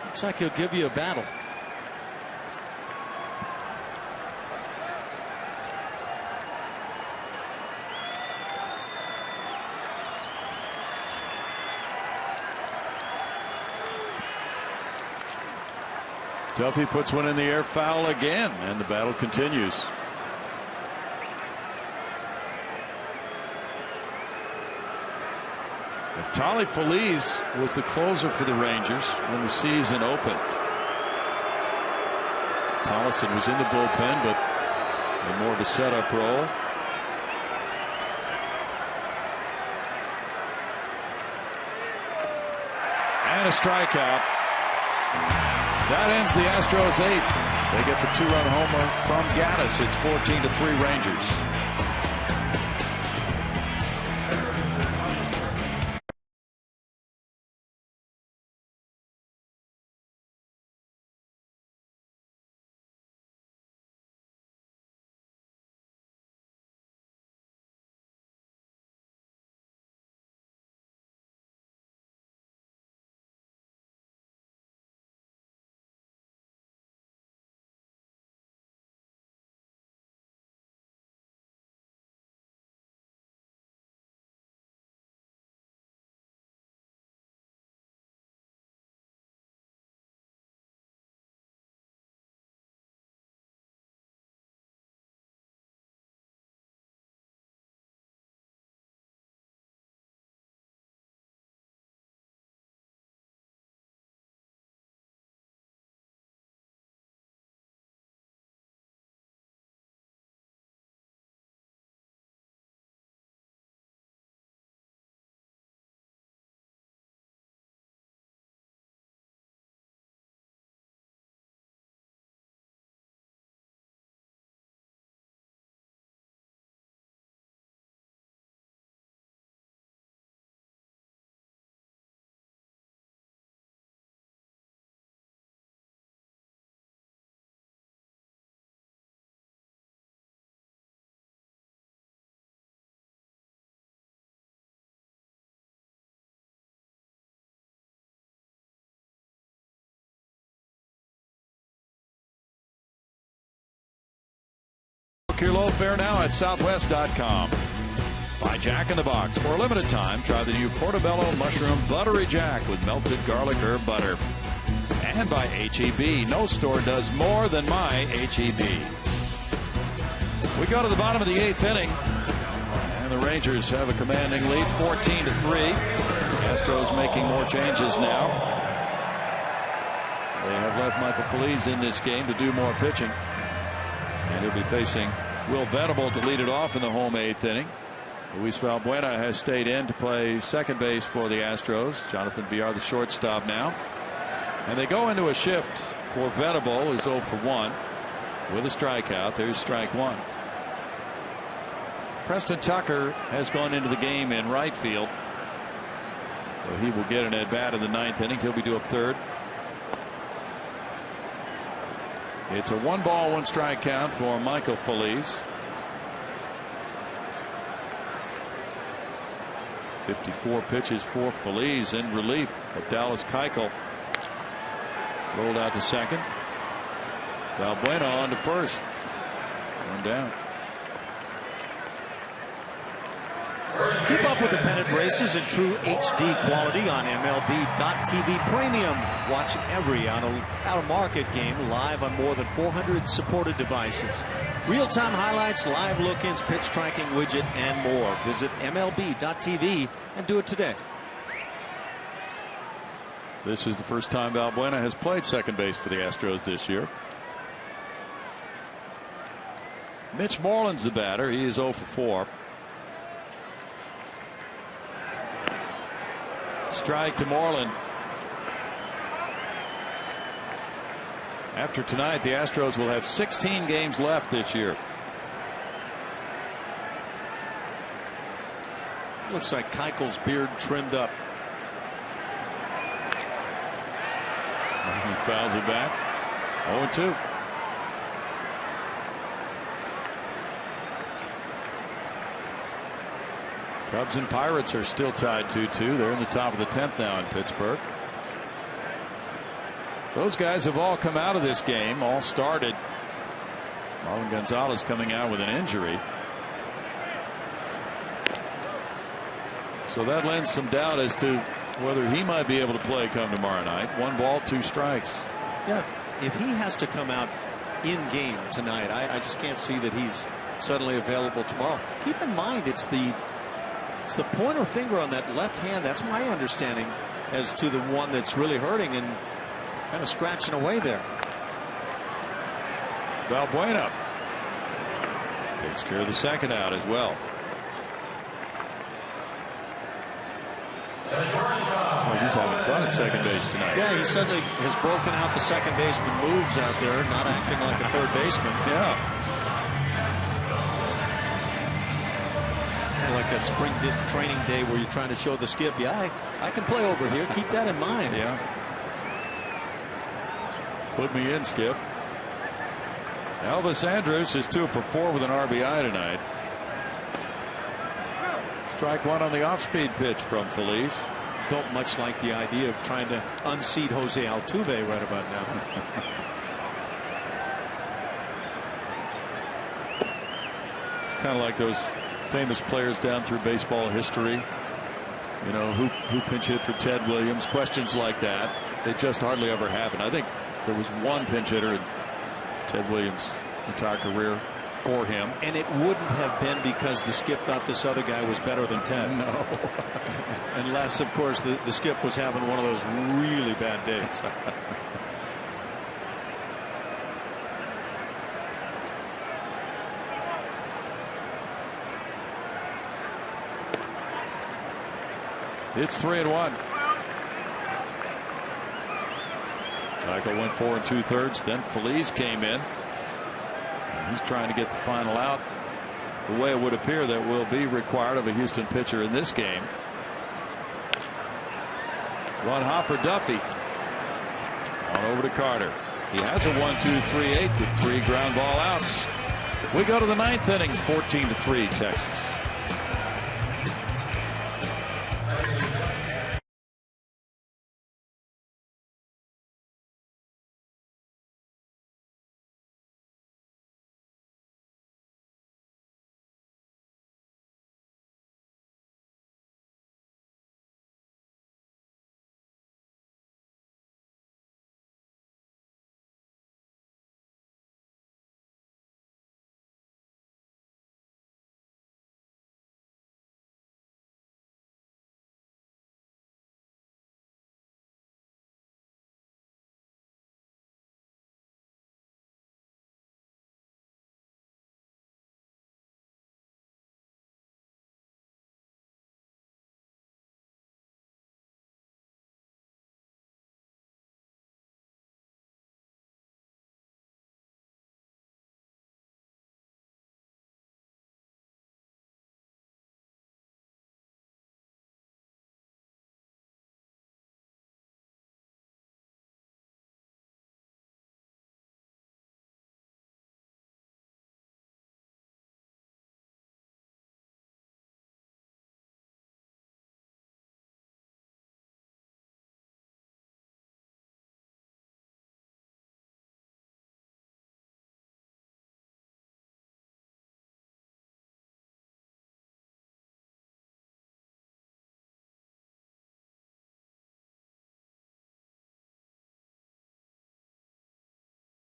Looks like he'll give you a battle. Duffy puts one in the air, foul again, and the battle continues. If Tolly Feliz was the closer for the Rangers when the season opened, Tollison was in the bullpen, but in more of a setup role. And a strikeout. That ends the Astros' 8th. They get the 2-run homer from Gaddis. It's 14-3 Rangers. Book your low fare now at southwest.com. By Jack in the Box. For a limited time, try the new Portobello Mushroom Buttery Jack with melted garlic herb butter. And by HEB. No store does more than my HEB. We go to the bottom of the 8th inning. And the Rangers have a commanding lead, 14-3. Astros making more changes now. They have left Michael Feliz in this game to do more pitching. And he'll be facing Will Venable to lead it off in the home 8th inning. Luis Valbuena has stayed in to play second base for the Astros. Jonathan Villar, the shortstop now. And they go into a shift for Venable, who's 0 for 1 with a strikeout. There's strike 1. Preston Tucker has gone into the game in right field. So he will get an at bat in the 9th inning. He'll be due up third. It's a 1-ball, 1-strike count for Michael Feliz. 54 pitches for Feliz in relief of Dallas Keuchel. Rolled out to second. Valbuena on to first. One down. Keep up with the pennant races in true HD quality on MLB.TV Premium. Watch every out-of-market game live on more than 400 supported devices. Real-time highlights, live look-ins, pitch tracking widget, and more. Visit MLB.TV and do it today. This is the first time Valbuena has played second base for the Astros this year. Mitch Moreland's the batter. He is 0 for 4. Strike to Moreland. After tonight, the Astros will have 16 games left this year. Looks like Keuchel's beard trimmed up. He fouls it back. 0-2. Cubs and Pirates are still tied 2-2. They're in the top of the 10th now in Pittsburgh. Those guys have all come out of this game, all started. Marlon Gonzalez coming out with an injury. So that lends some doubt as to whether he might be able to play come tomorrow night. 1 ball, 2 strikes. Yeah, if he has to come out in game tonight, I just can't see that he's suddenly available tomorrow. Keep in mind, it's the pointer finger on that left hand. That's my understanding as to the one that's really hurting and kind of scratching away there. Valbuena takes care of the second out as well. So he's having fun at second base tonight. Yeah, he suddenly has broken out the second baseman moves out there, not acting like a third baseman. Yeah. Like that spring training day where you're trying to show the skip. Yeah, I can play over here. Keep that in mind. Yeah. Put me in, Skip. Elvis Andrus is 2 for 4 with an RBI tonight. Strike one on the off-speed pitch from Phillies. Don't much like the idea of trying to unseat Jose Altuve right about now. It's kind of like those famous players down through baseball history. You know, who pinch hit for Ted Williams. Questions like that, they just hardly ever happen. I think there was one pinch hitter in Ted Williams' entire career for him. And it wouldn't have been because the skip thought this other guy was better than Ted. No. Unless, of course, the skip was having one of those really bad days. It's 3-1. Michael went 4 2/3. Then Feliz came in. And he's trying to get the final out the way it would appear that will be required of a Houston pitcher in this game. One hopper Duffy on over to Carter. He has a 1-2-3-8 with 3 ground ball outs. We go to the 9th inning, 14-3 Texas.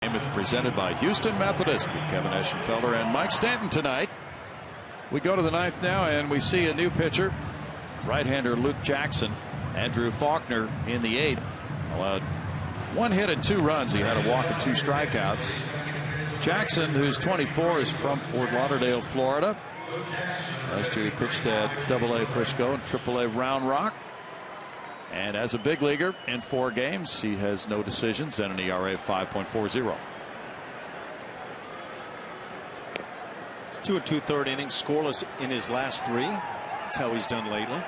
It's presented by Houston Methodist with Kevin Eschenfelder and Mike Stanton tonight. We go to the 9th now and we see a new pitcher, right-hander Luke Jackson. Andrew Faulkner in the 8th allowed 1 hit and 2 runs. He had a walk and 2 strikeouts. Jackson, who's 24, is from Fort Lauderdale, Florida. Last year he pitched at AA Frisco and AAA Round Rock. And as a big leaguer in 4 games, he has no decisions and an ERA of 5.40. 2 2/3 innings, scoreless in his last 3. That's how he's done lately.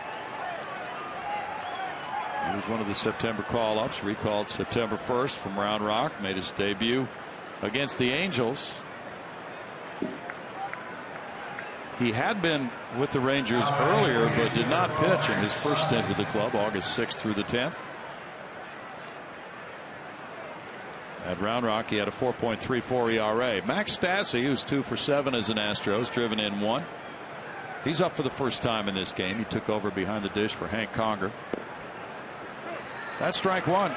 He was one of the September call-ups, recalled September 1st from Round Rock, made his debut against the Angels. He had been with the Rangers earlier, but did not pitch in his first stint with the club, August 6th through the 10th. At Round Rock, he had a 4.34 ERA. Max Stassi, who's 2 for 7 as an Astros, driven in 1. He's up for the first time in this game. He took over behind the dish for Hank Conger. That's strike 1.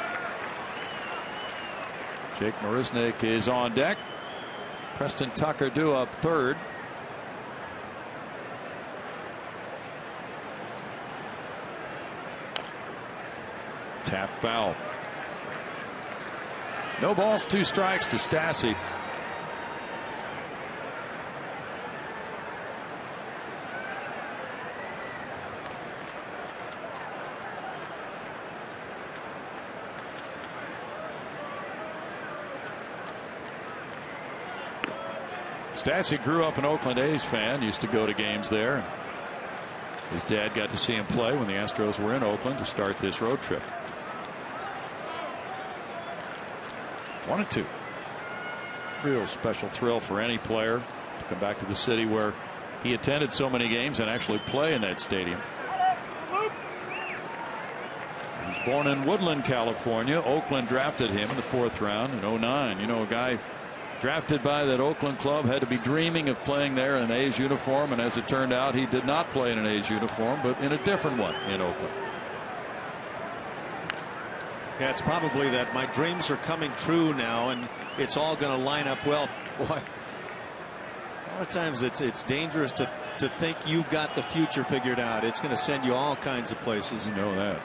Jake Marisnick is on deck. Preston Tucker due up third. Tap foul. No balls, 2 strikes to Stassi. Stassi grew up an Oakland A's fan, used to go to games there. His dad got to see him play when the Astros were in Oakland to start this road trip. 1-2. Real special thrill for any player to come back to the city where he attended so many games and actually play in that stadium. He was born in Woodland, California. Oakland drafted him in the 4th round in '09. You know, a guy drafted by that Oakland club had to be dreaming of playing there in an A's uniform, and as it turned out, he did not play in an A's uniform, but in a different one in Oakland. Yeah, it's probably that my dreams are coming true now, and it's all going to line up well. Boy, a lot of times it's dangerous to think you've got the future figured out. It's going to send you all kinds of places. You know that.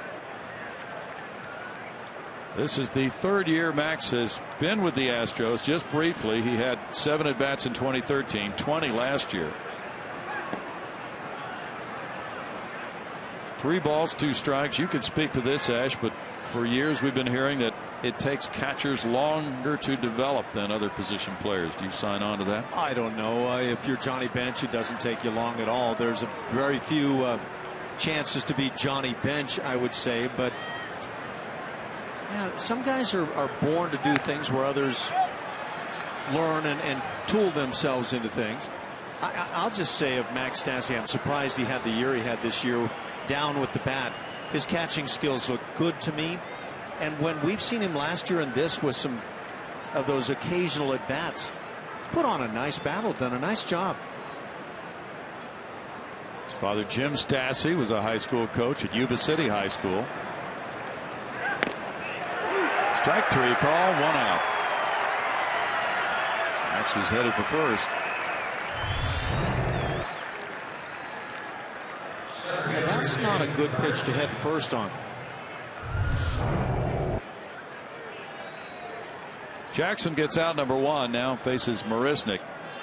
This is the 3rd year Max has been with the Astros. Just briefly, he had 7 at-bats in 2013, 20 last year. 3 balls, 2 strikes. You could speak to this, Ash, but for years we've been hearing that it takes catchers longer to develop than other position players. Do you sign on to that? I don't know. If you're Johnny Bench, it doesn't take you long at all. There's a very few chances to be Johnny Bench, I would say, but yeah, some guys are born to do things where others learn and tool themselves into things. I'll just say of Max Stassi, I'm surprised he had the year he had this year down with the bat. His catching skills look good to me. And when we've seen him last year and this with some of those occasional at bats, he's put on a nice battle, done a nice job. His father, Jim Stassi, was a high school coach at Yuba City High School. Strike 3 call, 1 out. Max was headed for first. Yeah, that's not a good pitch to head first on. Jackson gets out number 1, now faces Marisnick.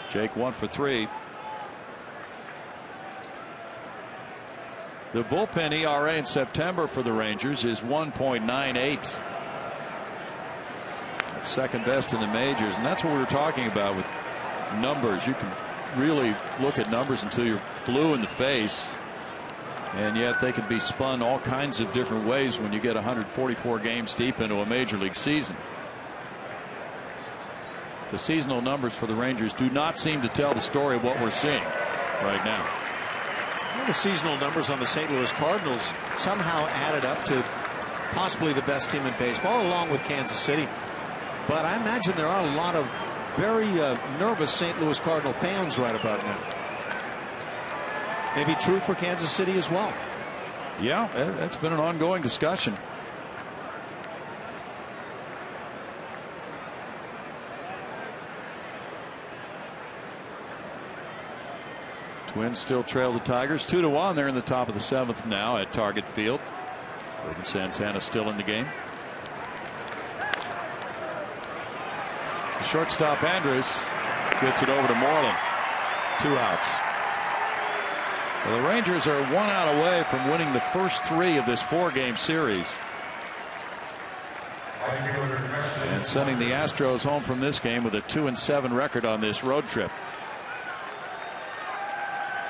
Jake 1 for 3. The bullpen ERA in September for the Rangers is 1.98. That's second best in the majors, and that's what we were talking about with numbers. You can really look at numbers until you're blue in the face, and yet they can be spun all kinds of different ways when you get 144 games deep into a major league season. The seasonal numbers for the Rangers do not seem to tell the story of what we're seeing right now. Well, the seasonal numbers on the St. Louis Cardinals somehow added up to possibly the best team in baseball, along with Kansas City. But I imagine there are a lot of very nervous St. Louis Cardinal fans right about now. Maybe true for Kansas City as well. Yeah, that's been an ongoing discussion. Twins still trail the Tigers 2-1. They're in the top of the 7th now at Target Field. Urban Santana still in the game. Shortstop Andrews gets it over to Moreland. 2 outs. Well, the Rangers are 1 out away from winning the first 3 of this 4-game series, and sending the Astros home from this game with a 2-7 record on this road trip.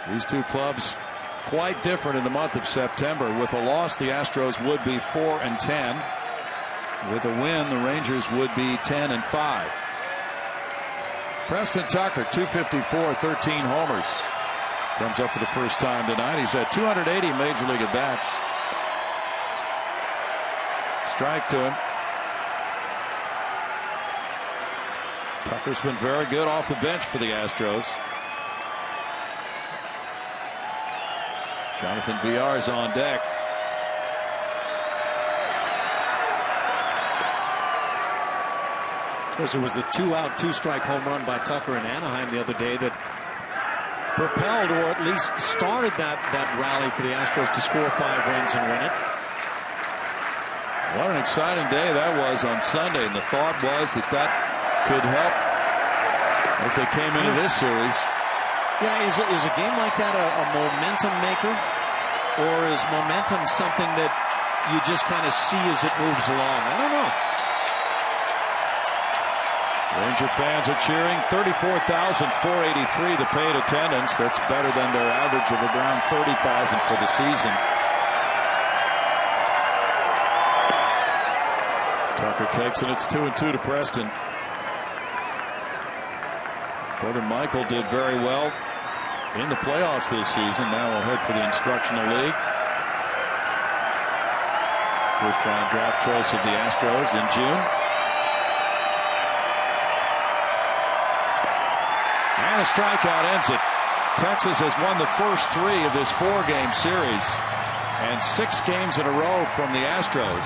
These two clubs quite different in the month of September. With a loss, the Astros would be 4-10. With a win, the Rangers would be 10-5. Preston Tucker, 254, 13 homers. Comes up for the first time tonight. He's had 280 major league at bats. Strike to him. Tucker's been very good off the bench for the Astros. Jonathan Villar is on deck. Because there was a 2-out, 2-strike home run by Tucker in Anaheim the other day that propelled, or at least started that rally for the Astros to score 5 runs and win it. What an exciting day that was on Sunday, and the thought was that could help as they came into this series. Yeah, is a game like that a momentum maker, or is momentum something that you just kind of see as it moves along? I don't know. Ranger fans are cheering. 34,483 the paid attendance. That's better than their average of around 30,000 for the season. Tucker takes it. It's 2-2 to Preston. Brother Michael did very well in the playoffs this season. Now we'll head for the Instructional League. First round draft choice of the Astros in June. And a strikeout ends it. Texas has won the first 3 of this 4-game series, and 6 games in a row from the Astros.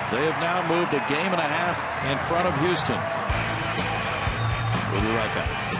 They have now moved a game and a half in front of Houston. We'll be right back.